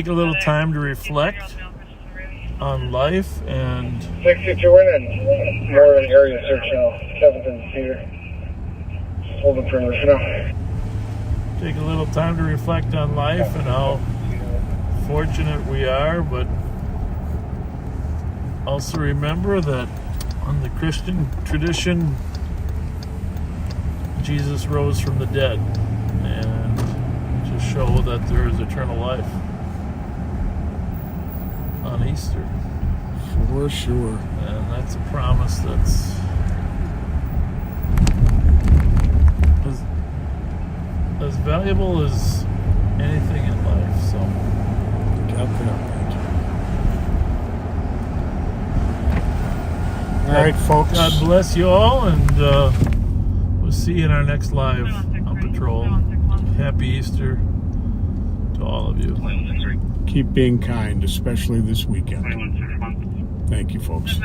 a little time to reflect on life and 62 in and more of an area search now. 7th and Cedar. Holding perimeter for now. take a little time to reflect on life and how fortunate we are, but also remember that on the Christian tradition, Jesus rose from the dead, and to show that there is eternal life on Easter. For sure. And that's a promise that's as valuable as anything in life. So all right, folks. God bless you all, and we'll see you in our next live on patrol. Happy Easter to all of you. Keep being kind, especially this weekend. Thank you, folks.